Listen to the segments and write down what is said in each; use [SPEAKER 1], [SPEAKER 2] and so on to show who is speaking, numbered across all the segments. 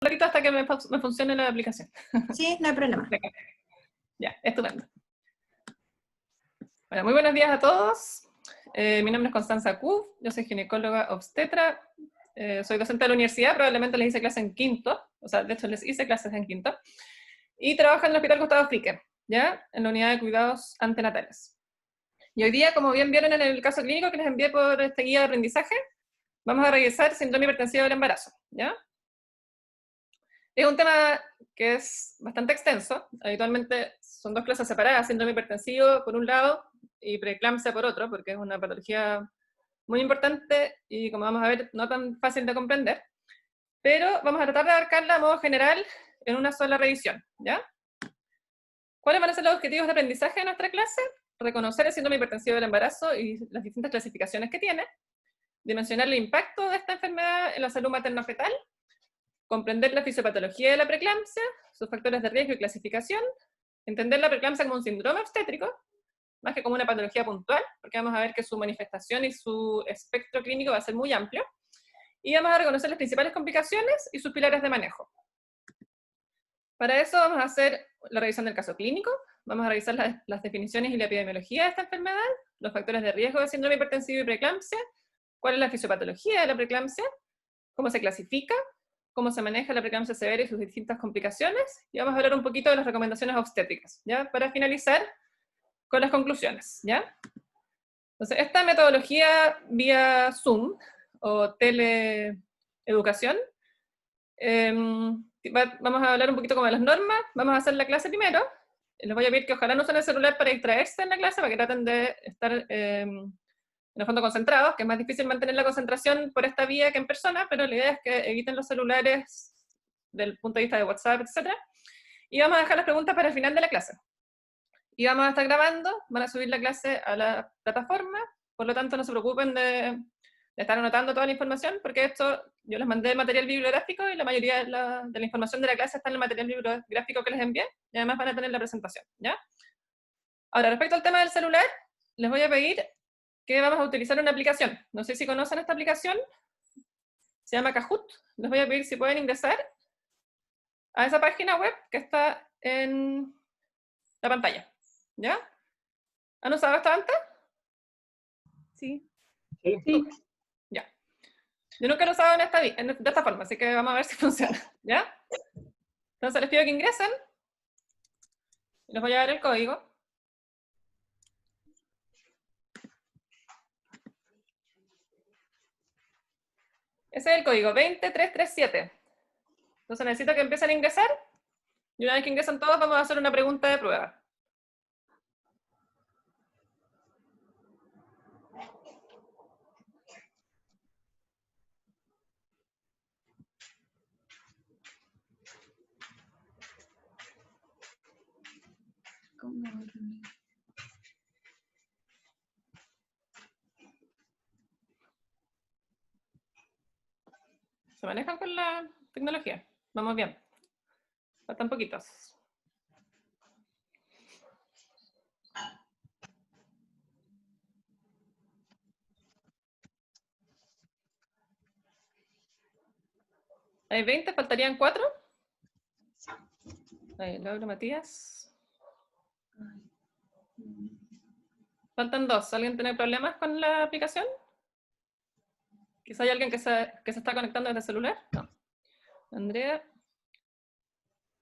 [SPEAKER 1] ratito hasta que me funcione la aplicación.
[SPEAKER 2] Sí, no hay problema.
[SPEAKER 1] Ya, estupendo. Bueno, muy buenos días a todos. Mi nombre es Constanza Kuf, yo soy ginecóloga obstetra, soy docente de la universidad, probablemente les hice clases en quinto, o sea, de hecho les hice clases en quinto, y trabajo en el Hospital Gustavo Fricke, ¿ya? En la unidad de cuidados antenatales. Y hoy día, como bien vieron en el caso clínico que les envié por esta guía de aprendizaje, vamos a revisar síndrome hipertensivo del embarazo, ¿ya? Es un tema que es bastante extenso. Habitualmente son dos clases separadas, síndrome hipertensivo por un lado y preeclampsia por otro, porque es una patología muy importante y, como vamos a ver, no tan fácil de comprender. Pero vamos a tratar de abarcarla a modo general en una sola revisión, ¿ya? ¿Cuáles van a ser los objetivos de aprendizaje de nuestra clase? Reconocer el síndrome hipertensivo del embarazo y las distintas clasificaciones que tiene, dimensionar el impacto de esta enfermedad en la salud materno-fetal, comprender la fisiopatología de la preeclampsia, sus factores de riesgo y clasificación, entender la preeclampsia como un síndrome obstétrico, más que como una patología puntual, porque vamos a ver que su manifestación y su espectro clínico va a ser muy amplio, y vamos a reconocer las principales complicaciones y sus pilares de manejo. Para eso vamos a hacer la revisión del caso clínico, vamos a revisar las definiciones y la epidemiología de esta enfermedad, los factores de riesgo de síndrome hipertensivo y preeclampsia, cuál es la fisiopatología de la preeclampsia, cómo se clasifica, cómo se maneja la preeclampsia severa y sus distintas complicaciones, y vamos a hablar un poquito de las recomendaciones obstétricas, ¿ya? Para finalizar con las conclusiones, ¿ya? Entonces, esta metodología vía Zoom o teleeducación, vamos a hablar un poquito como de las normas, vamos a hacer la clase primero, les voy a pedir que ojalá no usen el celular para distraerse en la clase, para que traten de estar en el fondo concentrados, que es más difícil mantener la concentración por esta vía que en persona, pero la idea es que eviten los celulares del punto de vista de WhatsApp, etc. Y vamos a dejar las preguntas para el final de la clase. Y vamos a estar grabando, van a subir la clase a la plataforma, por lo tanto no se preocupen de estar anotando toda la información, porque esto, yo les mandé el material bibliográfico y la mayoría de la información de la clase está en el material bibliográfico que les envié, y además van a tener la presentación, ¿ya? Ahora, respecto al tema del celular, les voy a pedir que vamos a utilizar una aplicación. No sé si conocen esta aplicación, se llama Kahoot. Les voy a pedir si pueden ingresar a esa página web que está en la pantalla, ¿ya? ¿Han usado esto antes?
[SPEAKER 2] Sí.
[SPEAKER 1] Sí. Ya. Yo nunca lo he usado de esta forma, así que vamos a ver si funciona, ¿ya? Entonces les pido que ingresen. Les voy a dar el código. Ese es el código 20337. Entonces necesito que empiecen a ingresar. Y una vez que ingresen todos, vamos a hacer una pregunta de prueba. ¿Se manejan con la tecnología? Vamos bien. Faltan poquitos. Hay 20, faltarían 4. Ahí, logro Matías. Faltan 2. ¿Alguien tiene problemas con la aplicación? ¿Quizá hay alguien que se está conectando desde el celular? No. Andrea.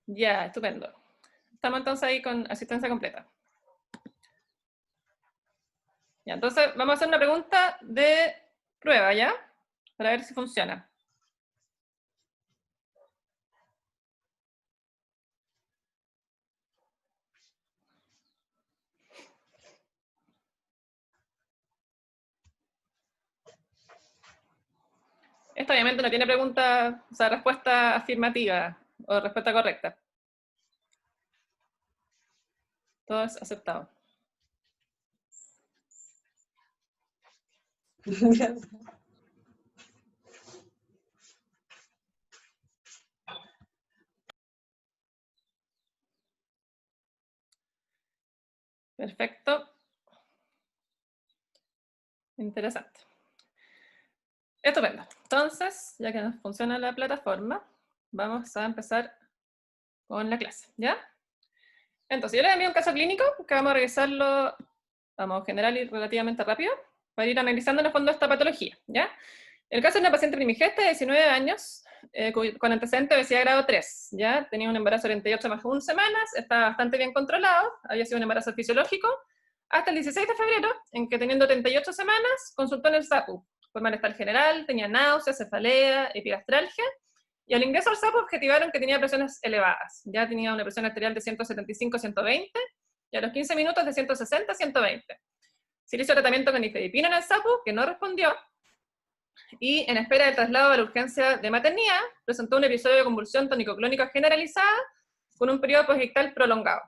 [SPEAKER 1] Ya, estupendo. Estamos entonces ahí con asistencia completa. Ya, entonces vamos a hacer una pregunta de prueba, ¿ya? Para ver si funciona. Esto obviamente no tiene pregunta, o sea, respuesta afirmativa o respuesta correcta. Todo es aceptado. Perfecto. Interesante. Estupendo. Entonces, ya que nos funciona la plataforma, vamos a empezar con la clase, ¿ya? Entonces, yo les envío un caso clínico, que vamos a revisarlo, vamos, general y relativamente rápido, para ir analizando en el fondo esta patología, ¿ya? El caso es una paciente primigesta de 19 años, con antecedente de obesidad grado 3, ¿ya? Tenía un embarazo de 38 más 1 semanas, estaba bastante bien controlado, había sido un embarazo fisiológico, hasta el 16 de febrero, en que teniendo 38 semanas, consultó en el SAPU, por malestar general, tenía náuseas, cefalea, epigastralgia, y al ingreso al SAPU objetivaron que tenía presiones elevadas, ya tenía una presión arterial de 175-120, y a los 15 minutos de 160-120. Se le hizo tratamiento con nifedipina en el SAPU, que no respondió, y en espera del traslado a la urgencia de maternidad, presentó un episodio de convulsión tónico-clónica generalizada con un periodo posictal prolongado.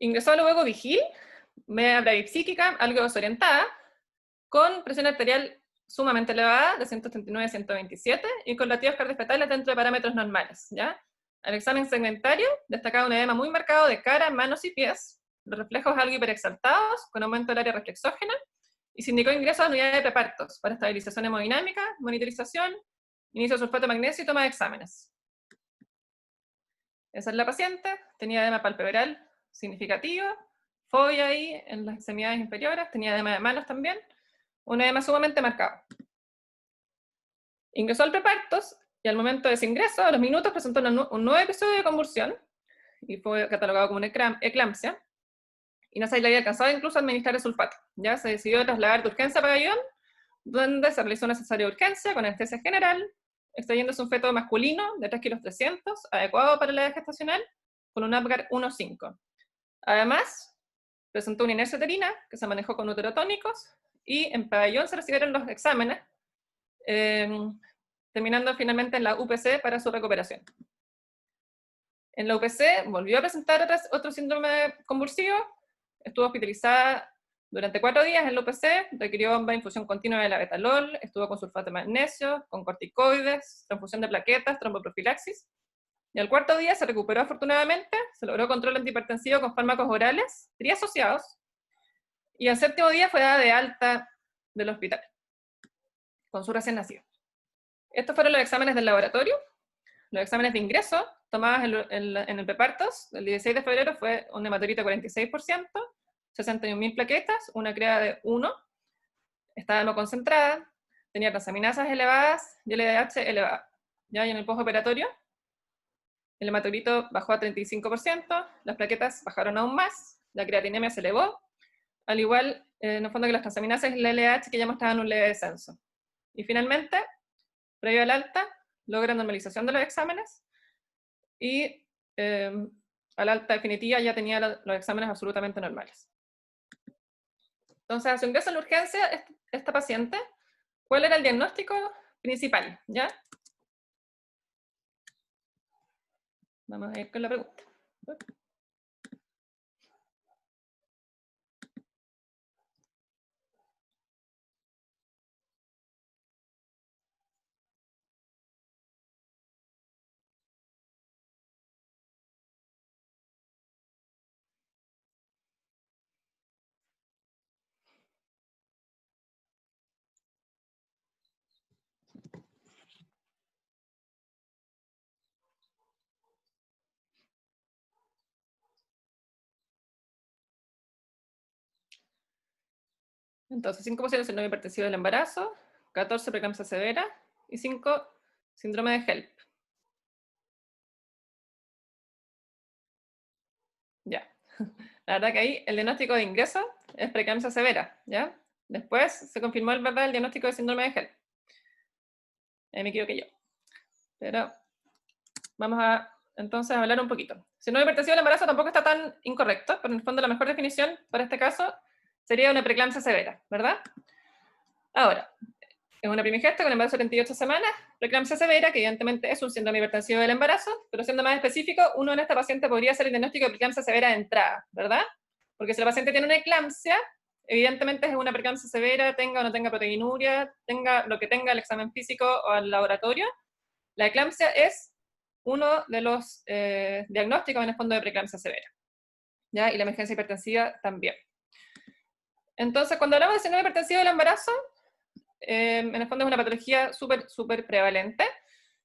[SPEAKER 1] Ingresó luego vigil, media bradipsíquica, algo desorientada, con presión arterial sumamente elevada, de 139-127, y con latidos cardiofetales dentro de parámetros normales, ¿ya? Al examen segmentario, destacaba un edema muy marcado de cara, manos y pies, los reflejos algo hiperexaltados, con aumento del área reflexógena, y se indicó ingreso a unidades de prepartos para estabilización hemodinámica, monitorización, inicio de sulfato de magnesio y toma de exámenes. Esa es la paciente, tenía edema palpebral significativo, fobia ahí en las extremidades inferiores, tenía edema de manos también, un edema sumamente marcado. Ingresó al prepartos y al momento de ese ingreso, a los minutos, presentó un nuevo episodio de convulsión y fue catalogado como una eclampsia, y no se le había alcanzado incluso a administrar el sulfato. Ya se decidió trasladar de urgencia a Pabellón, donde se realizó una cesárea de urgencia con anestesia general, extrayéndose un feto masculino de 3,3 kilos, adecuado para la edad gestacional, con un Apgar 1.5. Además, presentó una inercia uterina que se manejó con uterotónicos, y en Pabellón se recibieron los exámenes, terminando finalmente en la UPC para su recuperación. En la UPC volvió a presentar otro síndrome convulsivo, estuvo hospitalizada durante 4 días en la UPC, requirió una infusión continua de la betalol, estuvo con sulfato de magnesio, con corticoides, transfusión de plaquetas, tromboprofilaxis, y al 4.º día se recuperó afortunadamente, se logró control antihipertensivo con fármacos orales, triasociados, y al 7.º día fue dada de alta del hospital, con su recién nacido. Estos fueron los exámenes del laboratorio. Los exámenes de ingreso, tomados en el prepartos, el 16 de febrero fue un hematorito de 46%, 61.000 plaquetas, una CREA de 1, estaba hemoconcentrada, tenía transaminasas elevadas y LDH elevada. ¿Ya? Y en el postoperatorio, el hematorito bajó a 35%, las plaquetas bajaron aún más, la creatinemia se elevó, al igual, en el fondo, que las transaminasas y la LDH, que ya mostraban un leve descenso. Y finalmente, previo al alta, logra normalización de los exámenes, y al alta definitiva ya tenía los exámenes absolutamente normales. Entonces, a su ingreso en la urgencia, esta paciente, ¿cuál era el diagnóstico principal? ¿Ya? Vamos a ir con la pregunta. Entonces, 5 posibles síndrome hipertensivo del embarazo, 14 preeclampsia severa y 5 síndrome de HELP. Ya. La verdad que ahí el diagnóstico de ingreso es preeclampsia severa, ¿ya? Después se confirmó el diagnóstico de síndrome de HELP. Me equivoqué yo. Pero vamos a entonces hablar un poquito. Síndrome hipertensivo del embarazo tampoco está tan incorrecto, pero en el fondo la mejor definición para este caso sería una preeclampsia severa, ¿verdad? Ahora, es una primigesta con embarazo de 38 semanas, preeclampsia severa, que evidentemente es un síndrome hipertensivo del embarazo, pero siendo más específico, uno en esta paciente podría hacer el diagnóstico de preeclampsia severa de entrada, ¿verdad? Porque si la paciente tiene una eclampsia, evidentemente es una preeclampsia severa, tenga o no tenga proteinuria, tenga lo que tenga el examen físico o el laboratorio, la eclampsia es uno de los diagnósticos en el fondo de preeclampsia severa, ¿ya? Y la emergencia hipertensiva también. Entonces, cuando hablamos de síndrome hipertensivo del embarazo, en el fondo es una patología súper prevalente,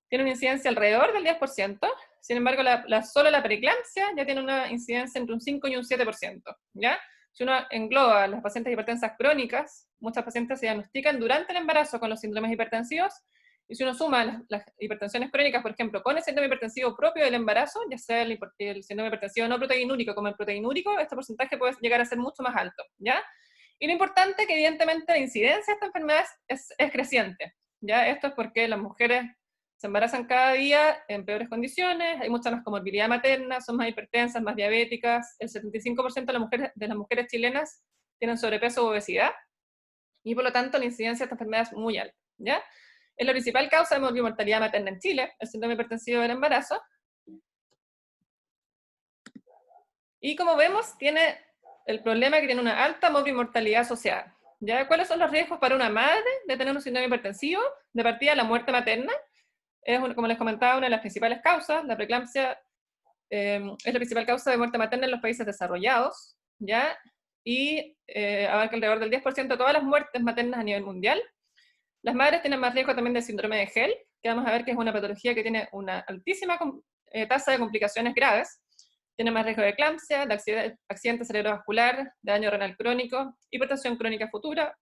[SPEAKER 1] tiene una incidencia alrededor del 10%, sin embargo, solo la preeclampsia ya tiene una incidencia entre un 5 y un 7%, ¿ya? Si uno engloba a las pacientes hipertensas crónicas, muchas pacientes se diagnostican durante el embarazo con los síndromes hipertensivos, y si uno suma las hipertensiones crónicas, por ejemplo, con el síndrome hipertensivo propio del embarazo, ya sea el síndrome hipertensivo no proteinúrico como el proteinúrico, este porcentaje puede llegar a ser mucho más alto, ¿ya? Y lo importante es que evidentemente la incidencia de esta enfermedad es creciente, ¿ya? Esto es porque las mujeres se embarazan cada día en peores condiciones, hay mucha más comorbilidad materna, son más hipertensas, más diabéticas, el 75% de las mujeres chilenas tienen sobrepeso u obesidad, y por lo tanto la incidencia de esta enfermedad es muy alta, ¿ya? Es la principal causa de morbimortalidad materna en Chile, el síndrome hipertensivo del embarazo, y como vemos, tiene el problema que tiene una alta morbimortalidad asociada, ¿ya? ¿Cuáles son los riesgos para una madre de tener un síndrome hipertensivo? De partida, la muerte materna, como les comentaba, una de las principales causas. La preeclampsia es la principal causa de muerte materna en los países desarrollados, ¿ya? Y abarca alrededor del 10% de todas las muertes maternas a nivel mundial. Las madres tienen más riesgo también del síndrome de Hell, que vamos a ver que es una patología que tiene una altísima tasa de complicaciones graves. Tiene más riesgo de eclampsia, de accidente cerebrovascular, de daño renal crónico, hipertensión crónica futura,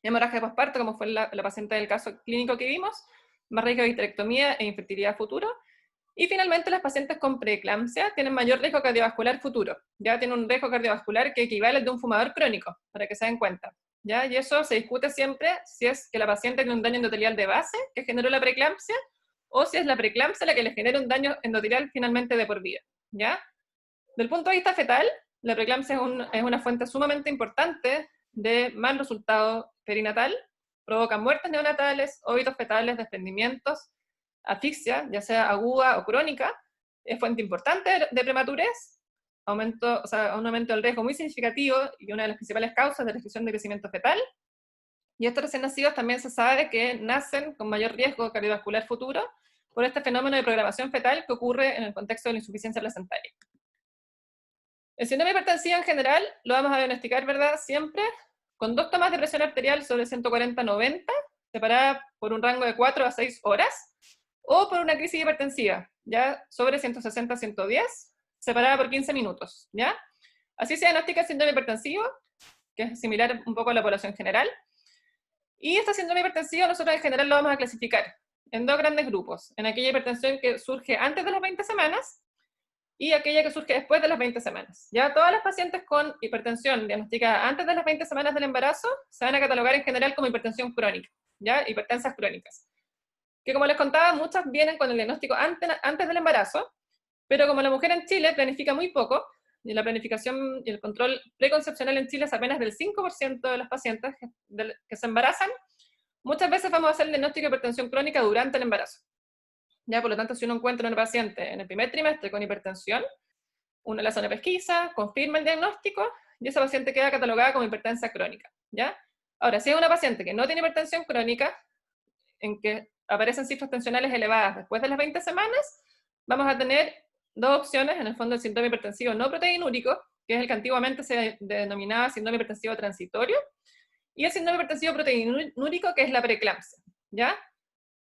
[SPEAKER 1] hemorragia posparto, como fue la paciente del caso clínico que vimos, más riesgo de histerectomía e infertilidad futuro. Y finalmente, las pacientes con preeclampsia tienen mayor riesgo cardiovascular futuro. Ya tienen un riesgo cardiovascular que equivale al de un fumador crónico, para que se den cuenta. ¿Ya? Y eso se discute siempre si es que la paciente tiene un daño endotelial de base que generó la preeclampsia, o si es la preeclampsia la que le genera un daño endotelial finalmente de por vida. ¿Ya? Del punto de vista fetal, la preeclampsia es una fuente sumamente importante de mal resultado perinatal, provoca muertes neonatales, óbitos fetales, desprendimientos, asfixia, ya sea aguda o crónica, es fuente importante de prematurez, un aumento del riesgo muy significativo y una de las principales causas de restricción de crecimiento fetal. Y estos recién nacidos también se sabe que nacen con mayor riesgo cardiovascular futuro por este fenómeno de programación fetal que ocurre en el contexto de la insuficiencia placentaria. El síndrome hipertensivo en general lo vamos a diagnosticar, ¿verdad? Siempre con 2 tomas de presión arterial sobre 140-90, separada por un rango de 4 a 6 horas, o por una crisis hipertensiva, ya sobre 160-110, separada por 15 minutos, ¿ya? Así se diagnostica el síndrome hipertensivo, que es similar un poco a la población general. Y este síndrome hipertensivo nosotros en general lo vamos a clasificar en 2 grandes grupos, en aquella hipertensión que surge antes de las 20 semanas, y aquella que surge después de las 20 semanas. Ya todas las pacientes con hipertensión diagnosticada antes de las 20 semanas del embarazo se van a catalogar en general como hipertensión crónica, ¿ya? Hipertensas crónicas. Que como les contaba, muchas vienen con el diagnóstico antes del embarazo, pero como la mujer en Chile planifica muy poco, y la planificación y el control preconcepcional en Chile es apenas del 5% de las pacientes que se embarazan, muchas veces vamos a hacer el diagnóstico de hipertensión crónica durante el embarazo. Ya, por lo tanto, si uno encuentra a una paciente en el primer trimestre con hipertensión, uno le hace una pesquisa, confirma el diagnóstico, y esa paciente queda catalogada como hipertensa crónica, ¿ya? Ahora, si es una paciente que no tiene hipertensión crónica, en que aparecen cifras tensionales elevadas después de las 20 semanas, vamos a tener 2 opciones, en el fondo el síndrome hipertensivo no proteinúrico, que es el que antiguamente se denominaba síndrome hipertensivo transitorio, y el síndrome hipertensivo proteinúrico, que es la preeclampsia, ¿ya?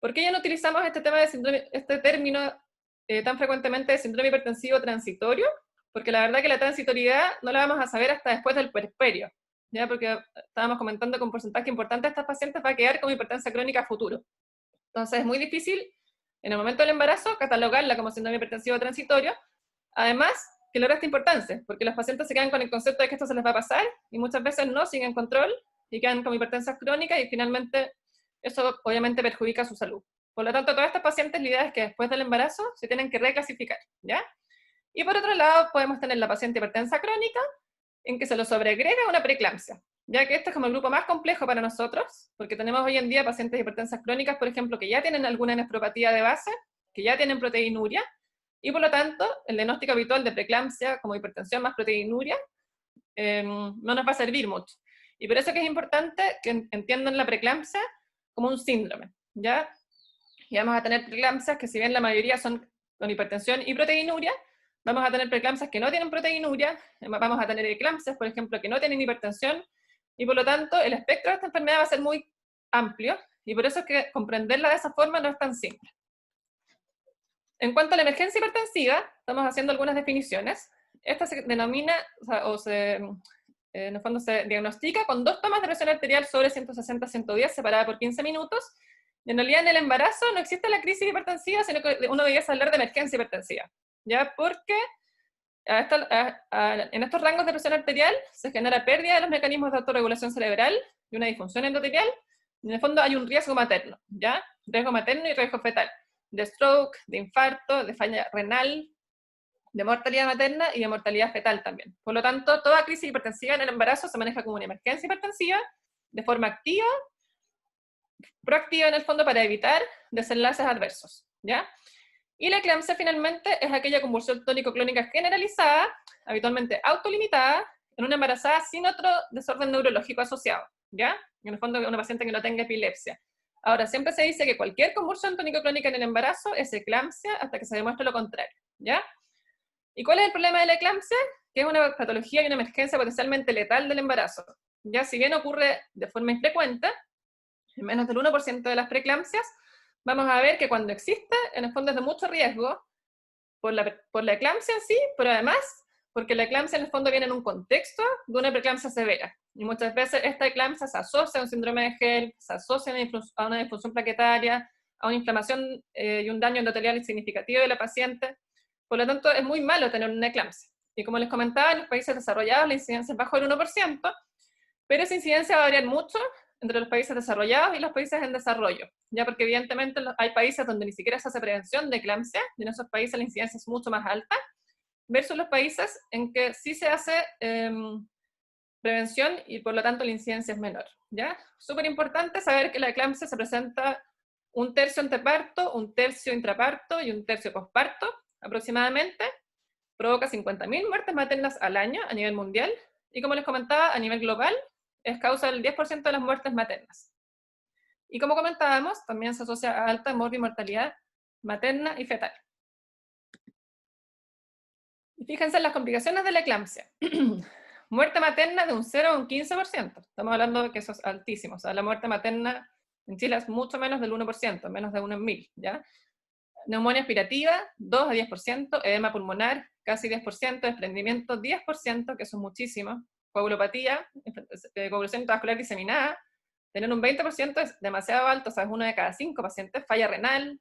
[SPEAKER 1] ¿Por qué ya no utilizamos este término tan frecuentemente de síndrome hipertensivo transitorio? Porque la verdad que la transitoriedad no la vamos a saber hasta después del puerperio, ¿ya? Porque estábamos comentando que un porcentaje importante de estas pacientes va a quedar como hipertensa crónica a futuro. Entonces es muy difícil, en el momento del embarazo, catalogarla como síndrome hipertensivo transitorio, además que le resta importancia, porque los pacientes se quedan con el concepto de que esto se les va a pasar, y muchas veces no siguen control, y quedan como hipertensas crónicas, y finalmente eso obviamente perjudica su salud. Por lo tanto, todas estas pacientes, la idea es que después del embarazo se tienen que reclasificar, ¿ya? Y por otro lado, podemos tener la paciente hipertensa crónica, en que se lo sobreagrega una preeclampsia, ya que este es como el grupo más complejo para nosotros, porque tenemos hoy en día pacientes hipertensas crónicas, por ejemplo, que ya tienen alguna nefropatía de base, que ya tienen proteinuria, y por lo tanto, el diagnóstico habitual de preeclampsia como hipertensión más proteinuria no nos va a servir mucho. Y por eso que es importante que entiendan la preeclampsia como un síndrome, ¿ya? Y vamos a tener preeclampsias que, si bien la mayoría son con hipertensión y proteinuria, vamos a tener preeclampsias que no tienen proteinuria, vamos a tener eclampsias, por ejemplo, que no tienen hipertensión, y por lo tanto el espectro de esta enfermedad va a ser muy amplio, y por eso es que comprenderla de esa forma no es tan simple. En cuanto a la emergencia hipertensiva, estamos haciendo algunas definiciones. Esta se denomina, en el fondo se diagnostica con 2 tomas de presión arterial sobre 160-110 separada por 15 minutos. Y en realidad en el embarazo no existe la crisis hipertensiva, sino que uno debería hablar de emergencia hipertensiva, ¿ya? Porque en estos rangos de presión arterial se genera pérdida de los mecanismos de autorregulación cerebral y una disfunción endotelial, y en el fondo hay un riesgo materno, ¿ya? Riesgo materno y riesgo fetal, de stroke, de infarto, de falla renal, de mortalidad materna y de mortalidad fetal también. Por lo tanto, toda crisis hipertensiva en el embarazo se maneja como una emergencia hipertensiva de forma activa, proactiva en el fondo para evitar desenlaces adversos, ¿ya? Y la eclampsia finalmente es aquella convulsión tónico-clónica generalizada, habitualmente autolimitada, en una embarazada sin otro desorden neurológico asociado, ¿ya? En el fondo una paciente que no tenga epilepsia. Ahora, siempre se dice que cualquier convulsión tónico-clónica en el embarazo es eclampsia hasta que se demuestre lo contrario, ¿ya? ¿Y cuál es el problema de la eclampsia? Que es una patología y una emergencia potencialmente letal del embarazo. Ya si bien ocurre de forma infrecuente, en menos del 1% de las preeclampsias, vamos a ver que cuando existe, en el fondo es de mucho riesgo por la eclampsia en sí, pero además porque la eclampsia en el fondo viene en un contexto de una preeclampsia severa. Y muchas veces esta eclampsia se asocia a un síndrome de Hell, se asocia a una disfunción plaquetaria, a una inflamación y un daño endotelial significativo de la paciente. Por lo tanto, es muy malo tener una eclampsia. Y como les comentaba, en los países desarrollados la incidencia es bajo el 1%, pero esa incidencia va a variar mucho entre los países desarrollados y los países en desarrollo, ya porque evidentemente hay países donde ni siquiera se hace prevención de eclampsia, y en esos países la incidencia es mucho más alta, versus los países en que sí se hace prevención y por lo tanto la incidencia es menor, ¿ya? Súper importante saber que la eclampsia se presenta 1/3 anteparto, 1/3 intraparto y 1/3 posparto, aproximadamente, provoca 50.000 muertes maternas al año a nivel mundial, y como les comentaba, a nivel global, es causa del 10% de las muertes maternas. Y como comentábamos, también se asocia a alta morbimortalidad materna y fetal. Y fíjense en las complicaciones de la eclampsia. Muerte materna de un 0 a un 15%. Estamos hablando de que eso es altísimo. O sea, la muerte materna en Chile es mucho menos del 1%, menos de 1 en 1000, ¿ya? Neumonía aspirativa, 2 a 10%, edema pulmonar, casi 10%, desprendimiento, 10%, que eso es muchísimo, coagulopatía, coagulación intravascular diseminada, tener un 20% es demasiado alto, o sea, es 1 de cada 5 pacientes, falla renal,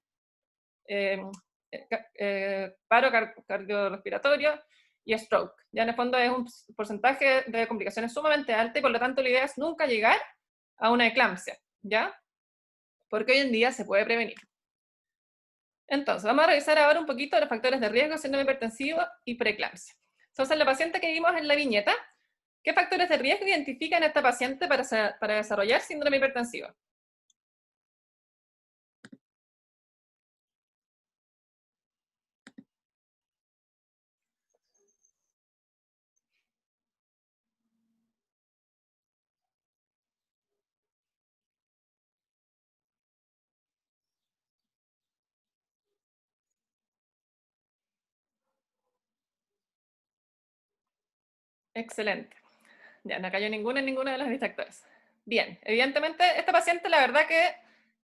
[SPEAKER 1] paro cardiorrespiratorio y stroke. Ya en el fondo es un porcentaje de complicaciones sumamente alto y por lo tanto la idea es nunca llegar a una eclampsia, ¿ya? Porque hoy en día se puede prevenir. Entonces, vamos a revisar ahora un poquito los factores de riesgo, síndrome hipertensivo y preeclampsia. Entonces, la paciente que vimos en la viñeta, ¿qué factores de riesgo identifican a esta paciente para desarrollar síndrome hipertensivo? Excelente. Ya, no cayó ninguno en ninguno de los distractores. Bien, evidentemente esta paciente la verdad que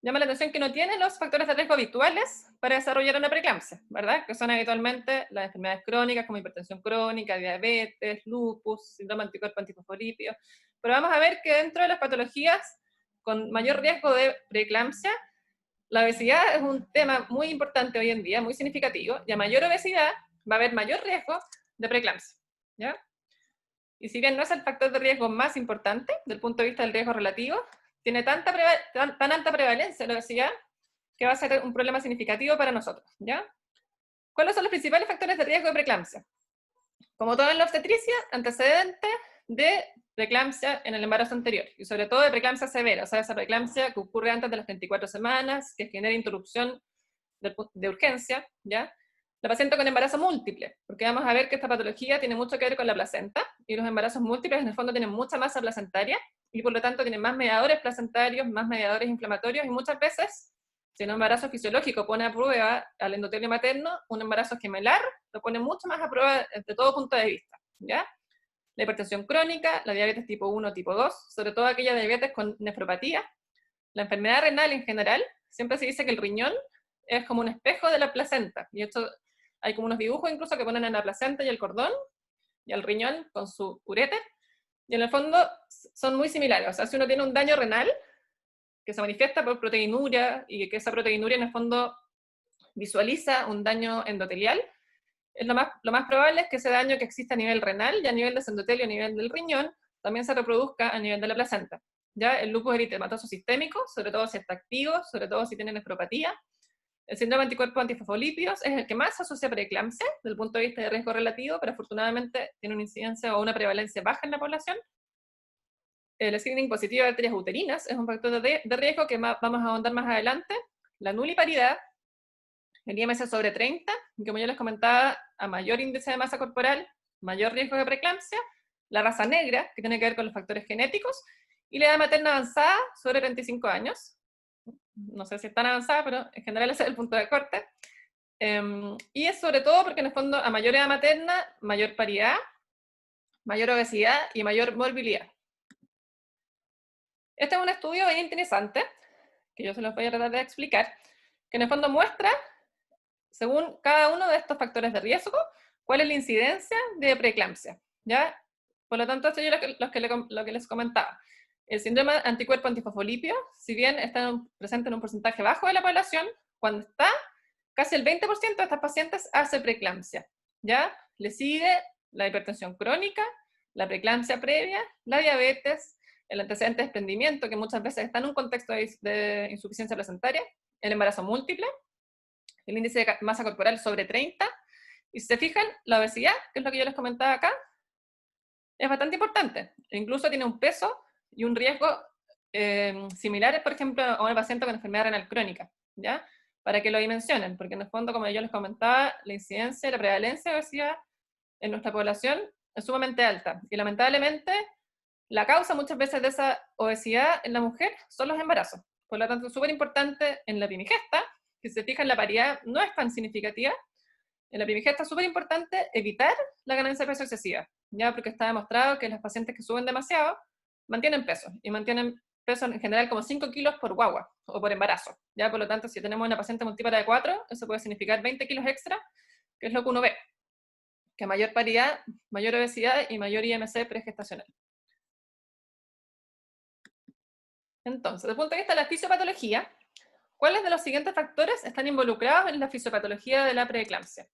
[SPEAKER 1] llama la atención que no tiene los factores de riesgo habituales para desarrollar una preeclampsia, ¿verdad? Que son habitualmente las enfermedades crónicas como hipertensión crónica, diabetes, lupus, síndrome anticuerpo antifosfolípido. Pero vamos a ver que dentro de las patologías con mayor riesgo de preeclampsia, la obesidad es un tema muy importante hoy en día, muy significativo, y a mayor obesidad va a haber mayor riesgo de preeclampsia, ¿ya? Y si bien no es el factor de riesgo más importante, desde el punto de vista del riesgo relativo, tiene tan alta prevalencia la obesidad que va a ser un problema significativo para nosotros, ¿ya? ¿Cuáles son los principales factores de riesgo de preeclampsia? Como todo en la obstetricia, antecedentes de preeclampsia en el embarazo anterior, y sobre todo de preeclampsia severa, o sea, esa preeclampsia que ocurre antes de las 24 semanas, que genera interrupción de urgencia, ¿ya? La paciente con embarazo múltiple, porque vamos a ver que esta patología tiene mucho que ver con la placenta, y los embarazos múltiples en el fondo tienen mucha masa placentaria, y por lo tanto tienen más mediadores placentarios, más mediadores inflamatorios, y muchas veces, si un embarazo fisiológico pone a prueba al endotelio materno, un embarazo gemelar lo pone mucho más a prueba desde todo punto de vista, ¿ya? La hipertensión crónica, la diabetes tipo 1, tipo 2, sobre todo aquella diabetes con nefropatía, la enfermedad renal en general, siempre se dice que el riñón es como un espejo de la placenta, y esto hay como unos dibujos incluso que ponen en la placenta y el cordón, y el riñón con su uréter, y en el fondo son muy similares. O sea, si uno tiene un daño renal, que se manifiesta por proteinuria, y que esa proteinuria en el fondo visualiza un daño endotelial, lo más probable es que ese daño que existe a nivel renal y a nivel de ese endotelio, a nivel del riñón, también se reproduzca a nivel de la placenta. ¿Ya? El lupus eritematoso sistémico, sobre todo si está activo, sobre todo si tiene nefropatía. El síndrome anticuerpos antifosfolípidos es el que más se asocia a preeclampsia, desde el punto de vista de riesgo relativo, pero afortunadamente tiene una incidencia o una prevalencia baja en la población. El screening positivo de arterias uterinas es un factor de riesgo que vamos a ahondar más adelante. La nuliparidad, el IMC sobre 30, como yo les comentaba, a mayor índice de masa corporal, mayor riesgo de preeclampsia. La raza negra, que tiene que ver con los factores genéticos, y la edad materna avanzada sobre 35 años. No sé si es tan avanzada, pero en general ese es el punto de corte. Y es sobre todo porque en el fondo a mayor edad materna, mayor paridad, mayor obesidad y mayor morbilidad. Este es un estudio bien interesante, que yo se los voy a tratar de explicar, que en el fondo muestra, según cada uno de estos factores de riesgo, cuál es la incidencia de preeclampsia, ¿ya? Por lo tanto, esto es lo que les comentaba. El síndrome anticuerpo antifosfolípido, si bien está presente en un porcentaje bajo de la población, cuando está, casi el 20% de estas pacientes hace preeclampsia, ¿ya? Le sigue la hipertensión crónica, la preeclampsia previa, la diabetes, el antecedente de desprendimiento, que muchas veces está en un contexto de insuficiencia placentaria, el embarazo múltiple, el índice de masa corporal sobre 30, y si se fijan, la obesidad, que es lo que yo les comentaba acá, es bastante importante. Incluso tiene un peso y un riesgo similares, por ejemplo, a una paciente con enfermedad renal crónica, ¿ya? Para que lo dimensionen, porque en el fondo, como yo les comentaba, la incidencia y la prevalencia de obesidad en nuestra población es sumamente alta, y lamentablemente la causa muchas veces de esa obesidad en la mujer son los embarazos. Por lo tanto, es súper importante en la primigesta, que si se fijan la paridad no es tan significativa. En la primigesta es súper importante evitar la ganancia de peso excesiva, ya porque está demostrado que las pacientes que suben demasiado mantienen peso, y mantienen peso en general como 5 kilos por guagua o por embarazo. Ya, por lo tanto, si tenemos una paciente multípara de 4, eso puede significar 20 kilos extra, que es lo que uno ve, que mayor paridad, mayor obesidad y mayor IMC pregestacional. Entonces, desde el punto de vista de la fisiopatología, ¿cuáles de los siguientes factores están involucrados en la fisiopatología de la preeclampsia?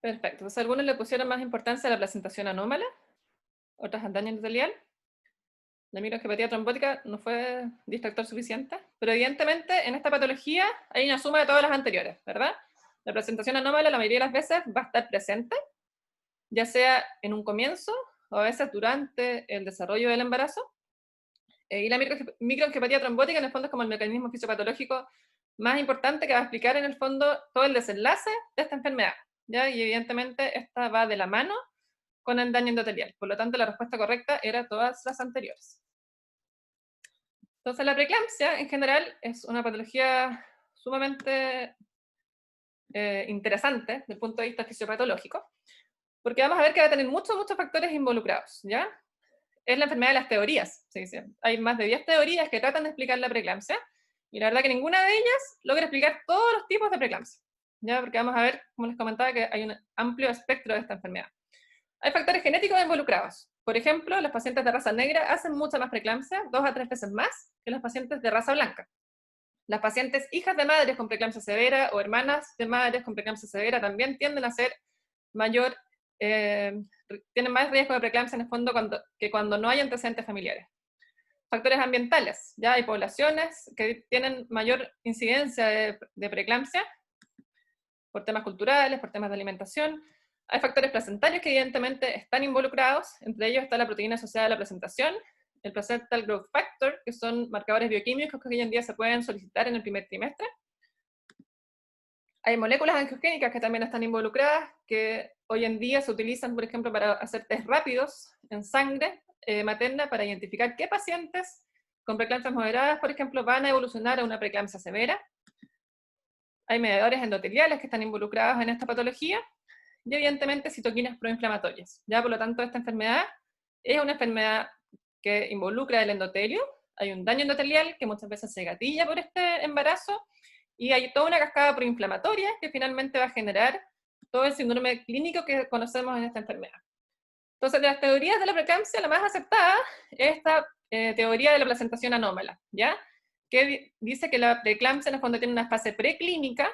[SPEAKER 1] Perfecto. Entonces, algunos le pusieron más importancia a la placentación anómala, otras al daño endotelial. La microangiopatía trombótica no fue distractor suficiente, pero evidentemente en esta patología hay una suma de todas las anteriores, ¿verdad? La presentación anómala la mayoría de las veces va a estar presente, ya sea en un comienzo o a veces durante el desarrollo del embarazo. Y la microangiopatía trombótica en el fondo es como el mecanismo fisiopatológico más importante que va a explicar en el fondo todo el desenlace de esta enfermedad, ¿ya? Y evidentemente esta va de la mano con el daño endotelial. Por lo tanto, la respuesta correcta era todas las anteriores. Entonces, la preeclampsia en general es una patología sumamente interesante desde el punto de vista fisiopatológico, porque vamos a ver que va a tener muchos factores involucrados, ¿ya? Es la enfermedad de las teorías, se dice. Hay más de 10 teorías que tratan de explicar la preeclampsia, y la verdad que ninguna de ellas logra explicar todos los tipos de preeclampsia, ¿ya? Porque vamos a ver, como les comentaba, que hay un amplio espectro de esta enfermedad. Hay factores genéticos involucrados. Por ejemplo, los pacientes de raza negra hacen mucha más preeclampsia, 2 a 3 veces más que los pacientes de raza blanca. Las pacientes hijas de madres con preeclampsia severa o hermanas de madres con preeclampsia severa también tienden a ser mayor, tienen más riesgo de preeclampsia en el fondo que cuando no hay antecedentes familiares. Factores ambientales, ya hay poblaciones que tienen mayor incidencia de preeclampsia, por temas culturales, por temas de alimentación. Hay factores placentarios que evidentemente están involucrados, entre ellos está la proteína asociada a la placentación, el placental growth factor, que son marcadores bioquímicos que hoy en día se pueden solicitar en el primer trimestre. Hay moléculas angiogénicas que también están involucradas, que hoy en día se utilizan, por ejemplo, para hacer test rápidos en sangre materna para identificar qué pacientes con preeclampsias moderadas, por ejemplo, van a evolucionar a una preeclampsia severa. Hay mediadores endoteliales que están involucrados en esta patología, y evidentemente citoquinas proinflamatorias. Ya, por lo tanto, esta enfermedad es una enfermedad que involucra el endotelio, hay un daño endotelial que muchas veces se gatilla por este embarazo, y hay toda una cascada proinflamatoria que finalmente va a generar todo el síndrome clínico que conocemos en esta enfermedad. Entonces, de las teorías de la preeclampsia, la más aceptada es esta teoría de la placentación anómala, ¿ya? Que dice que la preeclampsia en el fondo tiene una fase preclínica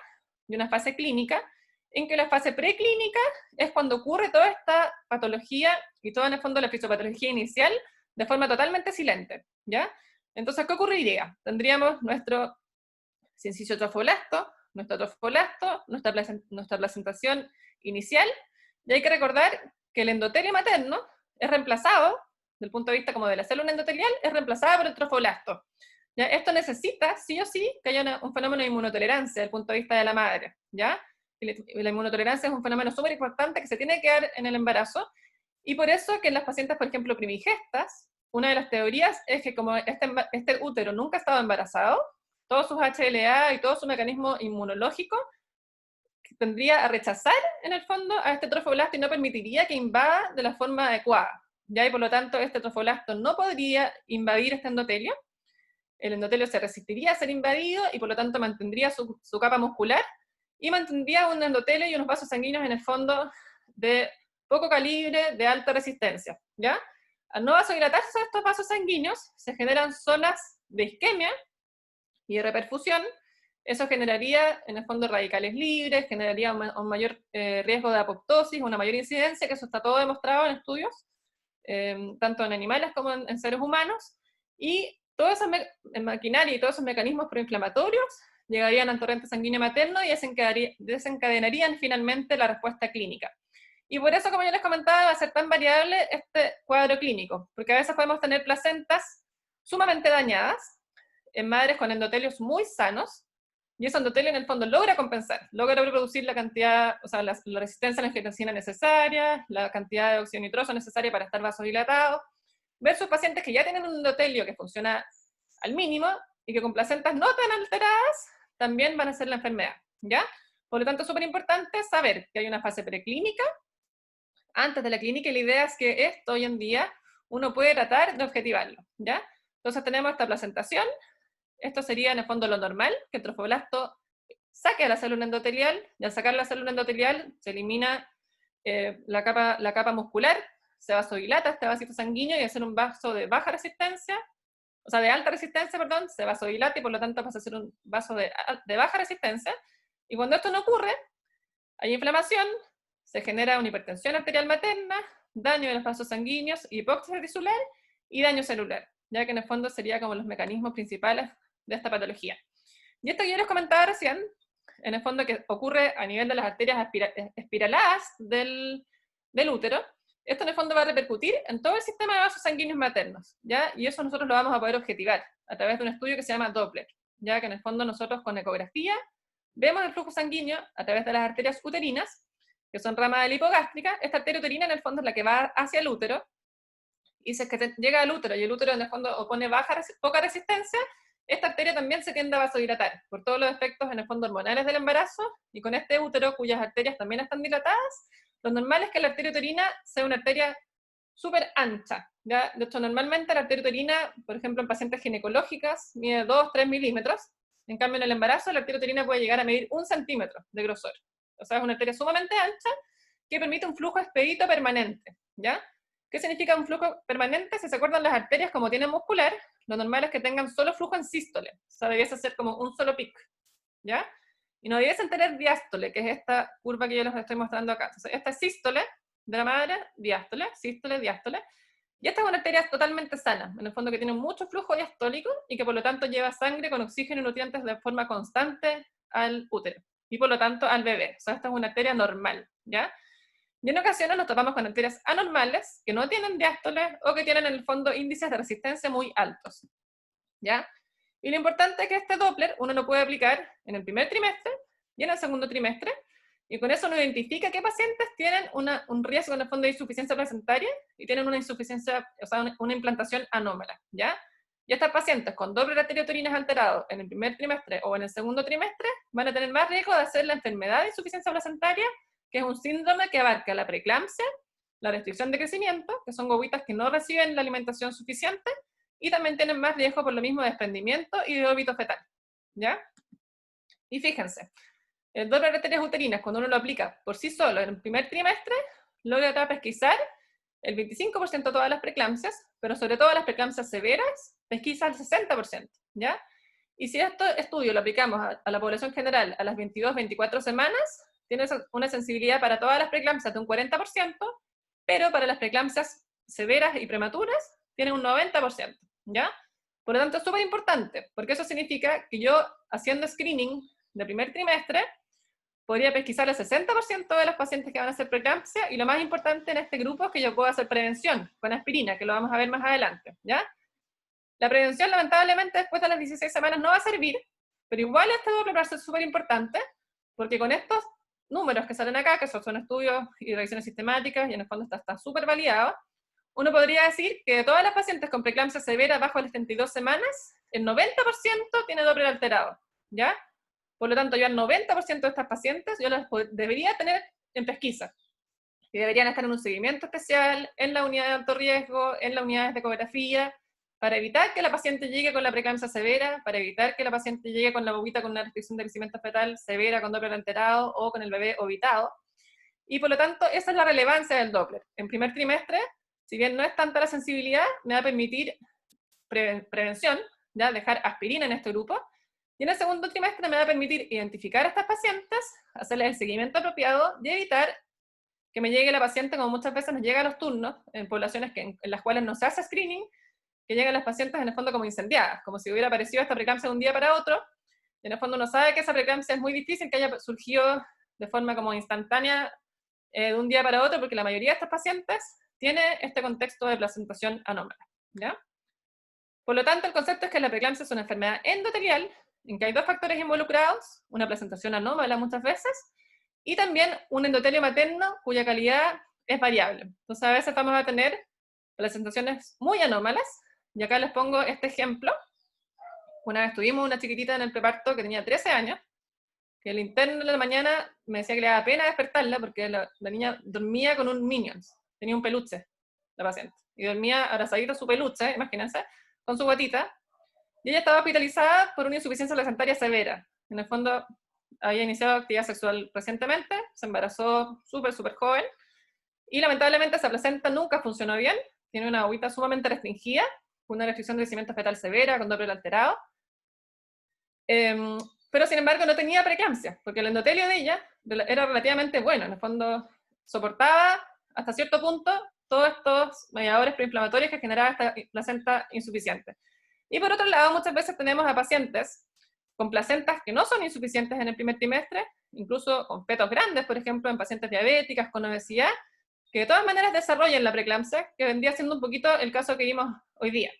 [SPEAKER 1] y una fase clínica, en que la fase preclínica es cuando ocurre toda esta patología y toda en el fondo la fisiopatología inicial de forma totalmente silente, ¿ya? Entonces, ¿qué ocurriría? Tendríamos nuestro sincicio trofoblasto, nuestra placentación inicial, y hay que recordar que el endotelio materno es reemplazado, desde el punto de vista como de la célula endotelial, es reemplazada por el trofoblasto. ¿Ya? Esto necesita, sí o sí, que haya un fenómeno de inmunotolerancia desde el punto de vista de la madre, ¿ya? Y la inmunotolerancia es un fenómeno súper importante que se tiene que dar en el embarazo, y por eso que en las pacientes, por ejemplo, primigestas, una de las teorías es que como este útero nunca ha estado embarazado, todos sus HLA y todo su mecanismo inmunológico tendría a rechazar, en el fondo, a este trofoblasto y no permitiría que invada de la forma adecuada. ¿Ya? Y por lo tanto, este trofoblasto no podría invadir este endotelio, el endotelio se resistiría a ser invadido y por lo tanto mantendría su capa muscular y mantendría un endotelio y unos vasos sanguíneos en el fondo de poco calibre, de alta resistencia. ¿Ya? Al no vasodilatarse estos vasos sanguíneos, se generan zonas de isquemia y de reperfusión. Eso generaría, en el fondo, radicales libres, generaría un mayor riesgo de apoptosis, una mayor incidencia, que eso está todo demostrado en estudios, tanto en animales como en seres humanos, y toda esa maquinaria y todos esos mecanismos proinflamatorios llegarían al torrente sanguíneo materno y desencadenarían finalmente la respuesta clínica. Y por eso, como yo les comentaba, va a ser tan variable este cuadro clínico, porque a veces podemos tener placentas sumamente dañadas, en madres con endotelios muy sanos, y ese endotelio en el fondo logra compensar, logra reproducir la cantidad, o sea, la resistencia a la angiotensina necesaria, la cantidad de óxido nitroso necesaria para estar vasodilatado, versus pacientes que ya tienen un endotelio que funciona al mínimo y que con placentas no tan alteradas también van a ser la enfermedad, ¿ya? Por lo tanto, es súper importante saber que hay una fase preclínica antes de la clínica, y la idea es que esto hoy en día uno puede tratar de objetivarlo, ¿ya? Entonces tenemos esta placentación, esto sería en el fondo lo normal, que el trofoblasto saque a la célula endotelial, y al sacar la célula endotelial se elimina la capa muscular, se vasodilata este vasito sanguíneo y hacer un vaso de baja resistencia, o sea, de alta resistencia, perdón, se vasodilata y por lo tanto pasa a ser un vaso de baja resistencia, y cuando esto no ocurre, hay inflamación, se genera una hipertensión arterial materna, daño de los vasos sanguíneos, hipoxia tisular y daño celular, ya que en el fondo sería como los mecanismos principales de esta patología. Y esto que yo les comentaba recién, en el fondo que ocurre a nivel de las arterias espiraladas del útero, esto en el fondo va a repercutir en todo el sistema de vasos sanguíneos maternos, ¿ya? Y eso nosotros lo vamos a poder objetivar a través de un estudio que se llama Doppler, ya que en el fondo nosotros con ecografía vemos el flujo sanguíneo a través de las arterias uterinas, que son ramas de la hipogástrica. Esta arteria uterina en el fondo es la que va hacia el útero, y si es que llega al útero y el útero en el fondo opone poca resistencia, esta arteria también se tiende a vasodilatar por todos los efectos en el fondo hormonales del embarazo, y con este útero cuyas arterias también están dilatadas, lo normal es que la arteria uterina sea una arteria súper ancha, ¿ya? De hecho, normalmente la arteria uterina, por ejemplo, en pacientes ginecológicas, mide 2-3 milímetros, en cambio en el embarazo la arteria uterina puede llegar a medir 1 centímetro de grosor, o sea, es una arteria sumamente ancha que permite un flujo expedito permanente, ¿ya? ¿Qué significa un flujo permanente? Si se acuerdan, las arterias, como tienen muscular, lo normal es que tengan solo flujo en sístole, o sea, debiese ser como un solo pic, ¿ya? Y no debiesen tener diástole, que es esta curva que yo les estoy mostrando acá. Entonces, esta es sístole de la madre, diástole, sístole, diástole, y esta es una arteria totalmente sana, en el fondo que tiene mucho flujo diastólico y que por lo tanto lleva sangre con oxígeno y nutrientes de forma constante al útero, y por lo tanto al bebé. O sea, esta es una arteria normal, ¿ya? Y en ocasiones nos topamos con arterias anormales que no tienen diástoles o que tienen en el fondo índices de resistencia muy altos, ¿ya? Y lo importante es que este Doppler uno lo puede aplicar en el primer trimestre y en el segundo trimestre, y con eso uno identifica qué pacientes tienen un riesgo en el fondo de insuficiencia placentaria y tienen una insuficiencia, o sea, una implantación anómala, ¿ya? Y estas pacientes con Doppler arteriotorinas alterado en el primer trimestre o en el segundo trimestre van a tener más riesgo de hacer la enfermedad de insuficiencia placentaria, que es un síndrome que abarca la preeclampsia, la restricción de crecimiento, que son guaguitas que no reciben la alimentación suficiente, y también tienen más riesgo por lo mismo de desprendimiento y de óbito fetal, ¿ya? Y fíjense, el Doppler de arterias uterinas, cuando uno lo aplica por sí solo en el primer trimestre, logra pesquisar el 25% de todas las preeclampsias, pero sobre todo las preeclampsias severas, pesquisa el 60%, ¿ya? Y si este estudio lo aplicamos a la población general a las 22-24 semanas, tiene una sensibilidad para todas las preeclampsias de un 40%, pero para las preeclampsias severas y prematuras tiene un 90%, ¿ya? Por lo tanto, es súper importante, porque eso significa que yo, haciendo screening de primer trimestre, podría pesquisar el 60% de los pacientes que van a hacer preeclampsia, y lo más importante en este grupo es que yo puedo hacer prevención con aspirina, que lo vamos a ver más adelante, ¿ya? La prevención, lamentablemente, después de las 16 semanas no va a servir, pero igual este Doppler va a ser súper importante, porque con estos números que salen acá, que son estudios y revisiones sistemáticas, y en el fondo está súper validado, uno podría decir que de todas las pacientes con preeclampsia severa bajo las 32 semanas, el 90% tiene Doppler alterado, ¿ya? Por lo tanto, yo al 90% de estas pacientes, yo las debería tener en pesquisa, y deberían estar en un seguimiento especial, en la unidad de alto riesgo, en las unidades de ecografía, para evitar que la paciente llegue con la preeclampsia severa, para evitar que la paciente llegue con la bobita con una restricción de crecimiento fetal severa, con Doppler alterado, o con el bebé ovitado. Y por lo tanto, esa es la relevancia del Doppler. En primer trimestre, si bien no es tanta la sensibilidad, me va a permitir prevención, ya dejar aspirina en este grupo, y en el segundo trimestre me va a permitir identificar a estas pacientes, hacerles el seguimiento apropiado y evitar que me llegue la paciente, como muchas veces nos llega a los turnos, en poblaciones en las cuales no se hace screening, que llegan las pacientes en el fondo como incendiadas, como si hubiera aparecido esta preeclampsia de un día para otro, y en el fondo uno sabe que esa preeclampsia es muy difícil que haya surgido de forma como instantánea de un día para otro, porque la mayoría de estas pacientes tiene este contexto de placentación anómala, ¿ya? Por lo tanto, el concepto es que la preeclampsia es una enfermedad endotelial, en que hay dos factores involucrados, una placentación anómala muchas veces, y también un endotelio materno cuya calidad es variable. Entonces a veces vamos a tener placentaciones muy anómalas, y acá les pongo este ejemplo. Una vez tuvimos una chiquitita en el preparto que tenía 13 años, que el interno de la mañana me decía que le daba pena despertarla porque la niña dormía con un Minions, tenía un peluche, la paciente, y dormía abrazadita su peluche, imagínense, con su guatita, y ella estaba hospitalizada por una insuficiencia placentaria severa. En el fondo, había iniciado actividad sexual recientemente, se embarazó súper joven, y lamentablemente esa placenta nunca funcionó bien, tiene una agüita sumamente restringida, una restricción de crecimiento fetal severa, con Doppler alterado, pero sin embargo no tenía preeclampsia, porque el endotelio de ella era relativamente bueno, en el fondo soportaba hasta cierto punto todos estos mediadores preinflamatorios que generaba esta placenta insuficiente. Y por otro lado, muchas veces tenemos a pacientes con placentas que no son insuficientes en el primer trimestre, incluso con fetos grandes, por ejemplo, en pacientes diabéticas, con obesidad, que de todas maneras desarrollan la preeclampsia, que vendría siendo un poquito el caso que vimos hoy día.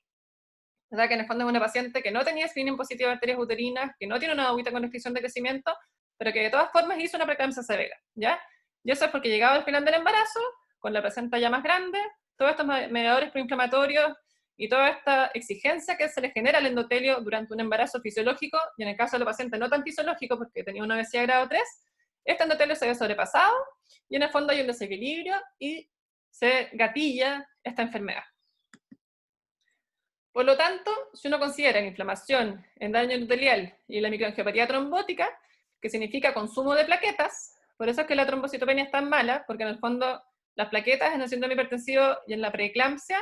[SPEAKER 1] ¿Verdad? Que en el fondo es una paciente que no tenía screening positivo de arterias uterinas, que no tiene una agüita con restricción de crecimiento, pero que de todas formas hizo una preeclampsia severa, ¿ya? Y eso es porque llegaba al final del embarazo, con la placenta ya más grande, todos estos mediadores proinflamatorios y toda esta exigencia que se le genera al endotelio durante un embarazo fisiológico, y en el caso de la paciente no tan fisiológico, porque tenía una obesidad grado 3, este endotelio se ve sobrepasado, y en el fondo hay un desequilibrio, y se gatilla esta enfermedad. Por lo tanto, si uno considera inflamación en daño endotelial y la microangiopatía trombótica, que significa consumo de plaquetas, por eso es que la trombocitopenia es tan mala, porque en el fondo las plaquetas en el síndrome hipertensivo y en la preeclampsia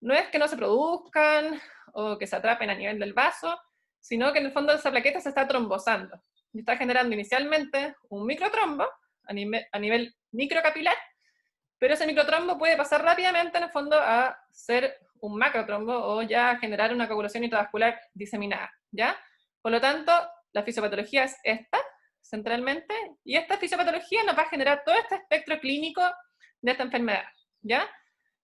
[SPEAKER 1] no es que no se produzcan o que se atrapen a nivel del vaso, sino que en el fondo esa plaqueta se está trombosando y está generando inicialmente un microtrombo a nivel microcapilar, pero ese microtrombo puede pasar rápidamente en el fondo a ser un macrotrombo o ya generar una coagulación intravascular diseminada, ¿ya? Por lo tanto, la fisiopatología es esta, centralmente, y esta fisiopatología nos va a generar todo este espectro clínico de esta enfermedad, ¿ya?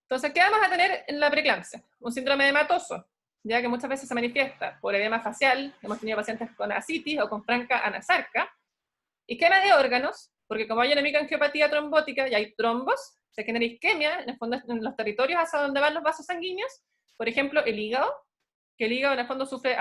[SPEAKER 1] Entonces, ¿qué vamos a tener en la preeclampsia? Un síndrome hematoso, ya que muchas veces se manifiesta por edema facial, hemos tenido pacientes con ascitis o con franca anasarca, isquemia de órganos, porque como hay una microangiopatía trombótica y hay trombos, se genera isquemia, en el fondo en los territorios hacia donde van los vasos sanguíneos, por ejemplo, el hígado, que el hígado en el fondo sufre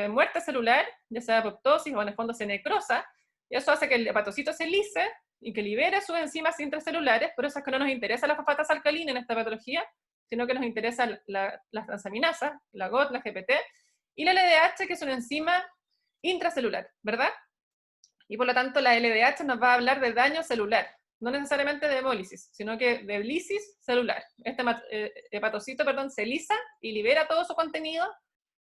[SPEAKER 1] muerte celular, ya sea apoptosis o en el fondo se necrosa, y eso hace que el hepatocito se lise y que libere sus enzimas intracelulares, por eso es que no nos interesa la fosfatasa alcalina en esta patología, sino que nos interesa las transaminasas, la GOT, la GPT, y la LDH, que es una enzima intracelular, ¿verdad? Y por lo tanto la LDH nos va a hablar de daño celular, no necesariamente de hemólisis, sino que de lisis celular. Este hepatocito, se lisa y libera todo su contenido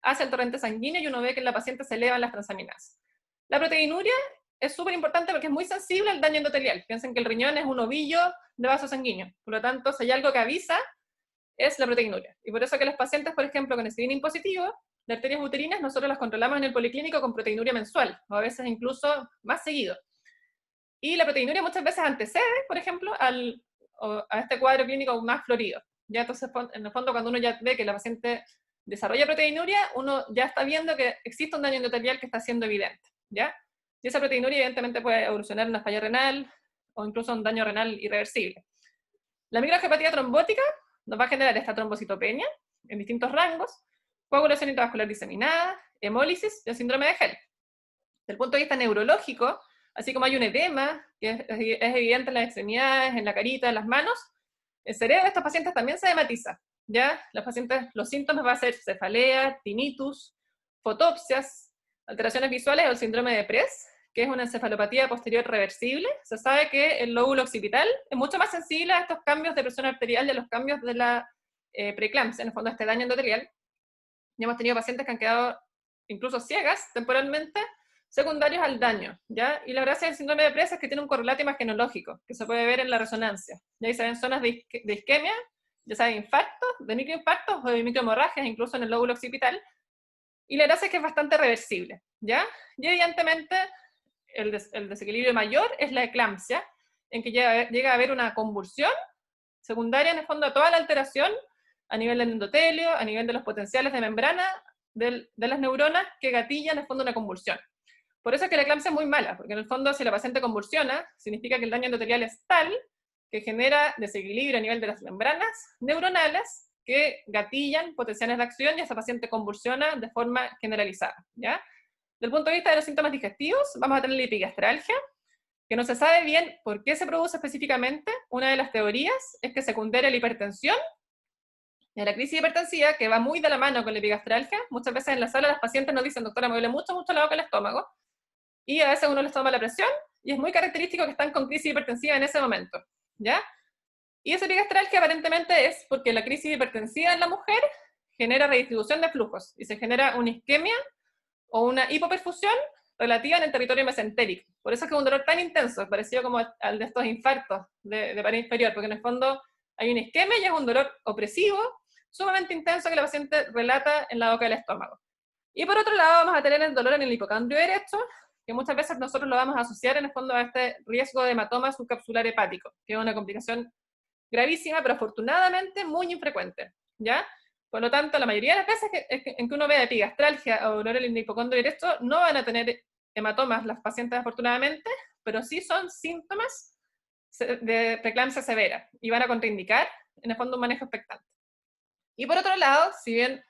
[SPEAKER 1] hacia el torrente sanguíneo y uno ve que en la paciente se elevan las transaminasas. La proteinuria es súper importante porque es muy sensible al daño endotelial. Piensen que el riñón es un ovillo de vaso sanguíneo, por lo tanto, si hay algo que avisa, es la proteinuria. Y por eso que los pacientes, por ejemplo, con estigma positivo, de arterias uterinas, nosotros las controlamos en el policlínico con proteinuria mensual, o a veces incluso más seguido. Y la proteinuria muchas veces antecede, por ejemplo, a este cuadro clínico más florido. Ya entonces, en el fondo, cuando uno ya ve que la paciente desarrolla proteinuria, uno ya está viendo que existe un daño endotelial que está siendo evidente, ¿ya? Y esa proteinuria evidentemente puede evolucionar en una falla renal o incluso un daño renal irreversible. La microangiopatía trombótica nos va a generar esta trombocitopenia en distintos rangos, coagulación intravascular diseminada, hemólisis y el síndrome de Hell. Desde el punto de vista neurológico, así como hay un edema, que es evidente en las extremidades, en la carita, en las manos, el cerebro de estos pacientes también se edematiza, ¿ya? Los síntomas van a ser cefalea, tinnitus, fotopsias, alteraciones visuales o el síndrome de Press, que es una encefalopatía posterior reversible. Se sabe que el lóbulo occipital es mucho más sensible a estos cambios de presión arterial y a los cambios de la preeclampsia, en el fondo este daño endotelial. Ya hemos tenido pacientes que han quedado incluso ciegas temporalmente, secundarios al daño, ¿ya? Y la gracia del síndrome de Press es que tiene un correlato imagenológico, que se puede ver en la resonancia. Ya ahí se ven zonas de isquemia, ya sea de infartos, de microinfartos o de microhemorragias, incluso en el lóbulo occipital, y la gracia es que es bastante reversible, ¿ya? Y evidentemente el desequilibrio mayor es la eclampsia, en que llega a haber una convulsión secundaria en el fondo a toda la alteración a nivel del endotelio, a nivel de los potenciales de membrana de las neuronas que gatillan en el fondo una convulsión. Por eso es que la eclampsia es muy mala, porque en el fondo si la paciente convulsiona, significa que el daño endotelial es tal que genera desequilibrio a nivel de las membranas neuronales que gatillan potenciales de acción y esa paciente convulsiona de forma generalizada, ¿ya? Desde el punto de vista de los síntomas digestivos, vamos a tener la epigastralgia, que no se sabe bien por qué se produce específicamente. Una de las teorías es que secundaria a la hipertensión, y a la crisis hipertensiva, que va muy de la mano con la epigastralgia. Muchas veces en la sala las pacientes nos dicen, doctora, me duele mucho, mucho la boca y el estómago, y a veces uno les toma la presión, y es muy característico que están con crisis hipertensiva en ese momento, ¿ya? Y esa epigastralgia aparentemente es porque la crisis hipertensiva en la mujer genera redistribución de flujos, y se genera una isquemia o una hipoperfusión relativa en el territorio mesentérico. Por eso es que es un dolor tan intenso, parecido como al de estos infartos de pared inferior, porque en el fondo hay una isquemia y es un dolor opresivo, sumamente intenso que la paciente relata en la boca del estómago. Y por otro lado vamos a tener el dolor en el hipocondrio derecho, que muchas veces nosotros lo vamos a asociar en el fondo a este riesgo de hematoma subcapsular hepático, que es una complicación gravísima, pero afortunadamente muy infrecuente, ¿ya? Por lo tanto, la mayoría de las veces en que uno ve epigastralgia o dolor en el hipocondrio derecho, no van a tener hematomas las pacientes afortunadamente, pero sí son síntomas de preeclampsia severa y van a contraindicar, en el fondo, un manejo expectante. Y por otro lado, si bien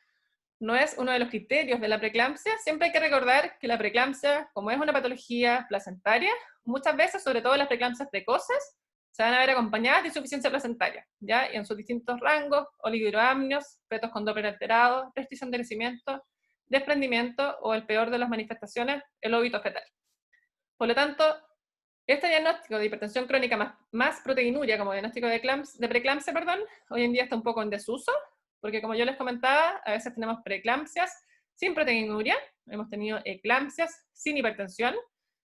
[SPEAKER 1] no es uno de los criterios de la preeclampsia, siempre hay que recordar que la preeclampsia, como es una patología placentaria, muchas veces, sobre todo las preeclampsias precoces, se van a ver acompañadas de insuficiencia placentaria, ¿ya? Y en sus distintos rangos, oligohidroamnios, fetos con Doppler alterado, restricción de crecimiento, desprendimiento o, el peor de las manifestaciones, el óbito fetal. Por lo tanto, este diagnóstico de hipertensión crónica más proteinuria como diagnóstico de preeclampsia, hoy en día está un poco en desuso, porque como yo les comentaba, a veces tenemos preeclampsias sin proteinuria, hemos tenido eclampsias sin hipertensión,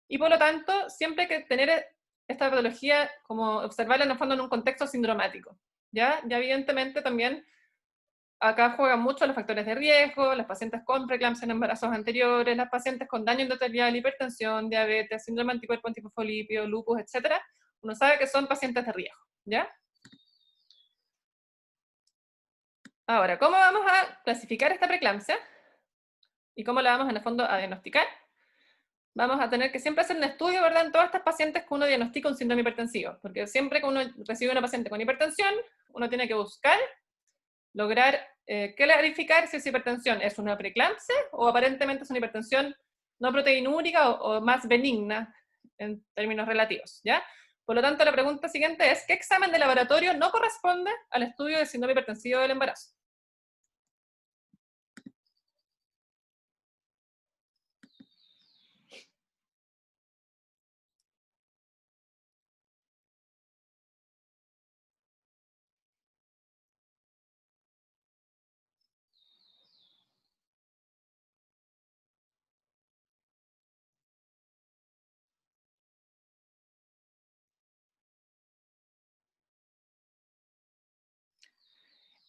[SPEAKER 1] y por lo tanto, siempre hay que tener esta patología como observarla en el fondo en un contexto sindromático, ¿ya? Y evidentemente también acá juegan mucho los factores de riesgo, las pacientes con preeclampsia en embarazos anteriores, las pacientes con daño endotelial, hipertensión, diabetes, síndrome anticuerpo antifosfolípido, lupus, etc. Uno sabe que son pacientes de riesgo, ¿ya? Ahora, ¿cómo vamos a clasificar esta preeclampsia? ¿Y cómo la vamos en el fondo a diagnosticar? Vamos a tener que siempre hacer un estudio, ¿verdad?, en todas estas pacientes que uno diagnostica un síndrome hipertensivo, porque siempre que uno recibe una paciente con hipertensión, uno tiene que buscar, lograr clarificar si esa hipertensión es una preeclampsia o aparentemente es una hipertensión no proteinúrica o más benigna en términos relativos, ¿ya? Por lo tanto, la pregunta siguiente es, ¿qué examen de laboratorio no corresponde al estudio del síndrome hipertensivo del embarazo?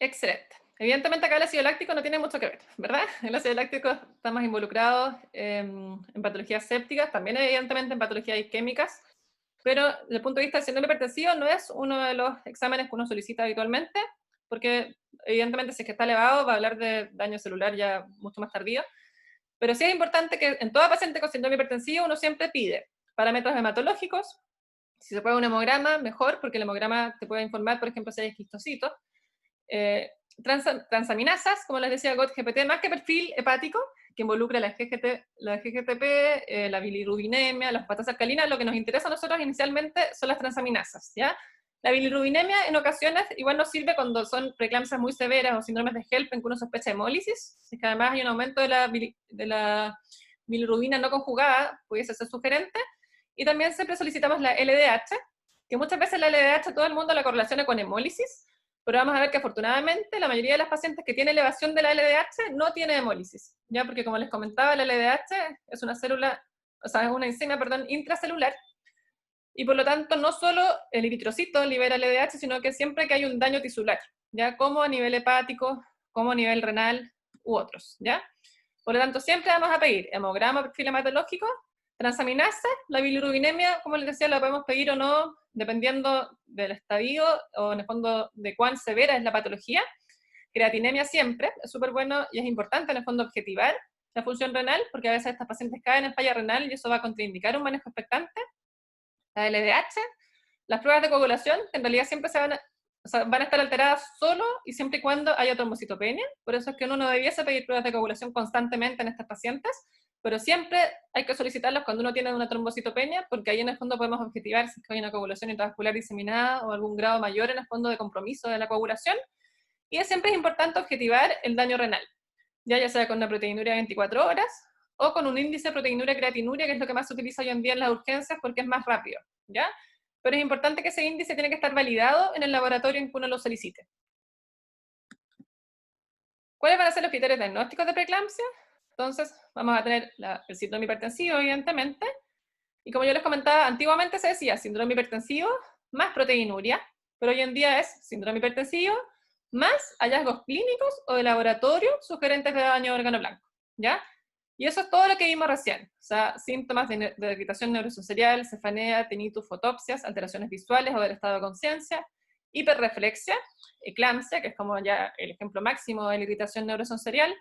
[SPEAKER 1] Excelente. Evidentemente acá el ácido láctico no tiene mucho que ver, ¿verdad? El ácido láctico está más involucrado en patologías sépticas, también evidentemente en patologías isquémicas, pero desde el punto de vista del síndrome hipertensivo no es uno de los exámenes que uno solicita habitualmente, porque evidentemente si es que está elevado va a hablar de daño celular ya mucho más tardío, pero sí es importante que en toda paciente con síndrome hipertensivo uno siempre pide parámetros hematológicos, si se puede un hemograma, mejor, porque el hemograma te puede informar, por ejemplo, si hay esquistocitos, transaminasas, como les decía GOT-GPT, más que perfil hepático, que involucra la GGTP, la bilirrubinemia, las patas alcalinas. Lo que nos interesa a nosotros inicialmente son las transaminasas, ¿ya? La bilirrubinemia en ocasiones igual nos sirve cuando son preeclampsias muy severas o síndromes de HELP en que uno sospecha hemólisis, si es que además hay un aumento de la bilirrubina no conjugada, pudiese ser sugerente. Y también siempre solicitamos la LDH, que muchas veces la LDH todo el mundo la correlaciona con hemólisis, pero vamos a ver que afortunadamente la mayoría de las pacientes que tienen elevación de la LDH no tiene hemólisis, ¿ya? Porque como les comentaba, la LDH es una célula, o sea, es una enzima, perdón, intracelular, y por lo tanto no solo el eritrocito libera LDH, sino que siempre que hay un daño tisular, ¿ya? Como a nivel hepático, como a nivel renal u otros, ¿ya? Por lo tanto, siempre vamos a pedir hemograma, perfil hematológico, transaminasa, la bilirrubinemia, como les decía, la podemos pedir o no, dependiendo del estadio o en el fondo de cuán severa es la patología. Creatinemia siempre, es súper bueno y es importante en el fondo objetivar la función renal, porque a veces estas pacientes caen en falla renal y eso va a contraindicar un manejo expectante. La LDH, las pruebas de coagulación, que en realidad siempre van a estar alteradas solo y siempre y cuando haya trombocitopenia, por eso es que uno no debiese pedir pruebas de coagulación constantemente en estas pacientes, pero siempre hay que solicitarlas cuando uno tiene una trombocitopenia, porque ahí en el fondo podemos objetivar si hay una coagulación intravascular diseminada o algún grado mayor en el fondo de compromiso de la coagulación, y siempre es importante objetivar el daño renal, ya sea con una proteinuria de 24 horas, o con un índice de proteinuria creatinuria, que es lo que más se utiliza hoy en día en las urgencias porque es más rápido, ¿ya? Pero es importante que ese índice tiene que estar validado en el laboratorio en que uno lo solicite. ¿Cuáles van a ser los criterios diagnósticos de preeclampsia? Entonces, vamos a tener el síndrome hipertensivo, evidentemente, y como yo les comentaba, antiguamente se decía síndrome hipertensivo más proteinuria, pero hoy en día es síndrome hipertensivo más hallazgos clínicos o de laboratorio sugerentes de daño de órgano blanco, ¿ya? Y eso es todo lo que vimos recién, o sea, síntomas de irritación neurosensorial, cefanea, tinnitus, fotopsias, alteraciones visuales o del estado de conciencia, hiperreflexia, eclampsia, que es como ya el ejemplo máximo de la irritación neurosensorial,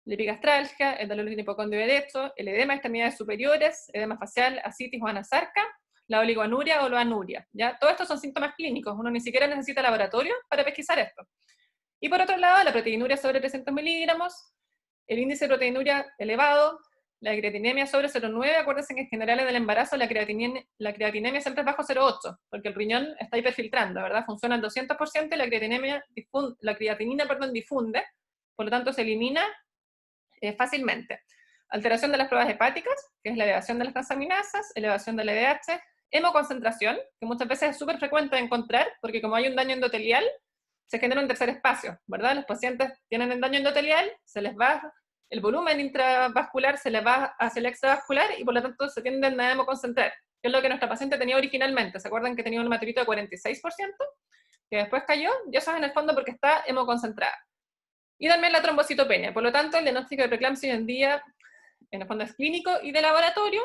[SPEAKER 1] la epigastralgia, el dolor del hipocondrio derecho, el edema de extremidades superiores, edema facial, asitis o anasarca, la oligoanuria o la anuria, ¿ya? Todos estos son síntomas clínicos, uno ni siquiera necesita laboratorio para pesquisar esto. Y por otro lado, la proteinuria sobre 300 miligramos, el índice de proteinuria elevado, la creatinemia sobre 0,9, acuérdense que en general en el embarazo la creatinemia siempre es bajo 0,8, porque el riñón está hiperfiltrando, ¿verdad? Funciona al 200% y la creatinina difunde, por lo tanto se elimina fácilmente. Alteración de las pruebas hepáticas, que es la elevación de las transaminasas, elevación del LDH, hemoconcentración, que muchas veces es súper frecuente de encontrar, porque como hay un daño endotelial, se genera un tercer espacio, ¿verdad? Los pacientes tienen el daño endotelial, se les va el volumen intravascular, se les va hacia el extravascular y por lo tanto se tienden a hemoconcentrar, que es lo que nuestra paciente tenía originalmente. ¿Se acuerdan que tenía un hematurito de 46%? Que después cayó, y eso es en el fondo porque está hemoconcentrada. y también la trombocitopenia. Por lo tanto, el diagnóstico de preeclampsia hoy en día, en el fondo, es clínico y de laboratorio,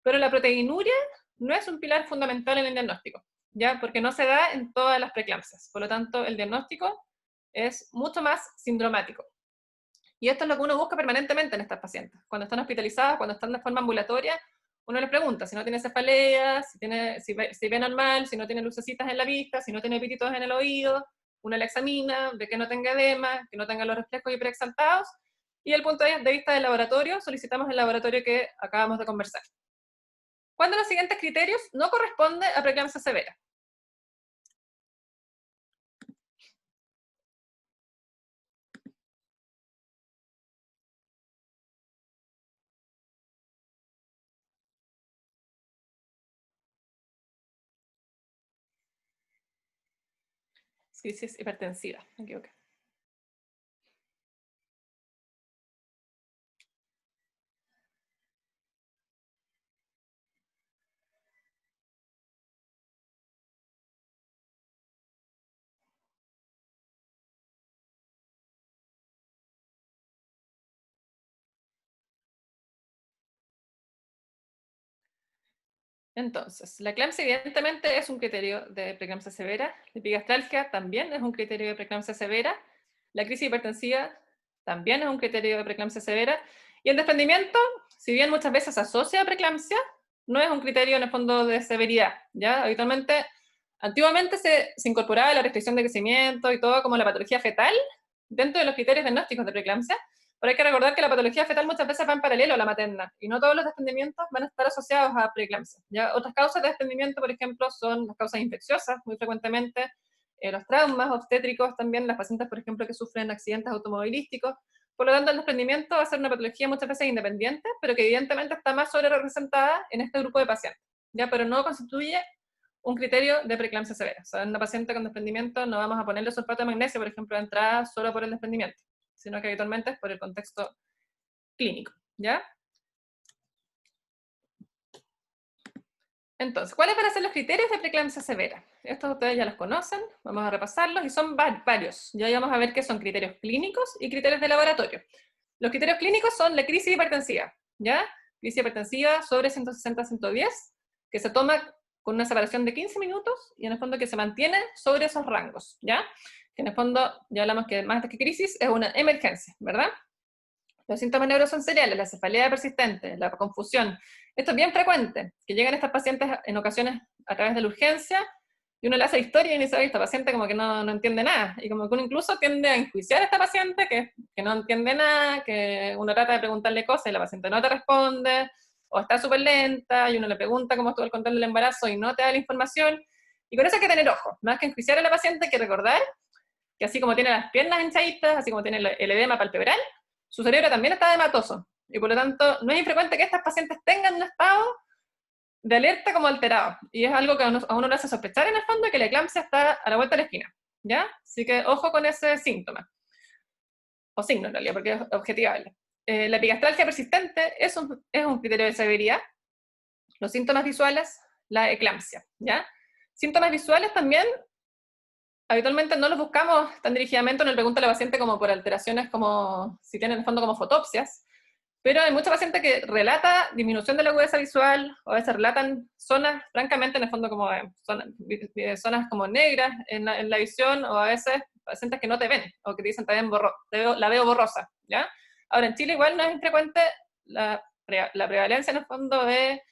[SPEAKER 1] pero la proteinuria no es un pilar fundamental en el diagnóstico, ¿ya? Porque no se da en todas las preeclampsias. Por lo tanto, el diagnóstico es mucho más sindromático. Y esto es lo que uno busca permanentemente en estas pacientes. Cuando están hospitalizadas, cuando están de forma ambulatoria, uno les pregunta si no tiene cefalea, si ve normal, si no tiene lucecitas en la vista, si no tiene pititos en el oído, uno la examina, ve que no tenga edema, que no tenga los reflejos hiperexaltados, y el punto de vista del laboratorio, solicitamos el laboratorio que acabamos de conversar. ¿Cuál de los siguientes criterios no corresponde a preeclampsia severa? Crisis hipertensiva, me equivoqué. Entonces, la eclampsia evidentemente es un criterio de preeclampsia severa, la epigastralgia también es un criterio de preeclampsia severa, la crisis hipertensiva también es un criterio de preeclampsia severa, y el desprendimiento, si bien muchas veces se asocia a preeclampsia, no es un criterio en el fondo de severidad, ¿ya? Habitualmente, antiguamente se incorporaba la restricción de crecimiento y todo como la patología fetal dentro de los criterios diagnósticos de preeclampsia, pero hay que recordar que la patología fetal muchas veces va en paralelo a la materna, y no todos los desprendimientos van a estar asociados a preeclampsia. ¿Ya? Otras causas de desprendimiento, por ejemplo, son las causas infecciosas, muy frecuentemente los traumas obstétricos también, las pacientes, por ejemplo, que sufren accidentes automovilísticos. Por lo tanto, el desprendimiento va a ser una patología muchas veces independiente, pero que evidentemente está más sobre representada en este grupo de pacientes, ¿ya? Pero no constituye un criterio de preeclampsia severa. O sea, en una paciente con desprendimiento no vamos a ponerle sulfato de magnesio, por ejemplo, de entrada solo por el desprendimiento, sino que habitualmente es por el contexto clínico, ¿ya? Entonces, ¿cuáles van a ser los criterios de preeclampsia severa? Estos ustedes ya los conocen, vamos a repasarlos, y son varios. Ya vamos a ver qué son criterios clínicos y criterios de laboratorio. Los criterios clínicos son la crisis hipertensiva, ¿ya? Crisis hipertensiva sobre 160-110, que se toma con una separación de 15 minutos, y en el fondo que se mantiene sobre esos rangos, ¿ya? Que en el fondo, ya hablamos que más que crisis es una emergencia, ¿verdad? Los síntomas neurosensoriales, la cefalea persistente, la confusión. Esto es bien frecuente, que llegan estas pacientes en ocasiones a través de la urgencia, y uno le hace historia y dice, esta paciente como que no entiende nada, y como que uno incluso tiende a enjuiciar a esta paciente que no entiende nada, que uno trata de preguntarle cosas y la paciente no te responde, o está súper lenta, y uno le pregunta cómo estuvo el control del embarazo y no te da la información, y con eso hay que tener ojo, más que enjuiciar a la paciente hay que recordar que así como tiene las piernas hinchaditas, así como tiene el edema palpebral, su cerebro también está edematoso, y por lo tanto no es infrecuente que estas pacientes tengan un estado de alerta como alterado, y es algo que a uno le hace sospechar en el fondo que la eclampsia está a la vuelta de la esquina, ¿ya? Así que ojo con ese síntoma, o signo en realidad, porque es objetivable. La epigastralgia persistente es un criterio de severidad. Los síntomas visuales, la eclampsia, ¿ya? Síntomas visuales también, habitualmente no los buscamos tan dirigidamente, no le pregunta a la paciente como por alteraciones como, si tiene en el fondo como fotopsias, pero hay mucha paciente que relata disminución de la agudeza visual, o a veces relatan zonas, francamente, en el fondo como zonas como negras en la visión, o a veces pacientes que no te ven, o que te dicen también la veo borrosa, ¿ya? Ahora, en Chile igual no es infrecuente la prevalencia en el fondo de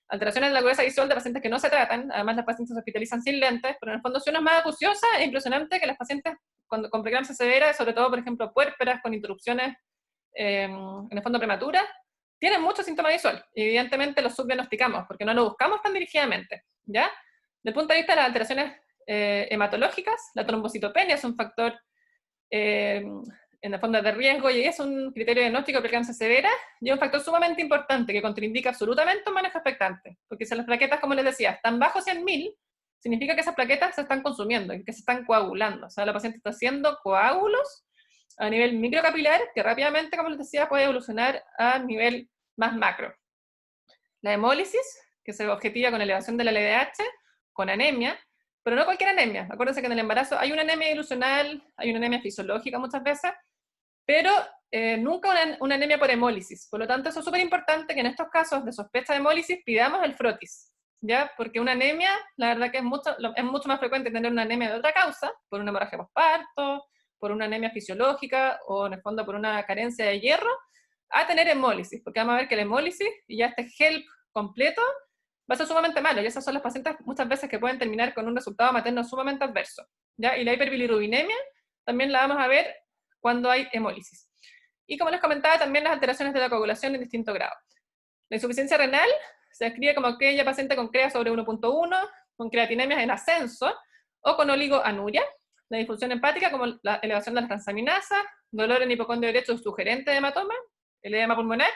[SPEAKER 1] alteraciones de la agudeza visual de pacientes que no se tratan, además las pacientes se hospitalizan sin lentes, pero en el fondo si uno es más acuciosa, es impresionante que las pacientes con preeclampsia severa, sobre todo, por ejemplo, puérperas con interrupciones en el fondo prematura, tienen mucho síntoma visual, y evidentemente los subdiagnosticamos, porque no lo buscamos tan dirigidamente, ¿ya? Desde el punto de vista de las alteraciones hematológicas, la trombocitopenia es un factor en el fondo de riesgo, y es un criterio diagnóstico de preeclampsia severa, y es un factor sumamente importante que contraindica absolutamente un manejo expectante, porque si las plaquetas, como les decía, están bajo 100.000, significa que esas plaquetas se están consumiendo, y que se están coagulando, o sea, la paciente está haciendo coágulos a nivel microcapilar, que rápidamente, como les decía, puede evolucionar a nivel más macro. La hemólisis, que se objetiva con elevación de la LDH, con anemia, pero no cualquier anemia. Acuérdense que en el embarazo hay una anemia ilusional, hay una anemia fisiológica muchas veces, pero nunca una anemia por hemólisis. Por lo tanto, eso es súper importante que en estos casos de sospecha de hemólisis pidamos el frotis, ¿ya? Porque una anemia, la verdad que es mucho más frecuente tener una anemia de otra causa, por una hemorragia postparto, por una anemia fisiológica o en el fondo por una carencia de hierro, a tener hemólisis, porque vamos a ver que la hemólisis y ya este HELP completo va a ser sumamente malo, y esas son las pacientes muchas veces que pueden terminar con un resultado materno sumamente adverso, ¿ya? Y la hiperbilirubinemia también la vamos a ver cuando hay hemólisis. Y como les comentaba, también las alteraciones de la coagulación en distinto grado. La insuficiencia renal se describe como aquella paciente con CREA sobre 1.1, con creatinemias en ascenso, o con oligoanuria. La disfunción hepática, como la elevación de las transaminasas, dolor en hipocondrio derecho sugerente de hematoma, el edema pulmonar,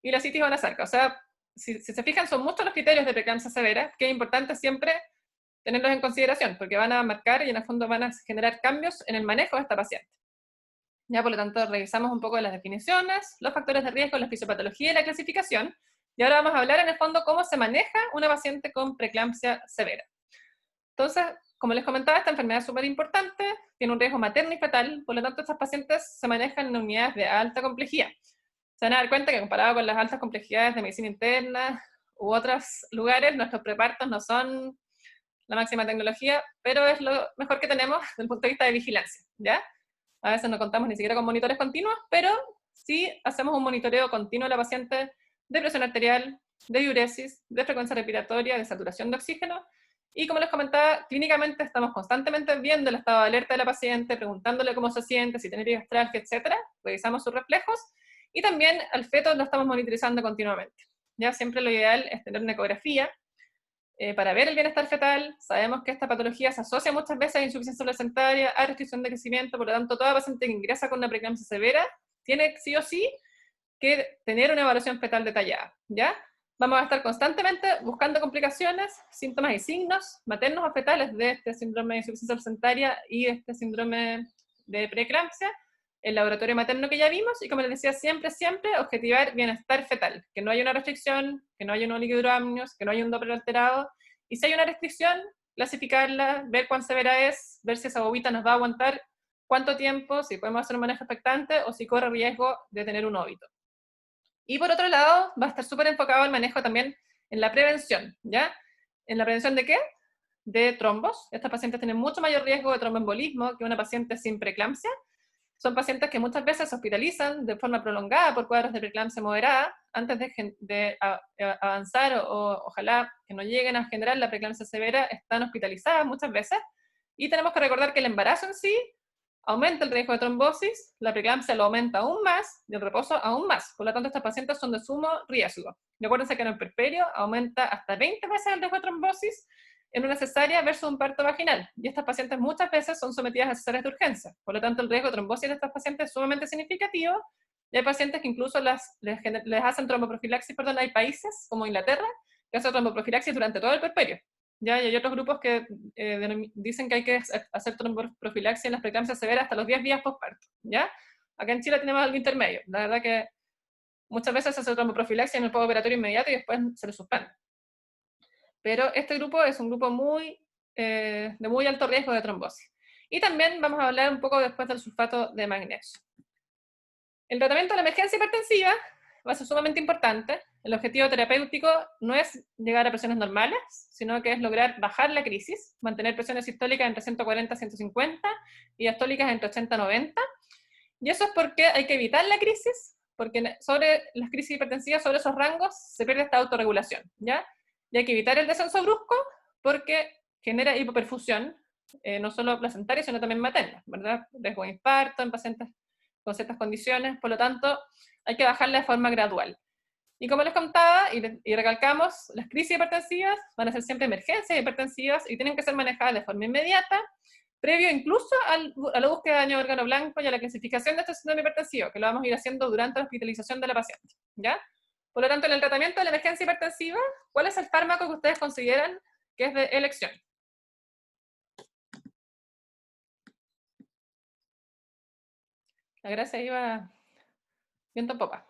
[SPEAKER 1] y la citis anasarca. O sea, si se fijan, son muchos los criterios de preeclampsia severa, que es importante siempre tenerlos en consideración, porque van a marcar y en el fondo van a generar cambios en el manejo de esta paciente. Ya, por lo tanto, revisamos un poco las definiciones, los factores de riesgo, la fisiopatología y la clasificación, y ahora vamos a hablar en el fondo cómo se maneja una paciente con preeclampsia severa. Entonces, como les comentaba, esta enfermedad es súper importante, tiene un riesgo materno y fetal, por lo tanto, estas pacientes se manejan en unidades de alta complejidad. Se van a dar cuenta que comparado con las altas complejidades de medicina interna u otros lugares, nuestros prepartos no son la máxima tecnología, pero es lo mejor que tenemos desde el punto de vista de vigilancia, ¿ya? A veces no contamos ni siquiera con monitores continuos, pero sí hacemos un monitoreo continuo a la paciente de presión arterial, de diuresis, de frecuencia respiratoria, de saturación de oxígeno, y como les comentaba, clínicamente estamos constantemente viendo el estado de alerta de la paciente, preguntándole cómo se siente, si tiene epigastralgia, etc. Revisamos sus reflejos, y también al feto lo estamos monitorizando continuamente. Ya siempre lo ideal es tener una ecografía, para ver el bienestar fetal. Sabemos que esta patología se asocia muchas veces a insuficiencia placentaria, a restricción de crecimiento, por lo tanto, toda paciente que ingresa con una preeclampsia severa tiene sí o sí que tener una evaluación fetal detallada, ¿ya? Vamos a estar constantemente buscando complicaciones, síntomas y signos maternos o fetales de este síndrome de insuficiencia placentaria y este síndrome de preeclampsia, el laboratorio materno que ya vimos, y como les decía, siempre, siempre objetivar bienestar fetal, que no haya una restricción, que no haya un oligohidroamnios, que no haya un Doppler alterado, y si hay una restricción, clasificarla, ver cuán severa es, ver si esa bobita nos va a aguantar cuánto tiempo, si podemos hacer un manejo expectante o si corre riesgo de tener un óbito. Y por otro lado, va a estar súper enfocado el manejo también en la prevención, ¿ya? ¿En la prevención de qué? De trombos. Estas pacientes tienen mucho mayor riesgo de tromboembolismo que una paciente sin preeclampsia. Son pacientes que muchas veces se hospitalizan de forma prolongada por cuadros de preeclampsia moderada antes de avanzar o ojalá que no lleguen a generar la preeclampsia severa, están hospitalizadas muchas veces. Y tenemos que recordar que el embarazo en sí aumenta el riesgo de trombosis, la preeclampsia lo aumenta aún más y el reposo aún más. Por lo tanto, estas pacientes son de sumo riesgo. Y acuérdense que en el puerperio aumenta hasta 20 veces el riesgo de trombosis en una cesárea versus un parto vaginal. Y estas pacientes muchas veces son sometidas a cesáreas de urgencia. Por lo tanto, el riesgo de trombosis de estas pacientes es sumamente significativo. Y hay pacientes que incluso les hacen tromboprofilaxis, perdón, hay países como Inglaterra que hacen tromboprofilaxis durante todo el puerperio. ¿Ya? Y hay otros grupos que dicen que hay que hacer tromboprofilaxia en las preeclampsias severas hasta los 10 días postparto, ¿ya? Acá en Chile tenemos algo intermedio. La verdad que muchas veces se hace tromboprofilaxia en el postoperatorio inmediato y después se le suspende. Pero este grupo es un grupo de muy alto riesgo de trombosis. Y también vamos a hablar un poco después del sulfato de magnesio. El tratamiento de la emergencia hipertensiva va a ser sumamente importante. El objetivo terapéutico no es llegar a presiones normales, sino que es lograr bajar la crisis, mantener presiones sistólicas entre 140 y 150 y diastólicas entre 80 y 90. Y eso es porque hay que evitar la crisis, porque sobre las crisis hipertensivas, sobre esos rangos, se pierde esta autorregulación, ¿ya? Y hay que evitar el descenso brusco porque genera hipoperfusión, no solo placentaria, sino también materna, ¿verdad? Riesgo de infarto en pacientes con ciertas condiciones, por lo tanto, hay que bajarla de forma gradual. Y como les contaba y recalcamos, las crisis hipertensivas van a ser siempre emergencias hipertensivas y tienen que ser manejadas de forma inmediata, previo incluso a la búsqueda de daño de órgano blanco y a la clasificación de este síndrome hipertensivo, que lo vamos a ir haciendo durante la hospitalización de la paciente, ¿ya? Por lo tanto, en el tratamiento de la emergencia hipertensiva, ¿cuál es el fármaco que ustedes consideran que es de elección? La gracia iba viento en popa.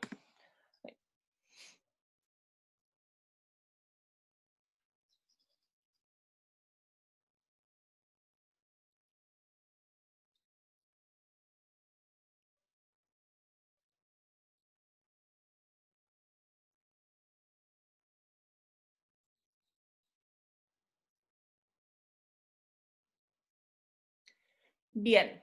[SPEAKER 1] Bien.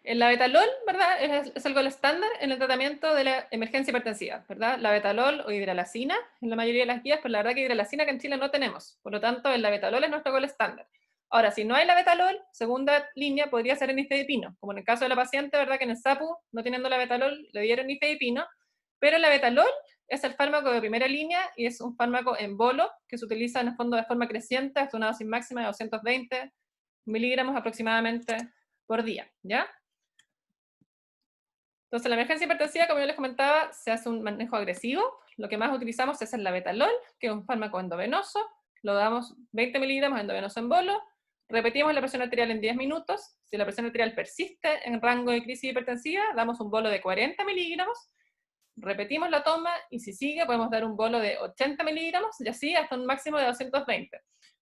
[SPEAKER 1] El labetalol, ¿verdad? Es algo estándar en el tratamiento de la emergencia hipertensiva, ¿verdad? Labetalol o hidralacina, en la mayoría de las guías, pero la verdad que hidralacina que en Chile no tenemos. Por lo tanto, el labetalol es nuestro gol estándar. Ahora, si no hay labetalol, segunda línea podría ser el nifedipino, como en el caso de la paciente, ¿verdad? Que en el SAPU, no teniendo labetalol, le dieron nifedipino, pero el labetalol es el fármaco de primera línea y es un fármaco en bolo que se utiliza en el fondo de forma creciente hasta una dosis máxima de 220 miligramos aproximadamente por día, ¿ya? Entonces, la emergencia hipertensiva, como yo les comentaba, se hace un manejo agresivo. Lo que más utilizamos es el labetalol, que es un fármaco endovenoso. Lo damos 20 miligramos endovenoso en bolo. Repetimos la presión arterial en 10 minutos. Si la presión arterial persiste en rango de crisis hipertensiva, damos un bolo de 40 miligramos. Repetimos la toma y si sigue, podemos dar un bolo de 80 miligramos y así hasta un máximo de 220.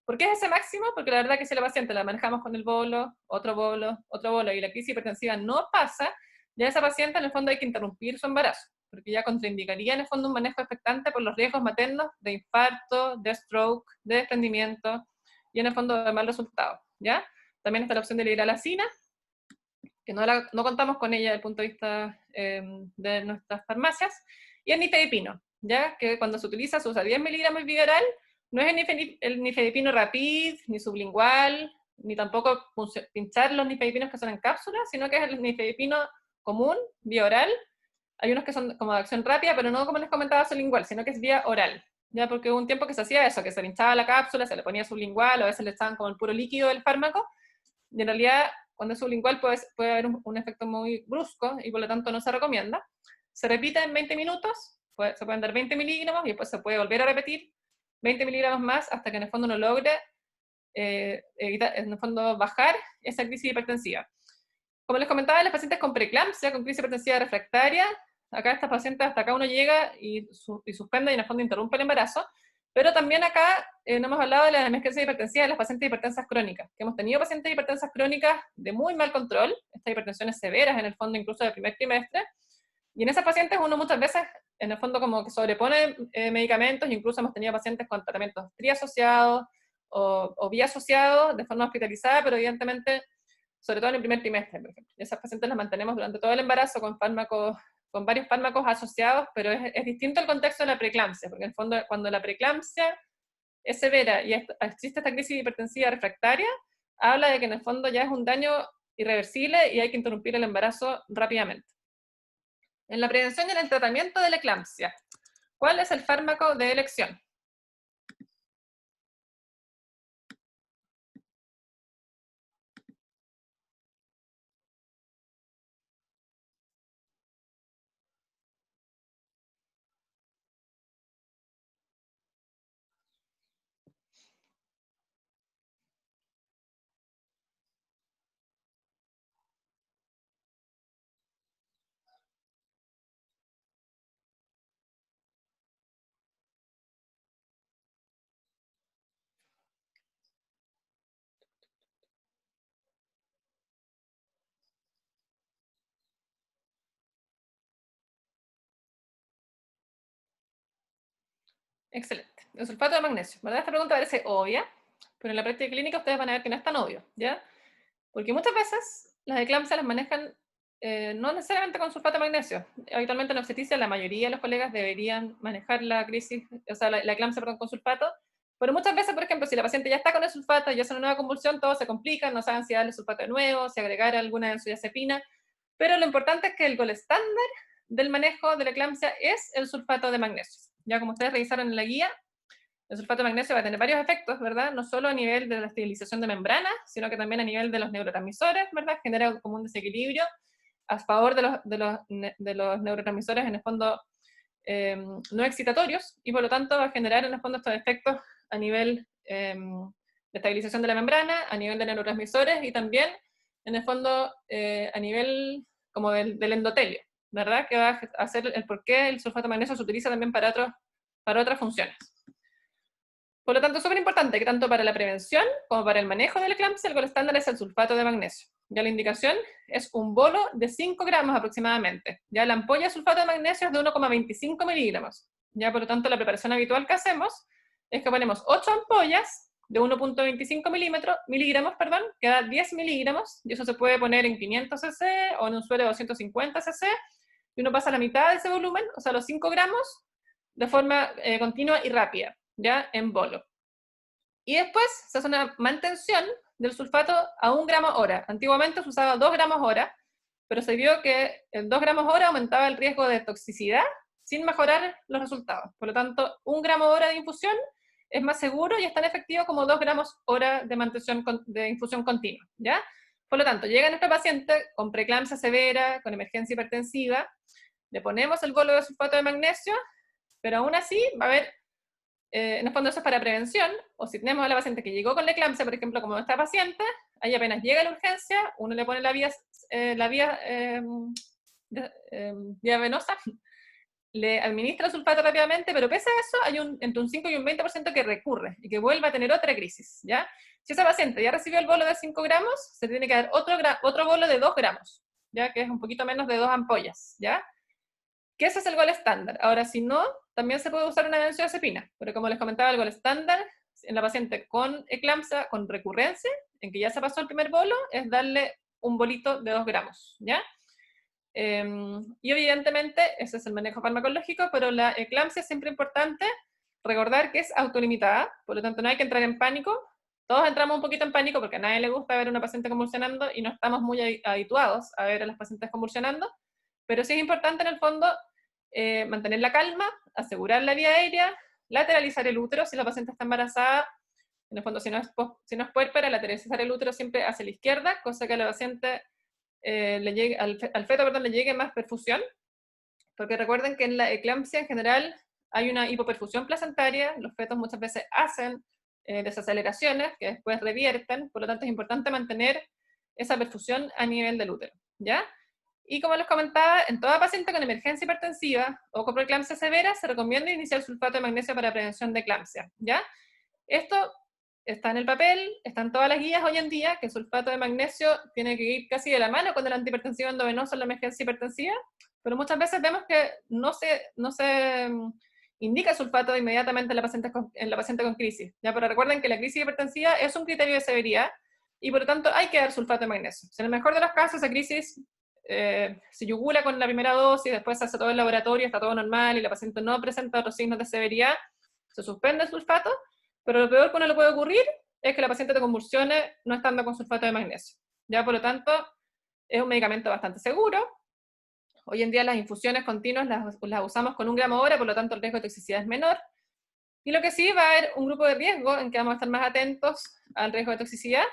[SPEAKER 1] ¿Por qué es ese máximo? Porque la verdad que si la paciente la manejamos con el bolo y la crisis hipertensiva no pasa, ya esa paciente en el fondo hay que interrumpir su embarazo, porque ya contraindicaría en el fondo un manejo expectante por los riesgos maternos de infarto, de stroke, de desprendimiento y en el fondo de mal resultado, ¿ya? También está la opción de la hidralacina, que no contamos con ella desde el punto de vista de nuestras farmacias, y el nifedipino, ¿ya? Que cuando se utiliza se usa 10 miligramos bilateral, no es el nifedipino rapid, ni sublingual, ni tampoco pinchar los nifedipinos que son en cápsulas, sino que es el nifedipino común, vía oral. Hay unos que son como de acción rápida, pero no como les comentaba sublingual, sino que es vía oral, ya porque hubo un tiempo que se hacía eso, que se pinchaba la cápsula, se le ponía sublingual, o a veces le echaban como el puro líquido del fármaco, y en realidad cuando es sublingual puede haber un efecto muy brusco y por lo tanto no se recomienda. Se repite en 20 minutos, se pueden dar 20 miligramos y después se puede volver a repetir 20 miligramos más hasta que en el fondo uno logre evitar, en el fondo bajar esa crisis hipertensiva. Como les comentaba, las pacientes con preeclampsia, con crisis hipertensiva refractaria, acá estas pacientes hasta acá uno llega y suspende y en el fondo interrumpe el embarazo, pero también acá no hemos hablado de la emergencia hipertensiva de las pacientes hipertensas crónicas, que hemos tenido pacientes hipertensas crónicas de muy mal control, estas hipertensiones severas en el fondo incluso del primer trimestre, y en esas pacientes uno muchas veces en el fondo como que sobrepone medicamentos, incluso hemos tenido pacientes con tratamientos triasociados o biasociados de forma hospitalizada, pero evidentemente sobre todo en el primer trimestre, por ejemplo. Y esas pacientes las mantenemos durante todo el embarazo con fármacos, con varios fármacos asociados, pero es distinto el contexto de la preeclampsia, porque en el fondo cuando la preeclampsia es severa y existe esta crisis hipertensiva refractaria, habla de que en el fondo ya es un daño irreversible y hay que interrumpir el embarazo rápidamente. En la prevención y en el tratamiento de la eclampsia, ¿cuál es el fármaco de elección? Excelente. El sulfato de magnesio. ¿Verdad? Esta pregunta parece obvia, pero en la práctica clínica ustedes van a ver que no es tan obvio, ¿ya? Porque muchas veces las eclampsias las manejan no necesariamente con sulfato de magnesio. Habitualmente en obstetricia la mayoría de los colegas deberían manejar la crisis, o sea, la eclampsia con sulfato, pero muchas veces, por ejemplo, si la paciente ya está con el sulfato, ya es una nueva convulsión, todo se complica, no saben si darle sulfato de nuevo, si agregar alguna benzodiazepina, pero lo importante es que el gol estándar del manejo de la eclampsia es el sulfato de magnesio. Ya como ustedes revisaron en la guía, el sulfato de magnesio va a tener varios efectos, ¿verdad? No solo a nivel de la estabilización de membrana, sino que también a nivel de los neurotransmisores, ¿verdad? Genera como un desequilibrio a favor de los neurotransmisores en el fondo no excitatorios, y por lo tanto va a generar en el fondo estos efectos a nivel de estabilización de la membrana, a nivel de neurotransmisores y también en el fondo a nivel como del endotelio, ¿verdad? Que va a hacer el por qué el sulfato de magnesio se utiliza también para otras funciones. Por lo tanto, es súper importante que tanto para la prevención como para el manejo de la eclampsia, el gol estándar es el sulfato de magnesio. Ya la indicación es un bolo de 5 gramos aproximadamente. Ya la ampolla de sulfato de magnesio es de 1,25 miligramos. Ya por lo tanto, la preparación habitual que hacemos es que ponemos 8 ampollas de 1.25 miligramos, queda 10 miligramos, y eso se puede poner en 500 cc o en un suero de 250 cc, y uno pasa la mitad de ese volumen, o sea, los 5 gramos, de forma continua y rápida, ya en bolo. Y después se hace una mantención del sulfato a 1 gramo hora. Antiguamente se usaba 2 gramos hora, pero se vio que el 2 gramos hora aumentaba el riesgo de toxicidad sin mejorar los resultados. Por lo tanto, 1 gramo hora de infusión es más seguro y es tan efectivo como 2 gramos hora de mantención de infusión continua, ¿ya? Por lo tanto, llega nuestro paciente con preeclampsia severa, con emergencia hipertensiva, le ponemos el bolo de sulfato de magnesio, pero aún así va a haber, en el fondo eso es para prevención, o si tenemos a la paciente que llegó con la eclampsia, por ejemplo, como nuestra paciente, ahí apenas llega a la urgencia, uno le pone la vía venosa, le administra sulfato rápidamente, pero pese a eso, hay entre un 5 y un 20% que recurre y que vuelve a tener otra crisis, ¿ya? Si esa paciente ya recibió el bolo de 5 gramos, se tiene que dar otro bolo de 2 gramos, ¿ya? Que es un poquito menos de 2 ampollas, ¿ya? Que ese es el gol estándar. Ahora, si no, también se puede usar una benzodiazepina, pero como les comentaba, el gol estándar en la paciente con eclampsia, con recurrencia, en que ya se pasó el primer bolo, es darle un bolito de 2 gramos, ¿ya? Y evidentemente, ese es el manejo farmacológico, pero la eclampsia es siempre importante recordar que es autolimitada, por lo tanto no hay que entrar en pánico. Todos entramos un poquito en pánico porque a nadie le gusta ver a una paciente convulsionando y no estamos muy habituados a ver a las pacientes convulsionando, pero sí es importante en el fondo mantener la calma, asegurar la vía aérea, lateralizar el útero si la paciente está embarazada. En el fondo, si no es puérpera, lateralizar el útero siempre hacia la izquierda, cosa que a la paciente al feto le llegue más perfusión, porque recuerden que en la eclampsia en general hay una hipoperfusión placentaria, los fetos muchas veces hacen desaceleraciones que después revierten, por lo tanto es importante mantener esa perfusión a nivel del útero, ¿ya? Y como les comentaba, en toda paciente con emergencia hipertensiva o con preeclampsia severa se recomienda iniciar sulfato de magnesio para prevención de eclampsia, ¿ya? Esto está en el papel, están todas las guías hoy en día, que el sulfato de magnesio tiene que ir casi de la mano con el antihipertensivo endovenoso en la emergencia hipertensiva, pero muchas veces vemos que no se indica sulfato inmediatamente en la paciente con crisis, ¿ya? Pero recuerden que la crisis hipertensiva es un criterio de severidad, y por lo tanto hay que dar sulfato de magnesio. Si en el mejor de los casos esa crisis se yugula con la primera dosis, después se hace todo el laboratorio, está todo normal y la paciente no presenta otros signos de severidad, se suspende el sulfato, pero lo peor que uno le puede ocurrir es que la paciente te convulsione no estando con sulfato de magnesio. Ya, por lo tanto, es un medicamento bastante seguro. Hoy en día las infusiones continuas las usamos con 1 gramo hora, por lo tanto el riesgo de toxicidad es menor. Y lo que sí va a haber un grupo de riesgo en que vamos a estar más atentos al riesgo de toxicidad,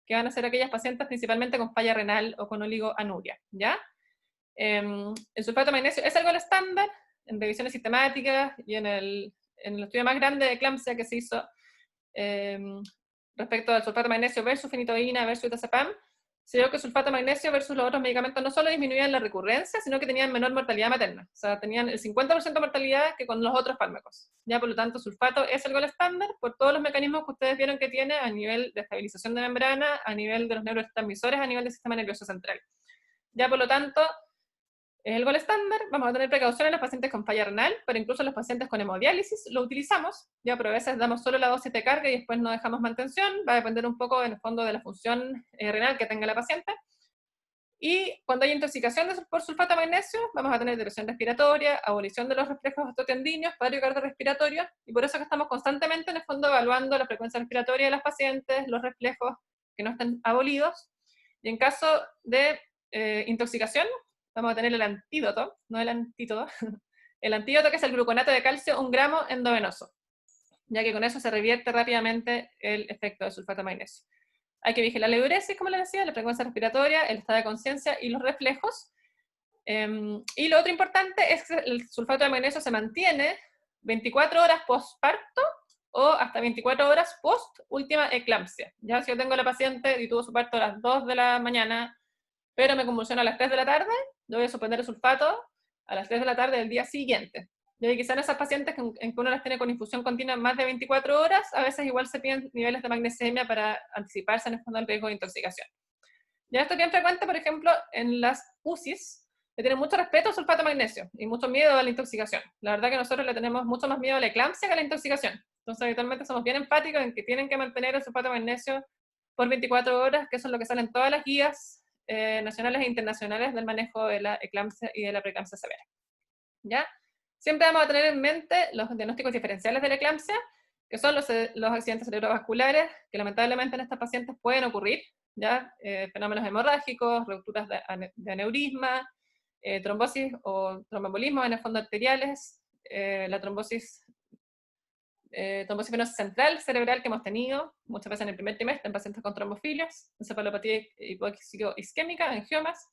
[SPEAKER 1] que van a ser aquellas pacientes principalmente con falla renal o con oligoanuria, ¿ya? El sulfato de magnesio es algo estándar en revisiones sistemáticas y en el estudio más grande de eclampsia que se hizo respecto al sulfato de magnesio versus fenitoína versus itazepam, se vio que el sulfato de magnesio versus los otros medicamentos no solo disminuían la recurrencia, sino que tenían menor mortalidad materna. O sea, tenían el 50% de mortalidad que con los otros fármacos. Ya, por lo tanto, sulfato es el gol estándar por todos los mecanismos que ustedes vieron que tiene a nivel de estabilización de membrana, a nivel de los neurotransmisores, a nivel del sistema nervioso central. Ya, por lo tanto, es el gol estándar. Vamos a tener precaución en los pacientes con falla renal, pero incluso en los pacientes con hemodiálisis lo utilizamos, ya, pero a veces damos solo la dosis de carga y después no dejamos mantención, va a depender un poco en el fondo de la función renal que tenga la paciente. Y cuando hay intoxicación por sulfato de magnesio, vamos a tener depresión respiratoria, abolición de los reflejos osteotendinos, paro cardiorrespiratorio, y por eso que estamos constantemente en el fondo evaluando la frecuencia respiratoria de las pacientes, los reflejos que no estén abolidos, y en caso de intoxicación, vamos a tener el antídoto, no el antídoto, el antídoto que es el gluconato de calcio 1 gramo endovenoso, ya que con eso se revierte rápidamente el efecto del sulfato de magnesio. Hay que vigilar la diuresis, como les decía, la frecuencia respiratoria, el estado de conciencia y los reflejos. Y lo otro importante es que el sulfato de magnesio se mantiene 24 horas postparto o hasta 24 horas post última eclampsia. Ya si yo tengo a la paciente y tuvo su parto a las 2 de la mañana, pero me convulsiona a las 3 de la tarde, yo voy a suspender el sulfato a las 3 de la tarde del día siguiente. Y quizás en esas pacientes en que uno las tiene con infusión continua más de 24 horas, a veces igual se piden niveles de magnesemia para anticiparse en el fondo del riesgo de intoxicación. Ya esto es bien frecuente, por ejemplo, en las UCIs, le tienen mucho respeto al sulfato de magnesio y mucho miedo a la intoxicación. La verdad que nosotros le tenemos mucho más miedo a la eclampsia que a la intoxicación. Entonces, habitualmente somos bien empáticos en que tienen que mantener el sulfato de magnesio por 24 horas, que eso es lo que sale en todas las guías nacionales e internacionales del manejo de la eclampsia y de la preeclampsia severa. ¿Ya? Siempre vamos a tener en mente los diagnósticos diferenciales de la eclampsia, que son los accidentes cerebrovasculares, que lamentablemente en estas pacientes pueden ocurrir, ¿ya? Fenómenos hemorrágicos, rupturas de aneurisma, trombosis o tromboembolismo en el fondo arteriales, la trombosis venosa central cerebral que hemos tenido muchas veces en el primer trimestre en pacientes con trombofilias, encefalopatía hipoxio-isquémica, angiomas,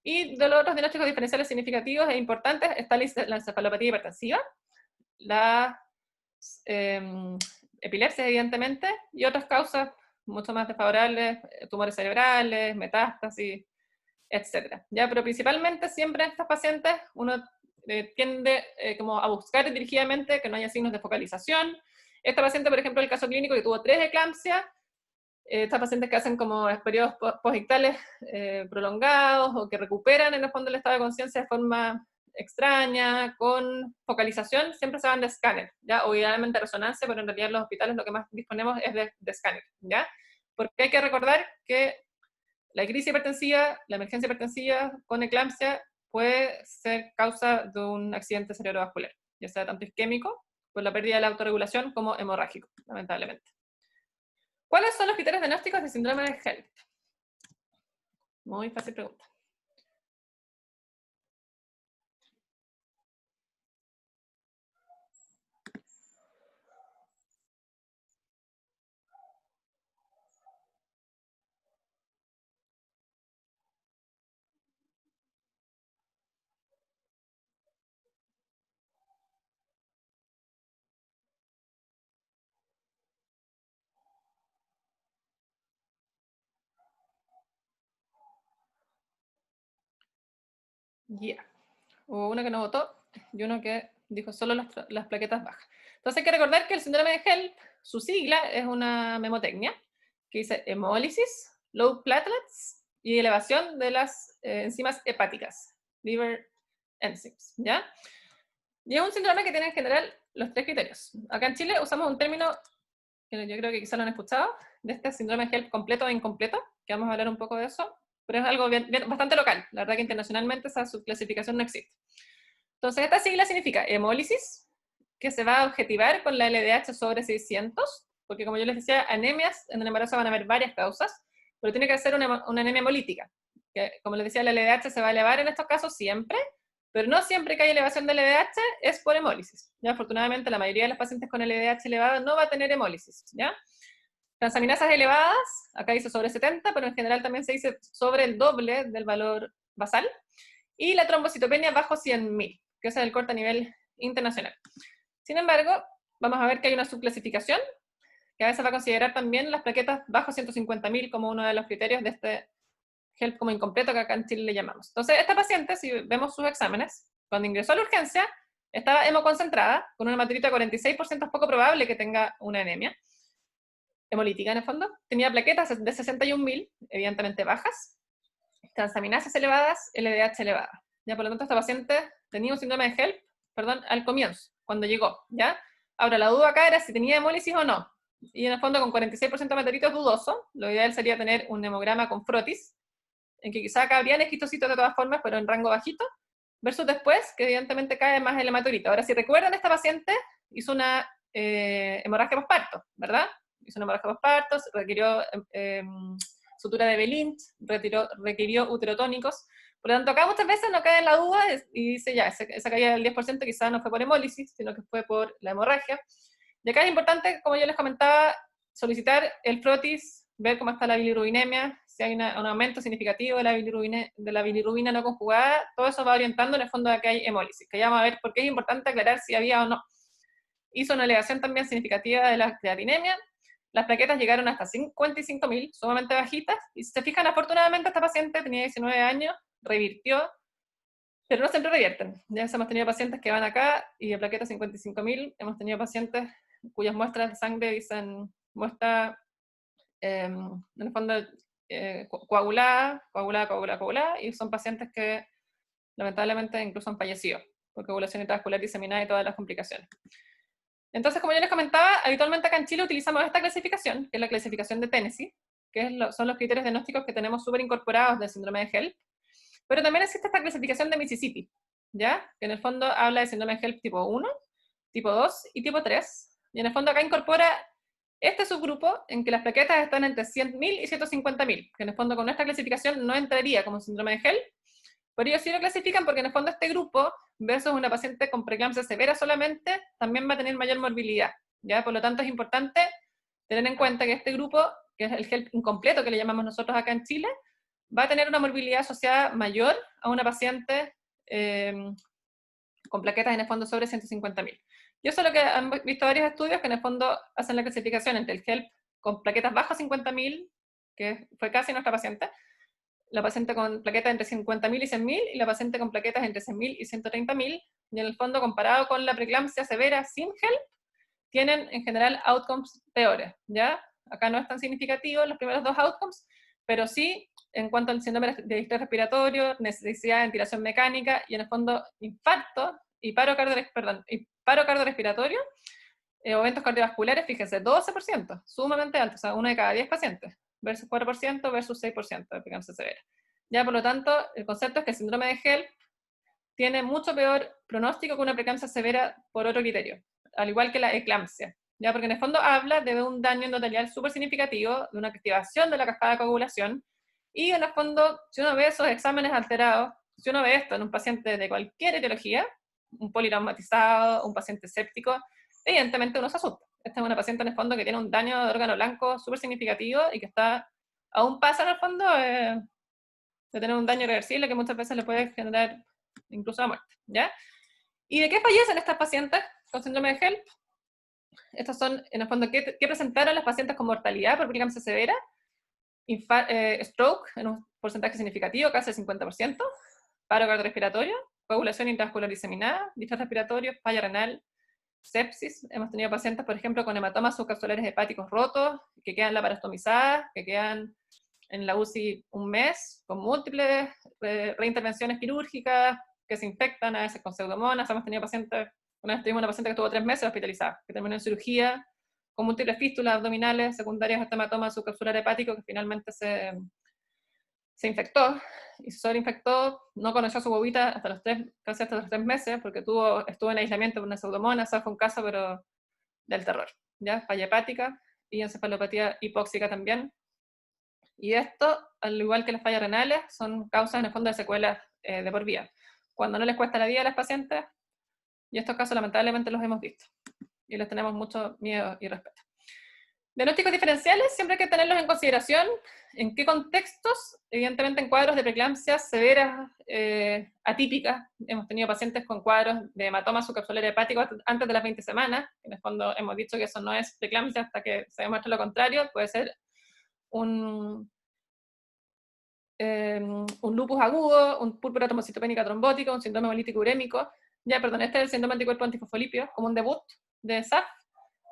[SPEAKER 1] y de los otros diagnósticos diferenciales significativos e importantes está la encefalopatía hipertensiva, la epilepsia evidentemente, y otras causas mucho más desfavorables, tumores cerebrales, metástasis, etc. ¿Ya? Pero principalmente siempre en estas pacientes uno tiende como a buscar dirigidamente que no haya signos de focalización. Esta paciente, por ejemplo, el caso clínico que tuvo 3 eclampsias, estas pacientes que hacen como periodos posictales prolongados o que recuperan en el fondo el estado de conciencia de forma extraña, con focalización, siempre se van de escáner, ¿ya? O idealmente resonancia, pero en realidad en los hospitales lo que más disponemos es de escáner, ¿ya? Porque hay que recordar que la crisis hipertensiva, la emergencia hipertensiva con eclampsia puede ser causa de un accidente cerebrovascular, ya sea tanto isquémico, por la pérdida de la autorregulación, como hemorrágico, lamentablemente. ¿Cuáles son los criterios diagnósticos de síndrome de HELLP? Muy fácil pregunta. Yeah. Hubo uno que no votó y uno que dijo solo las plaquetas bajas. Entonces hay que recordar que el síndrome de HELLP, su sigla es una memotecnia que dice hemólisis, low platelets y elevación de las enzimas hepáticas, liver enzymes, ¿ya? Y es un síndrome que tiene en general los 3 criterios. Acá en Chile usamos un término que yo creo que quizás lo han escuchado, de este síndrome de HELLP completo o incompleto, que vamos a hablar un poco de eso, pero es algo bastante local. La verdad que internacionalmente esa subclasificación no existe. Entonces, esta sigla significa hemólisis, que se va a objetivar con la LDH sobre 600, porque como yo les decía, anemias en el embarazo van a haber varias causas, pero tiene que ser una anemia hemolítica, que como les decía, la LDH se va a elevar en estos casos siempre, pero no siempre que hay elevación de LDH es por hemólisis. ¿Ya? Afortunadamente, la mayoría de los pacientes con LDH elevado no va a tener hemólisis. ¿Ya? Transaminasas elevadas, acá dice sobre 70, pero en general también se dice sobre el doble del valor basal. Y la trombocitopenia bajo 100.000, que ese es el corte a nivel internacional. Sin embargo, vamos a ver que hay una subclasificación, que a veces va a considerar también las plaquetas bajo 150.000 como uno de los criterios de este HELP como incompleto que acá en Chile le llamamos. Entonces, esta paciente, si vemos sus exámenes, cuando ingresó a la urgencia, estaba hemoconcentrada, con una hematuritis de 46%, es poco probable que tenga una anemia hemolítica en el fondo, tenía plaquetas de 61.000, evidentemente bajas, transaminasas elevadas, LDH elevada. Ya, por lo tanto, esta paciente tenía un síndrome de HELP, perdón, al comienzo, cuando llegó, ¿ya? Ahora, la duda acá era si tenía hemólisis o no. Y en el fondo, con 46% de meteorito es dudoso. Lo ideal sería tener un hemograma con frotis, en que quizá cabrían esquistocitos de todas formas, pero en rango bajito, versus después, que evidentemente cae más el hematolito. Ahora, si recuerdan, esta paciente hizo una hemorragia posparto, ¿verdad? Hizo una hemorragia posparto, requirió sutura de Belinch, requirió uterotónicos. Por lo tanto, acá muchas veces no cae en la duda y dice ya, esa caída del 10% quizás no fue por hemólisis, sino que fue por la hemorragia. Y acá es importante, como yo les comentaba, solicitar el frotis, ver cómo está la bilirubinemia, si hay un aumento significativo de la bilirrubina no conjugada, todo eso va orientando en el fondo a que hay hemólisis, que ya vamos a ver por qué es importante aclarar si había o no. Hizo una elevación también significativa de la creatinemia, las plaquetas llegaron hasta 55.000, sumamente bajitas, y si se fijan, afortunadamente esta paciente tenía 19 años, revirtió, pero no siempre revierten. Ya hemos tenido pacientes que van acá y de plaquetas 55.000, hemos tenido pacientes cuyas muestras de sangre dicen muestra, en el fondo, coagulada, y son pacientes que lamentablemente incluso han fallecido por coagulación intravascular diseminada y todas las complicaciones. Entonces, como yo les comentaba, habitualmente acá en Chile utilizamos esta clasificación, que es la clasificación de Tennessee, que son los criterios diagnósticos que tenemos súper incorporados del síndrome de HELLP, pero también existe esta clasificación de Mississippi, ¿ya? Que en el fondo habla de síndrome de HELLP tipo 1, tipo 2 y tipo 3, y en el fondo acá incorpora este subgrupo en que las plaquetas están entre 100.000 y 150.000, que en el fondo con nuestra clasificación no entraría como síndrome de HELLP, pero ellos sí lo clasifican porque en el fondo este grupo, versus una paciente con preeclampsia severa solamente, también va a tener mayor morbilidad, ¿ya? Por lo tanto es importante tener en cuenta que este grupo, que es el HELP incompleto que le llamamos nosotros acá en Chile, va a tener una morbilidad asociada mayor a una paciente con plaquetas en el fondo sobre 150.000. Y eso es lo que han visto varios estudios que en el fondo hacen la clasificación entre el HELP con plaquetas bajo 50.000, que fue casi nuestra paciente, la paciente con plaquetas entre 50.000 y 100.000, y la paciente con plaquetas entre 100.000 y 130.000, y en el fondo comparado con la preeclampsia severa sin HELP, tienen en general outcomes peores, ¿ya? Acá no es tan significativo los primeros dos outcomes, pero sí en cuanto al síndrome de distrés respiratorio, necesidad de ventilación mecánica y en el fondo infarto y paro cardiorrespiratorio, o eventos cardiovasculares, fíjense, 12%, sumamente alto, o sea, 1 de cada 10 pacientes, versus 4% versus 6% de preeclampsia severa. Ya, por lo tanto, el concepto es que el síndrome de HELP tiene mucho peor pronóstico que una preeclampsia severa por otro criterio, al igual que la eclampsia, ¿ya? Porque en el fondo habla de un daño endotelial súper significativo, de una activación de la cascada de coagulación, y en el fondo, si uno ve esos exámenes alterados, si uno ve esto en un paciente de cualquier etiología, un politraumatizado, un paciente séptico, evidentemente uno se asusta. Esta es una paciente en el fondo que tiene un daño de órgano blanco súper significativo y que está a un paso en el fondo de tener un daño irreversible que muchas veces le puede generar incluso la muerte, ¿ya? ¿Y de qué fallecen estas pacientes con síndrome de HELP? Estos son, en el fondo, ¿qué presentaron las pacientes con mortalidad por preeclampsia severa? Stroke, en un porcentaje significativo, casi el 50%, paro cardiorrespiratorio, coagulación intravascular diseminada, distrés respiratorio, falla renal, sepsis. Hemos tenido pacientes, por ejemplo, con hematomas subcapsulares hepáticos rotos, que quedan laparostomizadas, que quedan en la UCI un mes, con múltiples reintervenciones quirúrgicas, que se infectan a veces con pseudomonas. Hemos tenido pacientes, una vez tuvimos una paciente que estuvo 3 meses hospitalizada, que terminó en cirugía, con múltiples fístulas abdominales secundarias a este hematoma subcapsular hepático, que finalmente se infectó, y se sobreinfectó, no conoció a su bobita casi hasta los 3 meses, porque estuvo en aislamiento por una pseudomonas. Ese fue un caso, pero del terror, ¿ya? Falla hepática y encefalopatía hipóxica también. Y esto, al igual que las fallas renales, son causas en el fondo de secuelas de por vida. Cuando no les cuesta la vida a las pacientes, y estos casos lamentablemente los hemos visto, y les tenemos mucho miedo y respeto. Diagnósticos diferenciales, siempre hay que tenerlos en consideración. ¿En qué contextos? Evidentemente en cuadros de preeclampsias severas, atípicas. Hemos tenido pacientes con cuadros de hematoma subcapsular hepático antes de las 20 semanas. En el fondo hemos dicho que eso no es preeclampsia hasta que se demuestre lo contrario. Puede ser un lupus agudo, un púrpura trombocitopénica trombótica, un síndrome hemolítico urémico. Este es el síndrome anticuerpo antifosfolipio, como un debut de SAF.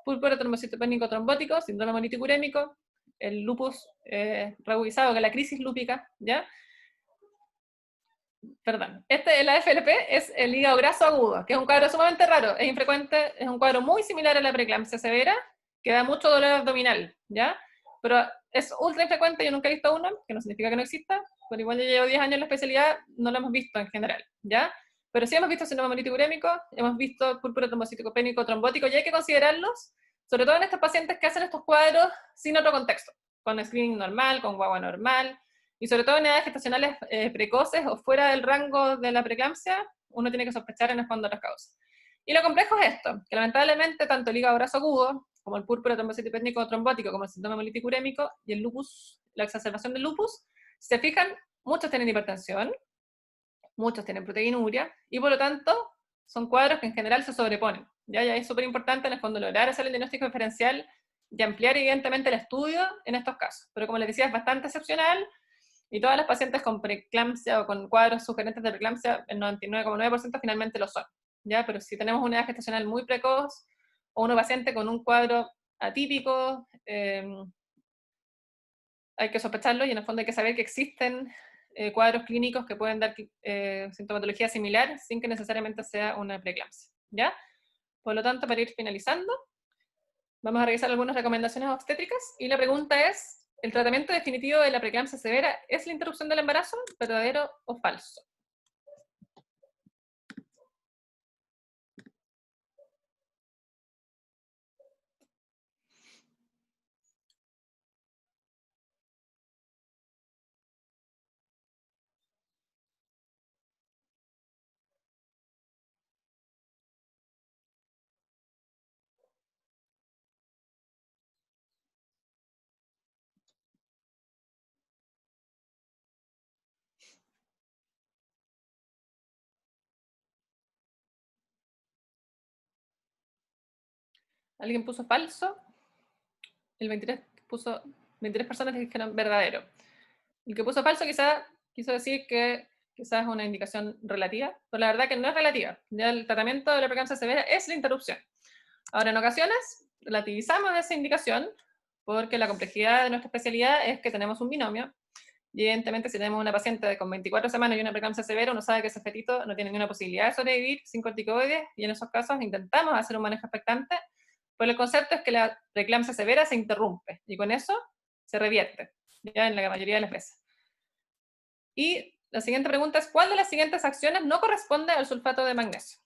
[SPEAKER 1] Púrpura trombocitopénico trombótico, síndrome hemolítico urémico, el lupus reuizado, que es la crisis lúpica, ¿ya? Perdón. La AFLP es el hígado graso agudo, que es un cuadro sumamente raro, es infrecuente, es un cuadro muy similar a la preeclampsia severa, que da mucho dolor abdominal, ¿ya? Pero es ultra infrecuente, yo nunca he visto uno, que no significa que no exista, pero igual yo llevo 10 años en la especialidad, no lo hemos visto en general, ¿ya? Pero sí hemos visto síndrome hemolítico urémico, hemos visto púrpura trombocitopénico trombótico, y hay que considerarlos, sobre todo en estos pacientes que hacen estos cuadros sin otro contexto, con screening normal, con guagua normal, y sobre todo en edades gestacionales precoces o fuera del rango de la preeclampsia, uno tiene que sospechar en el fondo las causas. Y lo complejo es esto, que lamentablemente tanto el hígado graso agudo, como el púrpura trombocitopénico trombótico, como el síndrome hemolítico urémico, y el lupus, la exacerbación del lupus, si se fijan, muchos tienen hipertensión, muchos tienen proteinuria, y por lo tanto son cuadros que en general se sobreponen. Ya es súper importante en el fondo lograr hacer el diagnóstico diferencial y ampliar evidentemente el estudio en estos casos. Pero como les decía, es bastante excepcional, y todas las pacientes con preeclampsia o con cuadros sugerentes de preeclampsia, el 99,9% finalmente lo son, ¿ya? Pero si tenemos una edad gestacional muy precoz, o una paciente con un cuadro atípico, hay que sospecharlo, y en el fondo hay que saber que existen cuadros clínicos que pueden dar sintomatología similar sin que necesariamente sea una preeclampsia, ¿ya? Por lo tanto, para ir finalizando, vamos a revisar algunas recomendaciones obstétricas, y la pregunta es, ¿el tratamiento definitivo de la preeclampsia severa es la interrupción del embarazo? ¿Verdadero o falso? ¿Alguien puso falso? El 23 personas dijeron verdadero. El que puso falso quizá quiso decir que quizás es una indicación relativa, pero la verdad que no es relativa. Ya el tratamiento de la preeclampsia severa es la interrupción. Ahora, en ocasiones relativizamos esa indicación porque la complejidad de nuestra especialidad es que tenemos un binomio. Y evidentemente, si tenemos una paciente con 24 semanas y una preeclampsia severa, uno sabe que ese fetito no tiene ninguna posibilidad de sobrevivir sin corticoides, y en esos casos intentamos hacer un manejo expectante, pero el concepto es que la preeclampsia severa se interrumpe, y con eso se revierte, ya en la mayoría de las veces. Y la siguiente pregunta es, ¿cuál de las siguientes acciones no corresponde al sulfato de magnesio?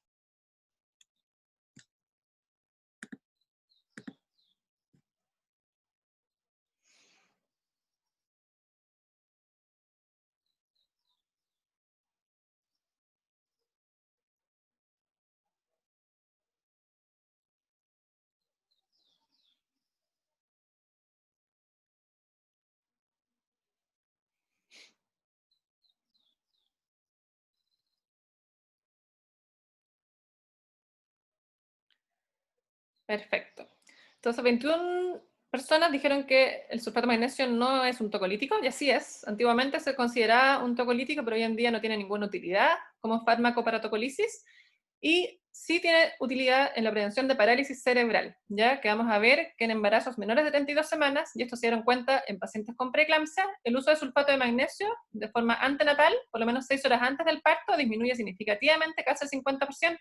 [SPEAKER 1] Perfecto. Entonces, 21 personas dijeron que el sulfato de magnesio no es un tocolítico, y así es. Antiguamente se consideraba un tocolítico, pero hoy en día no tiene ninguna utilidad como fármaco para tocolisis, y sí tiene utilidad en la prevención de parálisis cerebral, ya que vamos a ver que en embarazos menores de 32 semanas, y esto se dieron cuenta en pacientes con preeclampsia, el uso de sulfato de magnesio de forma antenatal, por lo menos 6 horas antes del parto, disminuye significativamente, casi el 50%,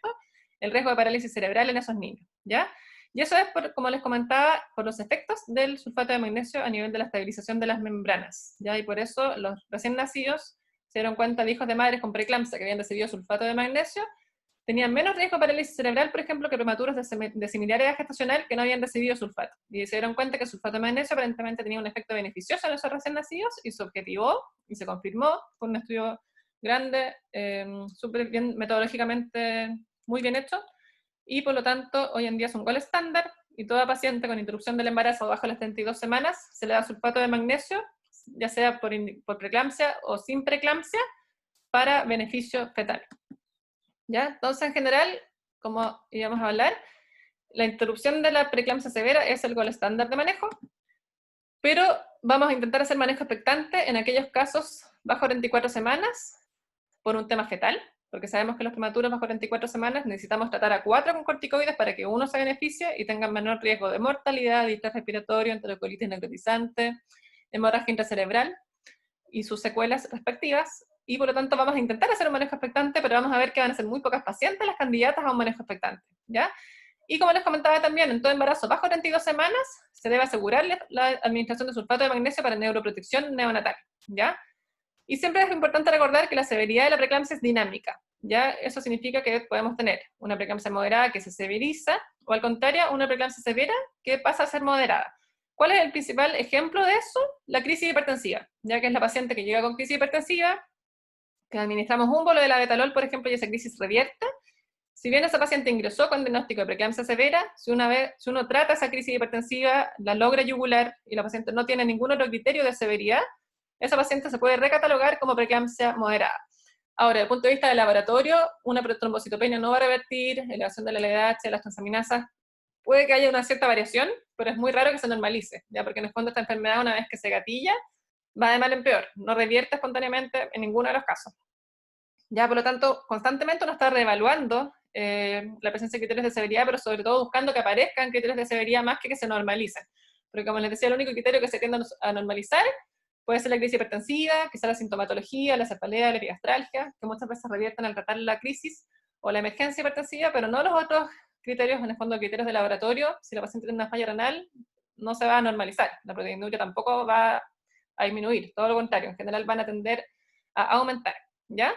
[SPEAKER 1] el riesgo de parálisis cerebral en esos niños, ¿ya? Y eso es, como les comentaba, por los efectos del sulfato de magnesio a nivel de la estabilización de las membranas, ¿ya? Y por eso los recién nacidos se dieron cuenta de hijos de madres con preeclampsia que habían recibido sulfato de magnesio, tenían menos riesgo de parálisis cerebral, por ejemplo, que prematuros de similar edad gestacional que no habían recibido sulfato. Y se dieron cuenta que el sulfato de magnesio aparentemente tenía un efecto beneficioso en esos recién nacidos, y se objetivó y se confirmó con un estudio grande, súper bien, metodológicamente muy bien hecho, y por lo tanto hoy en día es un gol estándar, y toda paciente con interrupción del embarazo bajo las 32 semanas se le da sulfato de magnesio, ya sea por preeclampsia o sin preeclampsia, para beneficio fetal. ¿Ya? Entonces, en general, como íbamos a hablar, la interrupción de la preeclampsia severa es el gol estándar de manejo, pero vamos a intentar hacer manejo expectante en aquellos casos bajo 24 semanas por un tema fetal, porque sabemos que los prematuros bajo 24 semanas necesitamos tratar a 4 con corticoides para que uno se beneficie y tengan menor riesgo de mortalidad, distrés respiratorio, enterocolitis necrotizante, hemorragia intracerebral y sus secuelas respectivas, y por lo tanto vamos a intentar hacer un manejo expectante, pero vamos a ver que van a ser muy pocas pacientes las candidatas a un manejo expectante, ¿ya? Y como les comentaba también, en todo embarazo bajo 32 semanas se debe asegurar la administración de sulfato de magnesio para neuroprotección neonatal, ¿ya? Y siempre es importante recordar que la severidad de la preeclampsia es dinámica, ¿ya? Eso significa que podemos tener una preeclampsia moderada que se severiza, o al contrario, una preeclampsia severa que pasa a ser moderada. ¿Cuál es el principal ejemplo de eso? La crisis hipertensiva, ya que es la paciente que llega con crisis hipertensiva, que administramos un bolo de labetalol, por ejemplo, y esa crisis revierte. Si bien esa paciente ingresó con diagnóstico de preeclampsia severa, si uno trata esa crisis hipertensiva, la logra yugular y la paciente no tiene ningún otro criterio de severidad, esa paciente se puede recatalogar como preeclampsia moderada. Ahora, desde el punto de vista del laboratorio, una trombocitopenia no va a revertir, elevación de la LDH, las transaminasas, puede que haya una cierta variación, pero es muy raro que se normalice, ¿ya? Porque en el fondo esta enfermedad, una vez que se gatilla, va de mal en peor, no revierte espontáneamente en ninguno de los casos. Ya, por lo tanto, constantemente uno está reevaluando la presencia de criterios de severidad, pero sobre todo buscando que aparezcan criterios de severidad más que se normalicen. Porque como les decía, el único criterio que se tiende a normalizar puede ser la crisis hipertensiva, quizá la sintomatología, la cefalea, la epigastralgia, que muchas veces revierten al tratar la crisis o la emergencia hipertensiva, pero no los otros criterios, en el fondo criterios de laboratorio, si la paciente tiene una falla renal, no se va a normalizar, la proteinuria tampoco va a disminuir, todo lo contrario, en general van a tender a aumentar, ¿ya?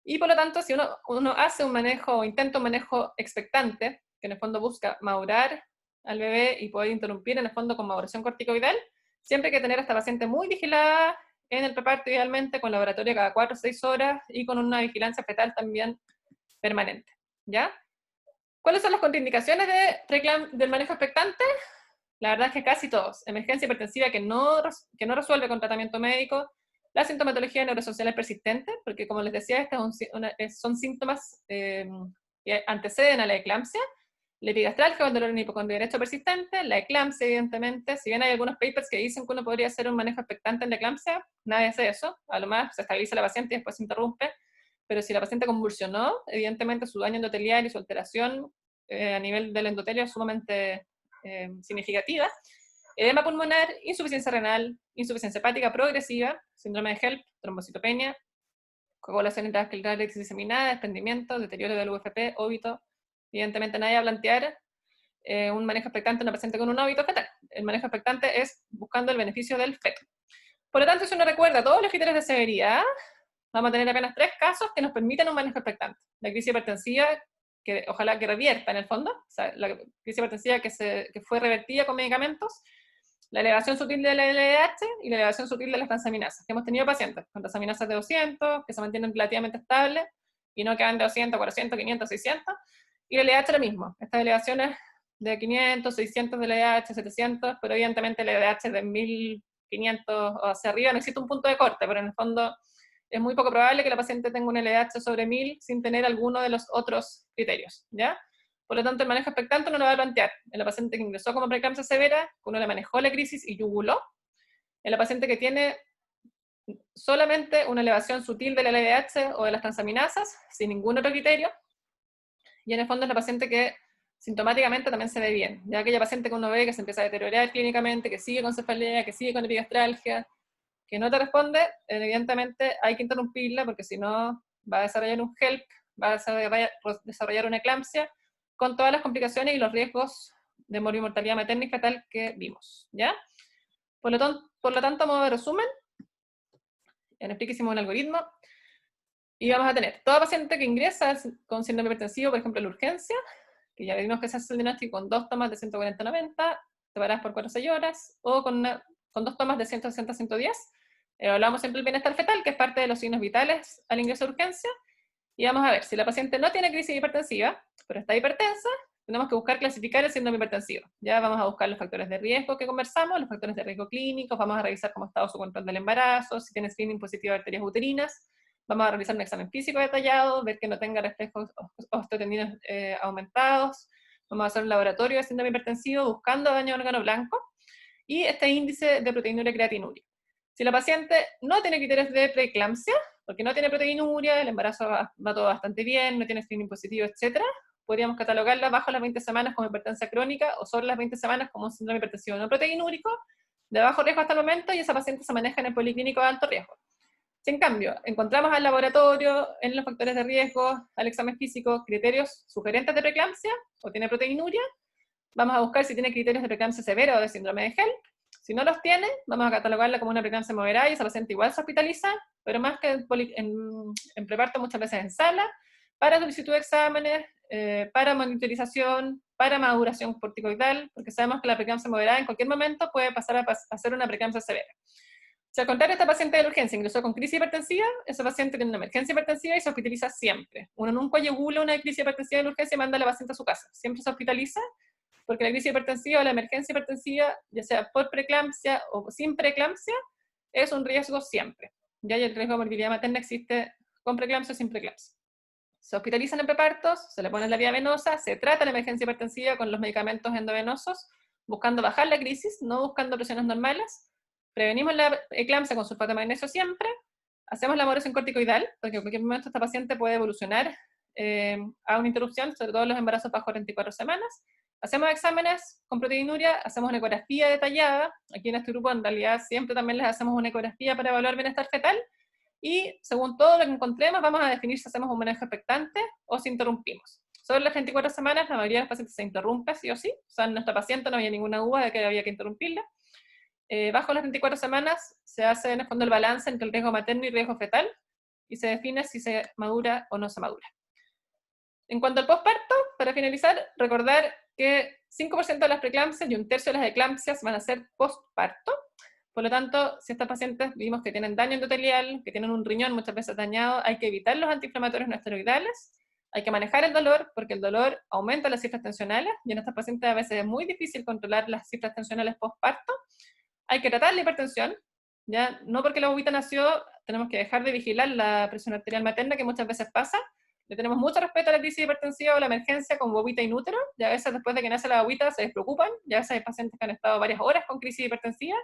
[SPEAKER 1] Y por lo tanto, si uno hace un manejo, o intenta un manejo expectante, que en el fondo busca madurar al bebé y poder interrumpir en el fondo con maduración corticoidal, siempre hay que tener a esta paciente muy vigilada en el preparto, idealmente con laboratorio cada 4 o 6 horas y con una vigilancia fetal también permanente, ¿ya? ¿Cuáles son las contraindicaciones del manejo expectante? La verdad es que casi todos. Emergencia hipertensiva que no resuelve con tratamiento médico, la sintomatología neurosocial persistente, porque como les decía, son síntomas que anteceden a la eclampsia, la epigastralgia o el dolor en hipocondrio derecho persistente, la eclampsia, evidentemente. Si bien hay algunos papers que dicen que uno podría hacer un manejo expectante en la eclampsia, nadie hace eso. A lo más se estabiliza la paciente y después se interrumpe. Pero si la paciente convulsionó, evidentemente su daño endotelial y su alteración a nivel del endotelio es sumamente significativa. Edema pulmonar, insuficiencia renal, insuficiencia hepática progresiva, síndrome de HELP, trombocitopenia, coagulación intravascular diseminada, desprendimiento, deterioro del UFP, óbito. Evidentemente nadie va a plantear un manejo expectante en una paciente con un óbito fetal. El manejo expectante es buscando el beneficio del feto. Por lo tanto, si uno recuerda todos los criterios de severidad, vamos a tener apenas 3 casos que nos permiten un manejo expectante. La crisis hipertensiva, que ojalá que revierta en el fondo, o sea, la crisis hipertensiva que fue revertida con medicamentos, la elevación sutil de la LDH y la elevación sutil de las transaminasas, que hemos tenido pacientes con transaminasas de 200, que se mantienen relativamente estables, y no quedan de 200, 400, 500, 600, y la LDH lo mismo, estas elevaciones de 500, 600 de LDH, 700, pero evidentemente la LDH de 1500 o hacia arriba no existe un punto de corte, pero en el fondo es muy poco probable que la paciente tenga un LDH sobre 1000 sin tener alguno de los otros criterios, ¿ya? Por lo tanto, el manejo expectante uno lo va a plantear en la paciente que ingresó como preeclampsia severa, que uno le manejó la crisis y yuguló, en la paciente que tiene solamente una elevación sutil del LDH o de las transaminasas, sin ningún otro criterio, y en el fondo es la paciente que sintomáticamente también se ve bien, ya aquella paciente que uno ve que se empieza a deteriorar clínicamente, que sigue con cefalea, que sigue con epigastralgia, que no te responde, evidentemente hay que interrumpirla porque si no va a desarrollar un HELP, va a desarrollar una eclampsia, con todas las complicaciones y los riesgos de mortalidad materna y fetal que vimos, ¿ya? Por lo tanto, a modo de resumen, expliquísimo un algoritmo, y vamos a tener toda paciente que ingresa con síndrome hipertensivo, por ejemplo, en la urgencia, que ya vimos que se hace el diagnóstico con 2 tomas de 140-90, separadas por 4 o 6 horas, o con 2 tomas de 160-110, hablamos siempre del bienestar fetal, que es parte de los signos vitales al ingreso de urgencia, y vamos a ver, si la paciente no tiene crisis hipertensiva, pero está hipertensa, tenemos que buscar clasificar el síndrome hipertensivo. Ya vamos a buscar los factores de riesgo que conversamos, los factores de riesgo clínicos, vamos a revisar cómo ha estado su control del embarazo, si tiene screening positivo de arterias uterinas, vamos a realizar un examen físico detallado, ver que no tenga reflejos osteotendinos aumentados, vamos a hacer un laboratorio de síndrome hipertensivo buscando daño de órgano blanco, y este índice de proteinuria y creatinuria. Si la paciente no tiene criterios de preeclampsia, porque no tiene proteinuria, el embarazo va todo bastante bien, no tiene screening positivo, etc., podríamos catalogarla bajo las 20 semanas como hipertensión crónica o sobre las 20 semanas como un síndrome hipertensivo no proteinúrico, de bajo riesgo hasta el momento, y esa paciente se maneja en el policlínico de alto riesgo. Si en cambio encontramos al laboratorio, en los factores de riesgo, al examen físico, criterios sugerentes de preeclampsia o tiene proteinuria, vamos a buscar si tiene criterios de preeclampsia severa o de síndrome de HELP. Si no los tiene, vamos a catalogarla como una preeclampsia moderada y esa paciente igual se hospitaliza, pero más que en preparto muchas veces en sala, para solicitud de exámenes, para monitorización, para maduración corticoidal, porque sabemos que la preeclampsia moderada en cualquier momento puede pasar a ser una preeclampsia severa. Si al contrario esta paciente de la urgencia ingresó con crisis hipertensiva, esa paciente tiene una emergencia hipertensiva y se hospitaliza siempre. Uno nunca yegula una crisis hipertensiva de la urgencia y manda a la paciente a su casa. Siempre se hospitaliza, porque la crisis hipertensiva o la emergencia hipertensiva, ya sea por preeclampsia o sin preeclampsia, es un riesgo siempre. Ya el riesgo de morbilidad materna existe con preeclampsia o sin preeclampsia. Se hospitalizan en prepartos, se le pone la vía venosa, se trata la emergencia hipertensiva con los medicamentos endovenosos, buscando bajar la crisis, no buscando presiones normales. Prevenimos la eclampsia con sulfato de magnesio siempre, hacemos la moderación corticoidal, porque en cualquier momento esta paciente puede evolucionar a una interrupción, sobre todo en los embarazos bajo 44 semanas. Hacemos exámenes con proteinuria, hacemos una ecografía detallada, aquí en este grupo en realidad siempre también les hacemos una ecografía para evaluar bienestar fetal, y según todo lo que encontremos vamos a definir si hacemos un manejo expectante o si interrumpimos. sobre las 24 semanas, la mayoría de los pacientes se interrumpe sí o sí, o sea, en nuestra paciente no había ninguna duda de que había que interrumpirla. Bajo las 24 semanas se hace en el fondo el balance entre el riesgo materno y riesgo fetal, y se define si se madura o no se madura. En cuanto al posparto, para finalizar, recordar que 5% de las preeclampsias y 1/3 de las eclampsias van a ser postparto. Por lo tanto, si estas pacientes vimos que tienen daño endotelial, que tienen un riñón muchas veces dañado, hay que evitar los antiinflamatorios no esteroidales, hay que manejar el dolor, porque el dolor aumenta las cifras tensionales, y en estas pacientes a veces es muy difícil controlar las cifras tensionales postparto. Hay que tratar la hipertensión, ¿ya? No porque la bobita nació, tenemos que dejar de vigilar la presión arterial materna, que muchas veces pasa. Le tenemos mucho respeto a la crisis hipertensiva o la emergencia con bobita inútero, y a veces después de que nace la bobita se despreocupan, y a veces hay pacientes que han estado varias horas con crisis hipertensiva,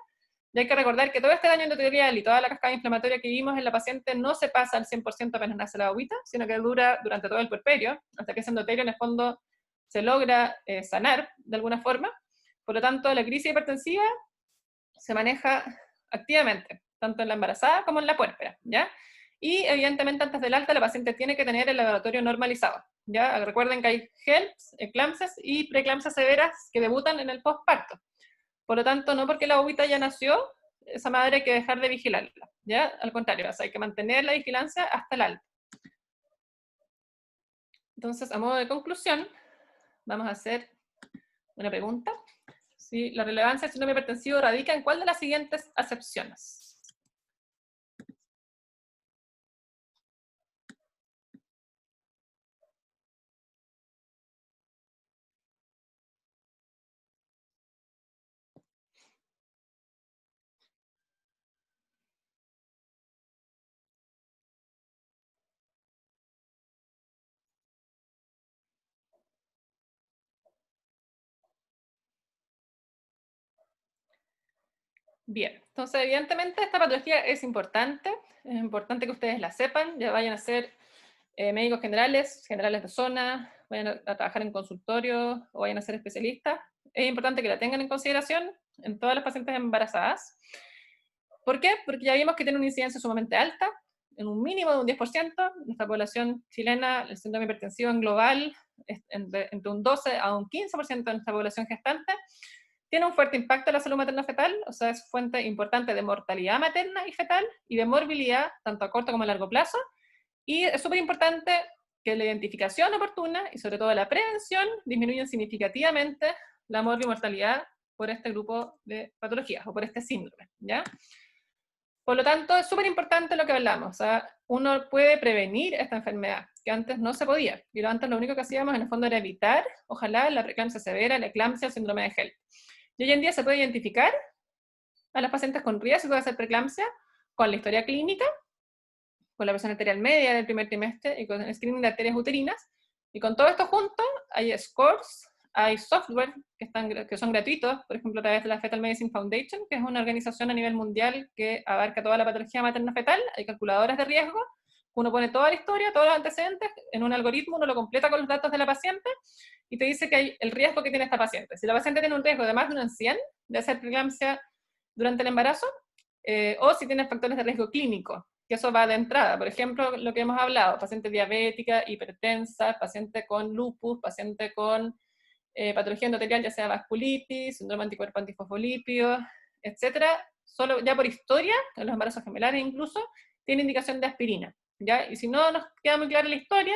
[SPEAKER 1] y hay que recordar que todo este daño endotelial y toda la cascada inflamatoria que vimos en la paciente no se pasa al 100% apenas nace la bobita, sino que dura durante todo el puerperio, hasta que ese endotelio en el fondo se logra sanar de alguna forma. Por lo tanto, la crisis hipertensiva se maneja activamente, tanto en la embarazada como en la puérpera, ¿ya? Y evidentemente antes del alta la paciente tiene que tener el laboratorio normalizado, ¿ya? Recuerden que hay HELPS, eclampsias y preeclampsias severas que debutan en el postparto. Por lo tanto, no porque la bobita ya nació, esa madre hay que dejar de vigilarla, ¿ya? Al contrario, o sea, hay que mantener la vigilancia hasta el alta. Entonces, a modo de conclusión, vamos a hacer una pregunta. ¿Sí? La relevancia del síndrome hipertensivo radica en cuál de las siguientes acepciones. Bien, entonces evidentemente esta patología es importante que ustedes la sepan, ya vayan a ser médicos generales, generales de zona, vayan a trabajar en consultorio o vayan a ser especialistas. Es importante que la tengan en consideración en todas las pacientes embarazadas. ¿Por qué? Porque ya vimos que tiene una incidencia sumamente alta, en un mínimo de un 10%. Nuestra población chilena, el síndrome hipertensivo en global, es entre un 12 a un 15% de nuestra población gestante. Tiene un fuerte impacto en la salud materno-fetal, o sea, es fuente importante de mortalidad materna y fetal y de morbilidad, tanto a corto como a largo plazo. Y es súper importante que la identificación oportuna y sobre todo la prevención disminuyan significativamente la mortalidad por este grupo de patologías o por este síndrome, ¿ya? Por lo tanto, es súper importante lo que hablamos, o sea, uno puede prevenir esta enfermedad, que antes no se podía, y antes lo único que hacíamos en el fondo era evitar, ojalá, la preeclampsia severa, la eclampsia, el síndrome de HELP. Y hoy en día se puede identificar a los pacientes con riesgo de hacer preeclampsia con la historia clínica, con la presión arterial media del primer trimestre y con el screening de arterias uterinas, y con todo esto junto hay scores, hay software que son gratuitos, por ejemplo a través de la Fetal Medicine Foundation, que es una organización a nivel mundial que abarca toda la patología materno-fetal, hay calculadoras de riesgo, uno pone toda la historia, todos los antecedentes, en un algoritmo, uno lo completa con los datos de la paciente, y te dice que hay el riesgo que tiene esta paciente. Si la paciente tiene un riesgo de más de 1 en 100 de hacer preeclampsia durante el embarazo, o si tiene factores de riesgo clínico, que eso va de entrada. Por ejemplo, lo que hemos hablado, paciente diabética, hipertensa, paciente con lupus, paciente con patología endotelial, ya sea vasculitis, síndrome anticuerpo antifosfolípido, etcétera, solo ya por historia, en los embarazos gemelares incluso, tiene indicación de aspirina, ¿ya? Y si no nos queda muy clara la historia,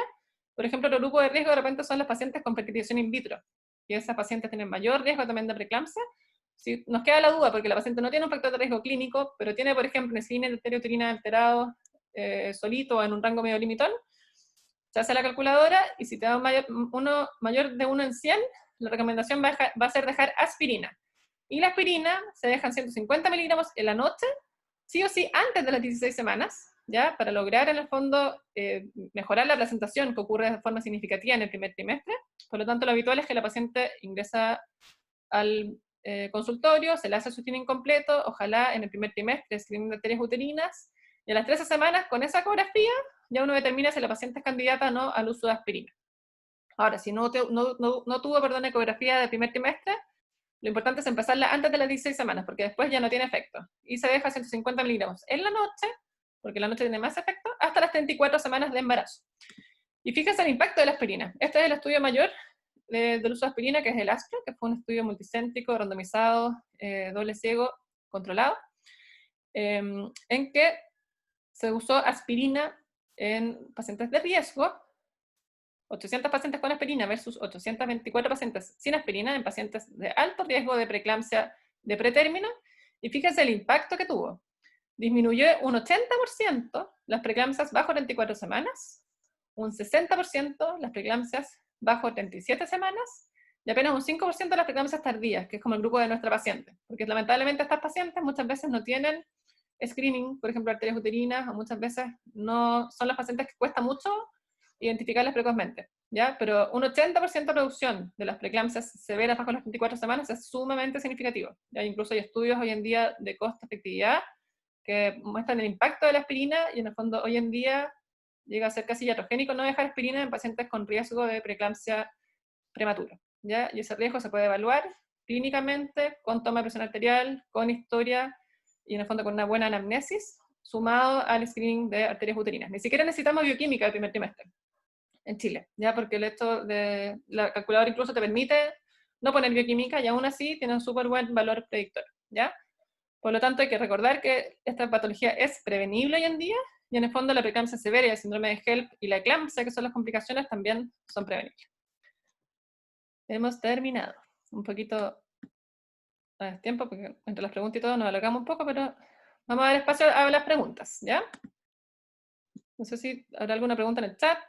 [SPEAKER 1] por ejemplo, otro grupo de riesgo de repente son los pacientes con fertilización in vitro, y esas pacientes tienen mayor riesgo también de preeclampsia. Si nos queda la duda, porque la paciente no tiene un factor de riesgo clínico, pero tiene, por ejemplo, un screening de arteriuterina alterado solito en un rango medio limitón, se hace la calculadora, y si te da mayor de 1 en 100, la recomendación va a ser dejar aspirina. Y la aspirina se dejan 150 miligramos en la noche, sí o sí antes de las 16 semanas, ¿ya? Para lograr en el fondo mejorar la placentación que ocurre de forma significativa en el primer trimestre. Por lo tanto, lo habitual es que la paciente ingresa al consultorio, se le hace su screening completo, ojalá en el primer trimestre, screening de arterias uterinas, y a las 13 semanas, con esa ecografía, ya uno determina si la paciente es candidata o no al uso de aspirina. Ahora, si no tuvo ecografía de primer trimestre, lo importante es empezarla antes de las 16 semanas, porque después ya no tiene efecto. Y se deja 150 miligramos en la noche, porque la noche tiene más efecto, hasta las 34 semanas de embarazo. Y fíjense el impacto de la aspirina. Este es el estudio mayor del uso de aspirina, que es el ASPRA, que fue un estudio multicéntrico, randomizado, doble ciego, controlado, en que se usó aspirina en pacientes de riesgo, 800 pacientes con aspirina versus 824 pacientes sin aspirina en pacientes de alto riesgo de preeclampsia de pretérmino, y fíjense el impacto que tuvo. Disminuyó un 80% las preeclampsias bajo 24 semanas, un 60% las preeclampsias bajo 37 semanas, y apenas un 5% de las preeclampsias tardías, que es como el grupo de nuestra paciente, porque lamentablemente estas pacientes muchas veces no tienen screening, por ejemplo, arterias uterinas, o muchas veces no son las pacientes que cuesta mucho identificarlas precozmente, ¿ya? Pero un 80% de reducción de las preeclampsias severas bajo las 24 semanas es sumamente significativo. ¿Ya? Incluso hay estudios hoy en día de costo-efectividad que muestran el impacto de la aspirina, y en el fondo hoy en día llega a ser casi iatrogénico no dejar aspirina en pacientes con riesgo de preeclampsia prematura, ¿ya? Y ese riesgo se puede evaluar clínicamente con toma de presión arterial, con historia, y en el fondo con una buena anamnesis, sumado al screening de arterias uterinas. Ni siquiera necesitamos bioquímica el primer trimestre en Chile, ¿ya? Porque el hecho de la calculadora incluso te permite no poner bioquímica, y aún así tiene un súper buen valor predictor, ¿ya? Por lo tanto, hay que recordar que esta patología es prevenible hoy en día, y en el fondo la preeclampsia severa y el síndrome de HELP y la eclampsia, que son las complicaciones, también son prevenibles. Hemos terminado. Un poquito de tiempo, porque entre las preguntas y todo nos alargamos un poco, pero vamos a dar espacio a las preguntas, ¿ya? No sé si habrá alguna pregunta en el chat.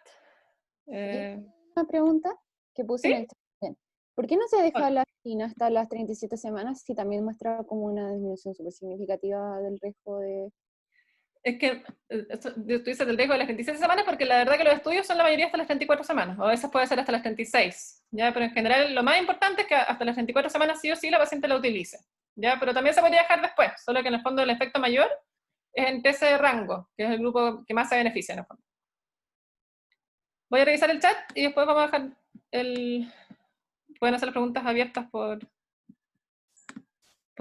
[SPEAKER 3] Una pregunta que puse
[SPEAKER 1] ¿Sí?
[SPEAKER 3] en el chat también. ¿Por qué no se deja
[SPEAKER 1] Hola.
[SPEAKER 3] la aspirina hasta las 37 semanas si también muestra como una disminución súper significativa del riesgo de...
[SPEAKER 1] Es que tú dices del riesgo de las 37 semanas, porque la verdad que los estudios son la mayoría hasta las 34 semanas, o a veces puede ser hasta las 36, ¿ya? Pero en general lo más importante es que hasta las 34 semanas sí o sí la paciente la utilice, ¿ya? Pero también se podría dejar después, solo que en el fondo el efecto mayor es en ese rango, que es el grupo que más se beneficia en el fondo. Voy a revisar el chat y después vamos a dejar pueden hacer las preguntas abiertas por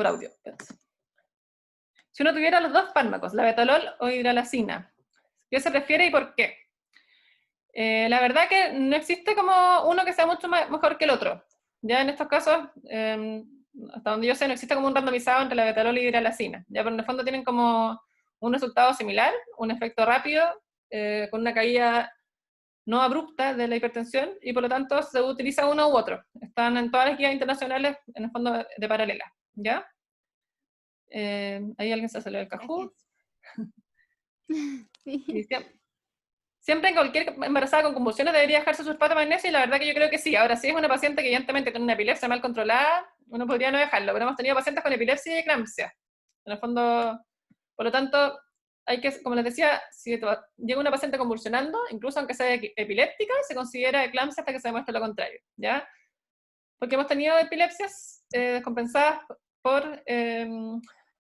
[SPEAKER 1] audio. Si uno tuviera los dos fármacos, la labetalol o hidralazina, ¿qué se prefiere y por qué? La verdad que no existe como uno que sea mucho mejor que el otro. Ya en estos casos, hasta donde yo sé, no existe como un randomizado entre la labetalol y hidralazina. Ya, pero en el fondo tienen como un resultado similar, un efecto rápido, con una caída no abrupta de la hipertensión, y por lo tanto se utiliza uno u otro. Están en todas las guías internacionales, en el fondo de paralela. ¿Ya? Ahí alguien se salió del Kahoot.
[SPEAKER 2] Sí.
[SPEAKER 1] Siempre en cualquier embarazada con convulsiones debería dejarse sulfato de magnesio, y la verdad que yo creo que sí. Ahora, si es una paciente que evidentemente tiene una epilepsia mal controlada, uno podría no dejarlo, pero hemos tenido pacientes con epilepsia y eclampsia. En el fondo, por lo tanto, hay que, como les decía, si llega una paciente convulsionando, incluso aunque sea epiléptica, se considera eclampsia hasta que se demuestre lo contrario, ¿ya? Porque hemos tenido epilepsias descompensadas por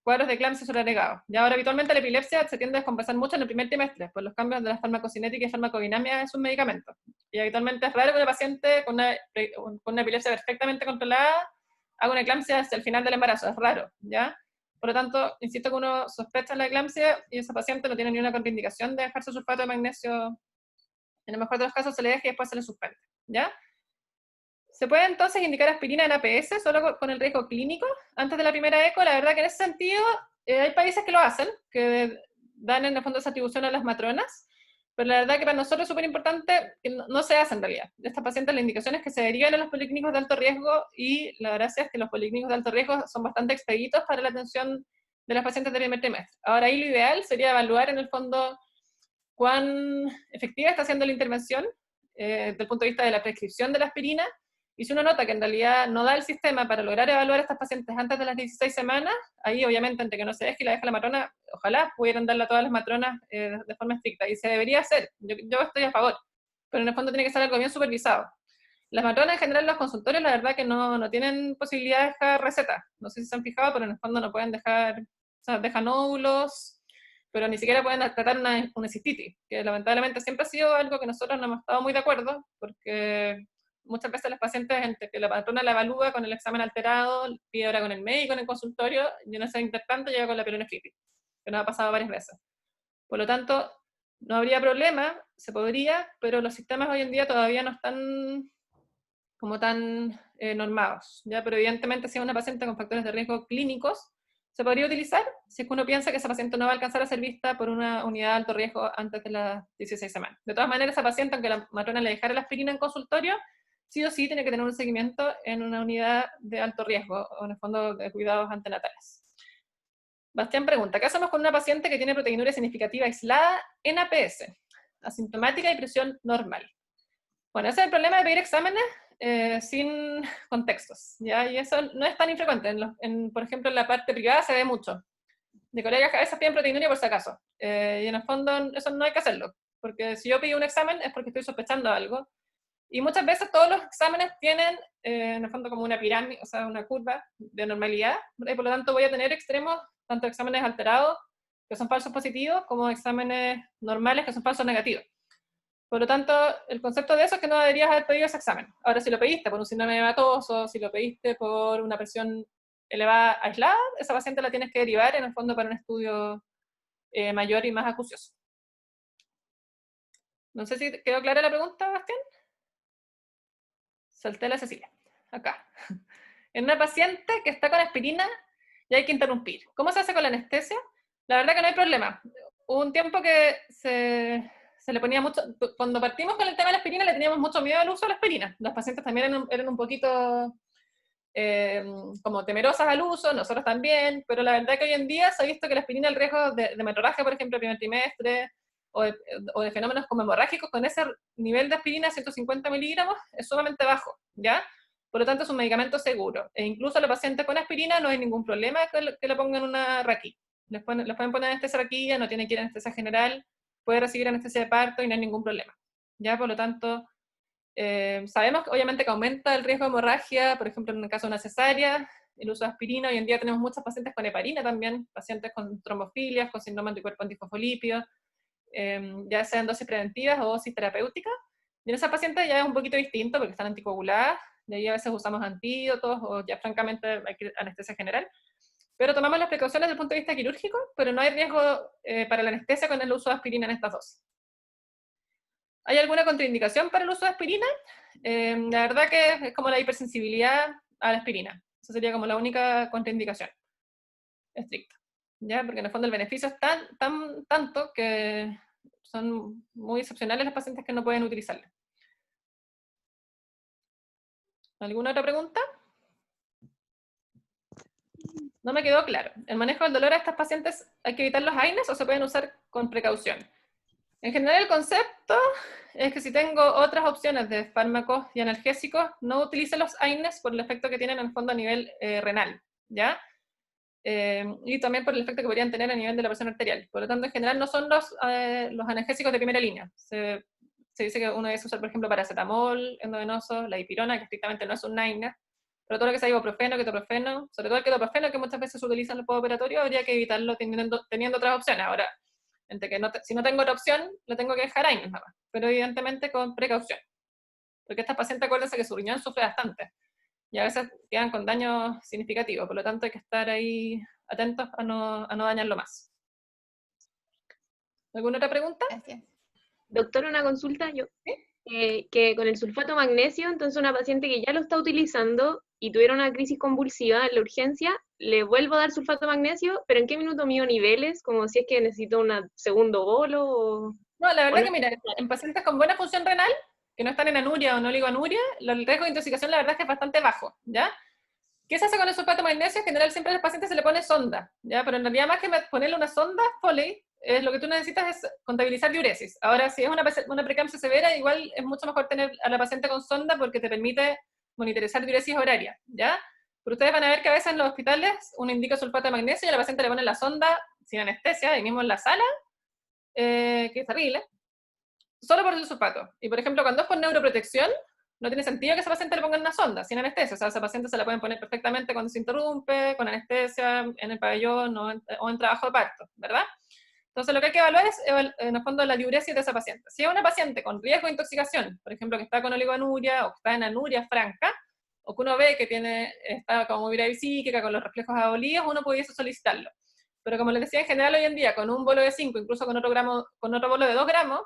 [SPEAKER 1] cuadros de eclampsia sobreagregados. Y ahora habitualmente la epilepsia se tiende a descompensar mucho en el primer trimestre por los cambios de la farmacocinética y farmacodinamia de sus medicamentos. Y habitualmente es raro que una paciente con una epilepsia perfectamente controlada haga una eclampsia hasta el final del embarazo, es raro, ¿ya? Por lo tanto, insisto que uno sospecha la eclampsia y esa paciente no tiene ni una contraindicación de dejarse sulfato de magnesio. En el mejor de los casos se le deja y después se le suspende, ¿ya? ¿Se puede entonces indicar aspirina en APS solo con el riesgo clínico antes de la primera eco? La verdad que en ese sentido hay países que lo hacen, que dan en el fondo esa atribución a las matronas, pero la verdad que para nosotros es súper importante que no se hace en realidad. De estas pacientes la indicación es que se deriven a los policlínicos de alto riesgo, y la gracia es que los policlínicos de alto riesgo son bastante expeditos para la atención de las pacientes del primer trimestre. Ahora ahí lo ideal sería evaluar en el fondo cuán efectiva está siendo la intervención desde el punto de vista de la prescripción de la aspirina. Y si uno nota que en realidad no da el sistema para lograr evaluar a estas pacientes antes de las 16 semanas, ahí obviamente entre que no se deje y la deja la matrona, ojalá pudieran darla a todas las matronas de forma estricta, y se debería hacer, yo estoy a favor, pero en el fondo tiene que ser algo bien supervisado. Las matronas en general en los consultorios la verdad que no tienen posibilidad de dejar recetas, no sé si se han fijado, pero en el fondo no pueden dejar, o sea, dejan óvulos, pero ni siquiera pueden tratar una cistitis, que lamentablemente siempre ha sido algo que nosotros no hemos estado muy de acuerdo, porque muchas veces las pacientes, entre que la patrona la evalúa con el examen alterado, pide hora con el médico en el consultorio, y en ese intertanto llega con la pielonefritis, que nos ha pasado varias veces. Por lo tanto, no habría problema, se podría, pero los sistemas hoy en día todavía no están como tan normados, ¿ya? Pero evidentemente si es una paciente con factores de riesgo clínicos, se podría utilizar si es que uno piensa que esa paciente no va a alcanzar a ser vista por una unidad de alto riesgo antes de las 16 semanas. De todas maneras, esa paciente, aunque la matrona le dejara la aspirina en consultorio, sí o sí tiene que tener un seguimiento en una unidad de alto riesgo, o en el fondo de cuidados antenatales. Bastián pregunta, ¿qué hacemos con una paciente que tiene proteinuria significativa aislada en APS, asintomática y presión normal? Bueno, ese es el problema de pedir exámenes sin contextos, ¿ya? Y eso no es tan infrecuente. Por ejemplo, en la parte privada se ve mucho. De colegas que a veces piden proteinuria por si acaso. Y en el fondo eso no hay que hacerlo, porque si yo pido un examen es porque estoy sospechando algo. Y muchas veces todos los exámenes tienen, en el fondo, como una pirámide, o sea, una curva de normalidad, y por lo tanto voy a tener extremos, tanto exámenes alterados, que son falsos positivos, como exámenes normales, que son falsos negativos. Por lo tanto, el concepto de eso es que no deberías haber pedido ese examen. Ahora, si lo pediste por un síndrome hematoso, si lo pediste por una presión elevada aislada, esa paciente la tienes que derivar en el fondo para un estudio mayor y más acucioso. No sé si quedó clara la pregunta, Bastián. Salté la Cecilia. Acá. En una paciente que está con aspirina y hay que interrumpir. ¿Cómo se hace con la anestesia? La verdad que no hay problema. Hubo un tiempo que se le ponía mucho, cuando partimos con el tema de la aspirina le teníamos mucho miedo al uso de la aspirina. Los pacientes también eran un poquito como temerosas al uso, nosotros también, pero la verdad que hoy en día se ha visto que la aspirina, el riesgo de metrorragia, por ejemplo, primer trimestre, o de fenómenos como hemorrágicos, con ese nivel de aspirina, 150 miligramos, es sumamente bajo, ¿ya? Por lo tanto, es un medicamento seguro. E incluso a los pacientes con aspirina no hay ningún problema que le pongan una raquí. Les pueden poner anestesia raquilla, no tiene que ir a anestesia general, puede recibir anestesia de parto y no hay ningún problema. ¿Ya? Por lo tanto, sabemos obviamente que aumenta el riesgo de hemorragia, por ejemplo, en el caso de una cesárea, el uso de aspirina. Hoy en día tenemos muchos pacientes con heparina también, pacientes con trombofilias, con síndrome de cuerpo antifosfolípido, ya sean dosis preventivas o dosis terapéuticas. Y en esas pacientes ya es un poquito distinto porque están anticoaguladas, de ahí a veces usamos antídotos o ya francamente hay anestesia general. Pero tomamos las precauciones desde el punto de vista quirúrgico, pero no hay riesgo para la anestesia con el uso de aspirina en estas dosis. ¿Hay alguna contraindicación para el uso de aspirina? La verdad que es como la hipersensibilidad a la aspirina. Esa sería como la única contraindicación estricta. ¿Ya? Porque en el fondo el beneficio es tanto que son muy excepcionales los pacientes que no pueden utilizarla. ¿Alguna otra pregunta? No me quedó claro. ¿El manejo del dolor a estas pacientes hay que evitar los AINES o se pueden usar con precaución? En general el concepto es que si tengo otras opciones de fármacos y analgésicos, no utilice los AINES por el efecto que tienen en el fondo a nivel renal, ¿ya? Y también por el efecto que podrían tener a nivel de la presión arterial. Por lo tanto, en general no son los analgésicos de primera línea. Se dice que uno debe usar, por ejemplo, paracetamol endovenoso, la dipirona, que estrictamente no es un AINES, pero todo lo que sea ibuprofeno, ketoprofeno, sobre todo el ketoprofeno, que muchas veces se utiliza en el postoperatorio, habría que evitarlo teniendo otras opciones. Ahora, entre que si no tengo otra opción, le tengo que dejar AINES nada más, pero evidentemente con precaución. Porque estas pacientes, acuérdense que su riñón sufre bastante, y a veces quedan con daño significativo, por lo tanto hay que estar ahí atentos a no dañarlo más. ¿Alguna otra pregunta?
[SPEAKER 2] Gracias.
[SPEAKER 4] Doctor, una consulta,
[SPEAKER 1] ¿Sí?
[SPEAKER 4] que con el sulfato magnesio, entonces una paciente que ya lo está utilizando y tuviera una crisis convulsiva en la urgencia, le vuelvo a dar sulfato magnesio, pero ¿en qué minuto mido niveles? Como si es que necesito un segundo bolo o...
[SPEAKER 1] No, la verdad
[SPEAKER 4] no.
[SPEAKER 1] que mira, en pacientes con buena función renal, que no están en anuria o no oligoanuria, el riesgo de intoxicación la verdad es que es bastante bajo, ¿ya? ¿Qué se hace con el sulfato magnesio? En general siempre a los pacientes se le pone sonda, ¿ya? Pero en realidad más que ponerle una sonda, Foley, lo que tú necesitas es contabilizar diuresis. Ahora, si es una preeclampsia severa, igual es mucho mejor tener a la paciente con sonda porque te permite monitorizar diuresis horaria, ¿ya? Pero ustedes van a ver que a veces en los hospitales uno indica sulfato de magnesio y a la paciente le ponen la sonda sin anestesia, ahí mismo en la sala, que es terrible, solo por el sulfato. Y por ejemplo, cuando es por neuroprotección, no tiene sentido que a esa paciente le pongan una sonda sin anestesia. O sea, a esa paciente se la pueden poner perfectamente cuando se interrumpe, con anestesia, en el pabellón o en trabajo de parto, ¿verdad? Entonces, lo que hay que evaluar es, en el fondo, la diuresis de esa paciente. Si es una paciente con riesgo de intoxicación, por ejemplo, que está con oligoanuria o que está en anuria franca, o que uno ve que está como muy gravísica, con los reflejos abolidos, uno pudiese solicitarlo. pero como les decía, en general hoy en día, con un bolo de 5, incluso con otro bolo de 2 gramos,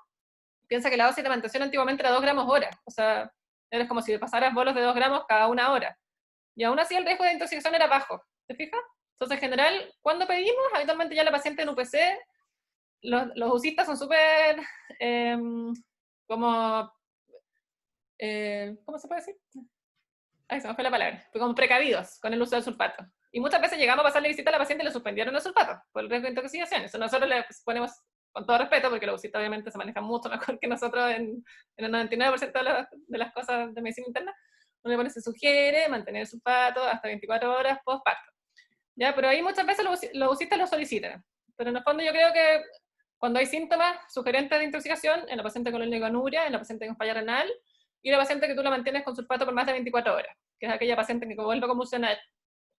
[SPEAKER 1] piensa que la dosis de mantención antiguamente era 2 gramos hora, o sea, era como si pasaras bolos de 2 gramos cada 1 hora. Y aún así el riesgo de intoxicación era bajo, ¿te fijas? Entonces, en general, cuando pedimos, habitualmente ya la paciente en UPC, los UCIstas son súper, como, ¿cómo se puede decir? Ay, se me fue la palabra, como precavidos con el uso del sulfato. Y muchas veces llegamos a pasarle visita a la paciente y le suspendieron el sulfato por el riesgo de intoxicación. Eso nosotros le ponemos con todo respeto, porque los UCIstas obviamente se manejan mucho mejor que nosotros en el 99% de las cosas de medicina interna. Uno le pone, se sugiere mantener el sulfato hasta 24 horas postparto. ¿Ya? Pero ahí muchas veces los UCIstas lo solicitan. Pero en el fondo yo creo que cuando hay síntomas sugerentes de intoxicación, en la paciente con oligonuria, en la paciente con falla renal, y la paciente que tú la mantienes con sulfato por más de 24 horas, que es aquella paciente que vuelve a convulsionar,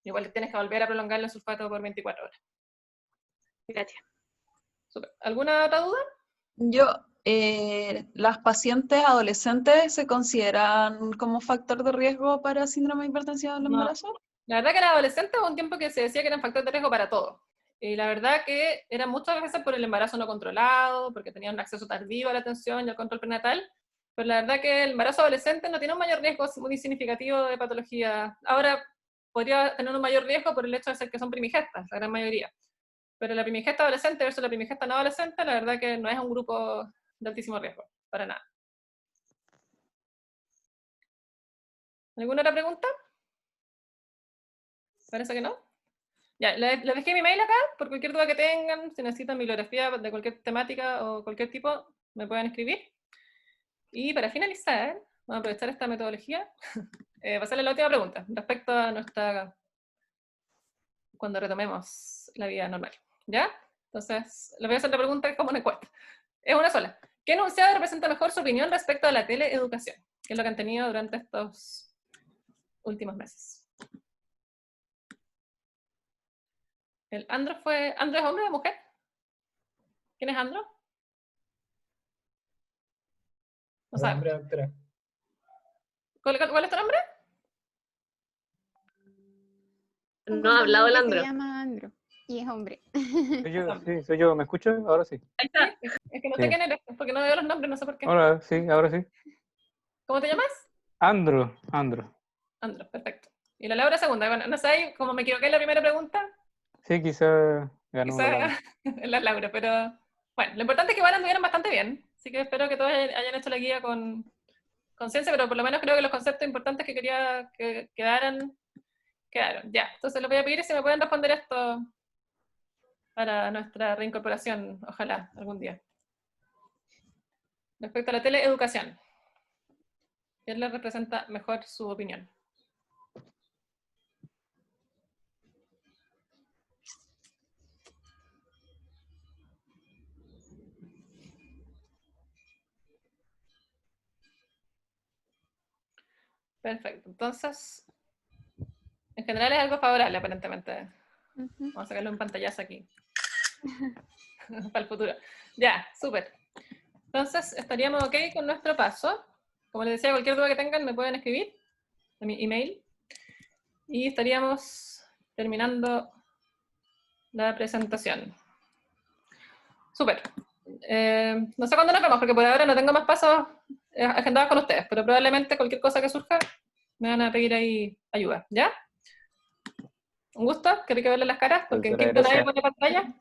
[SPEAKER 1] igual tienes que volver a prolongar el sulfato por 24 horas.
[SPEAKER 4] Gracias.
[SPEAKER 1] Super. ¿Alguna otra duda?
[SPEAKER 5] ¿Las pacientes adolescentes se consideran como factor de riesgo para síndrome hipertensivo del embarazo?
[SPEAKER 1] La verdad que las adolescentes hubo un tiempo que se decía que eran factor de riesgo para todo. Y la verdad que era muchas veces por el embarazo no controlado, porque tenían un acceso tardío a la atención y al control prenatal, pero la verdad que el embarazo adolescente no tiene un mayor riesgo muy significativo de patología. Ahora, podría tener un mayor riesgo por el hecho de ser que son primigestas, la gran mayoría. Pero la primigesta adolescente versus la primigesta no adolescente, la verdad que no es un grupo de altísimo riesgo, para nada. ¿Alguna otra pregunta? Parece que no. Ya, les dejé mi mail acá, por cualquier duda que tengan, si necesitan bibliografía de cualquier temática o cualquier tipo, me pueden escribir. Y para finalizar, vamos a aprovechar esta metodología, pasarle la última pregunta, respecto a cuando retomemos la vida normal. ¿Ya? Entonces, les voy a hacer la pregunta como una encuesta. Es una sola. ¿Qué enunciado representa mejor su opinión respecto a la teleeducación? Que es lo que han tenido durante estos últimos meses. ¿Andro es hombre o mujer? ¿Quién es Andro? No sabe.
[SPEAKER 6] Hombre, doctora.
[SPEAKER 1] ¿Cuál es tu nombre?
[SPEAKER 4] No ha hablado el Andro.
[SPEAKER 3] Se llama Andro y es hombre.
[SPEAKER 6] Soy yo, ¿me escuchas? Ahora sí.
[SPEAKER 1] Ahí está. Es que no sé
[SPEAKER 6] Sí.
[SPEAKER 1] quién eres, porque no veo los nombres, no sé por qué.
[SPEAKER 6] Ahora sí.
[SPEAKER 1] ¿Cómo te llamas?
[SPEAKER 6] Andro.
[SPEAKER 1] Andro, perfecto. Y la Laura segunda. Bueno, no sé, como me equivoqué en la primera pregunta,
[SPEAKER 6] Sí, quizá ganó.
[SPEAKER 1] quizá es la Laura, pero bueno, lo importante es que igual anduvieron bastante bien, así que espero que todos hayan hecho la guía con conciencia, pero por lo menos creo que los conceptos importantes que quería que quedaron. Ya, entonces les voy a pedir si me pueden responder esto para nuestra reincorporación, ojalá, algún día. Respecto a la teleeducación, ¿quién les representa mejor su opinión? Perfecto, entonces, en general es algo favorable aparentemente. Vamos a sacarlo en pantallazo aquí. Para el futuro. Ya, súper. Entonces, estaríamos ok con nuestro paso. Como les decía, cualquier duda que tengan me pueden escribir a mi email. Y estaríamos terminando la presentación. Súper. No sé cuándo nos vemos, porque por ahora no tengo más pasos agendados con ustedes, pero probablemente cualquier cosa que surja me van a pedir ahí ayuda, ¿ya? Un gusto, qué rico verle las caras, porque en quinto nadie pone pantalla.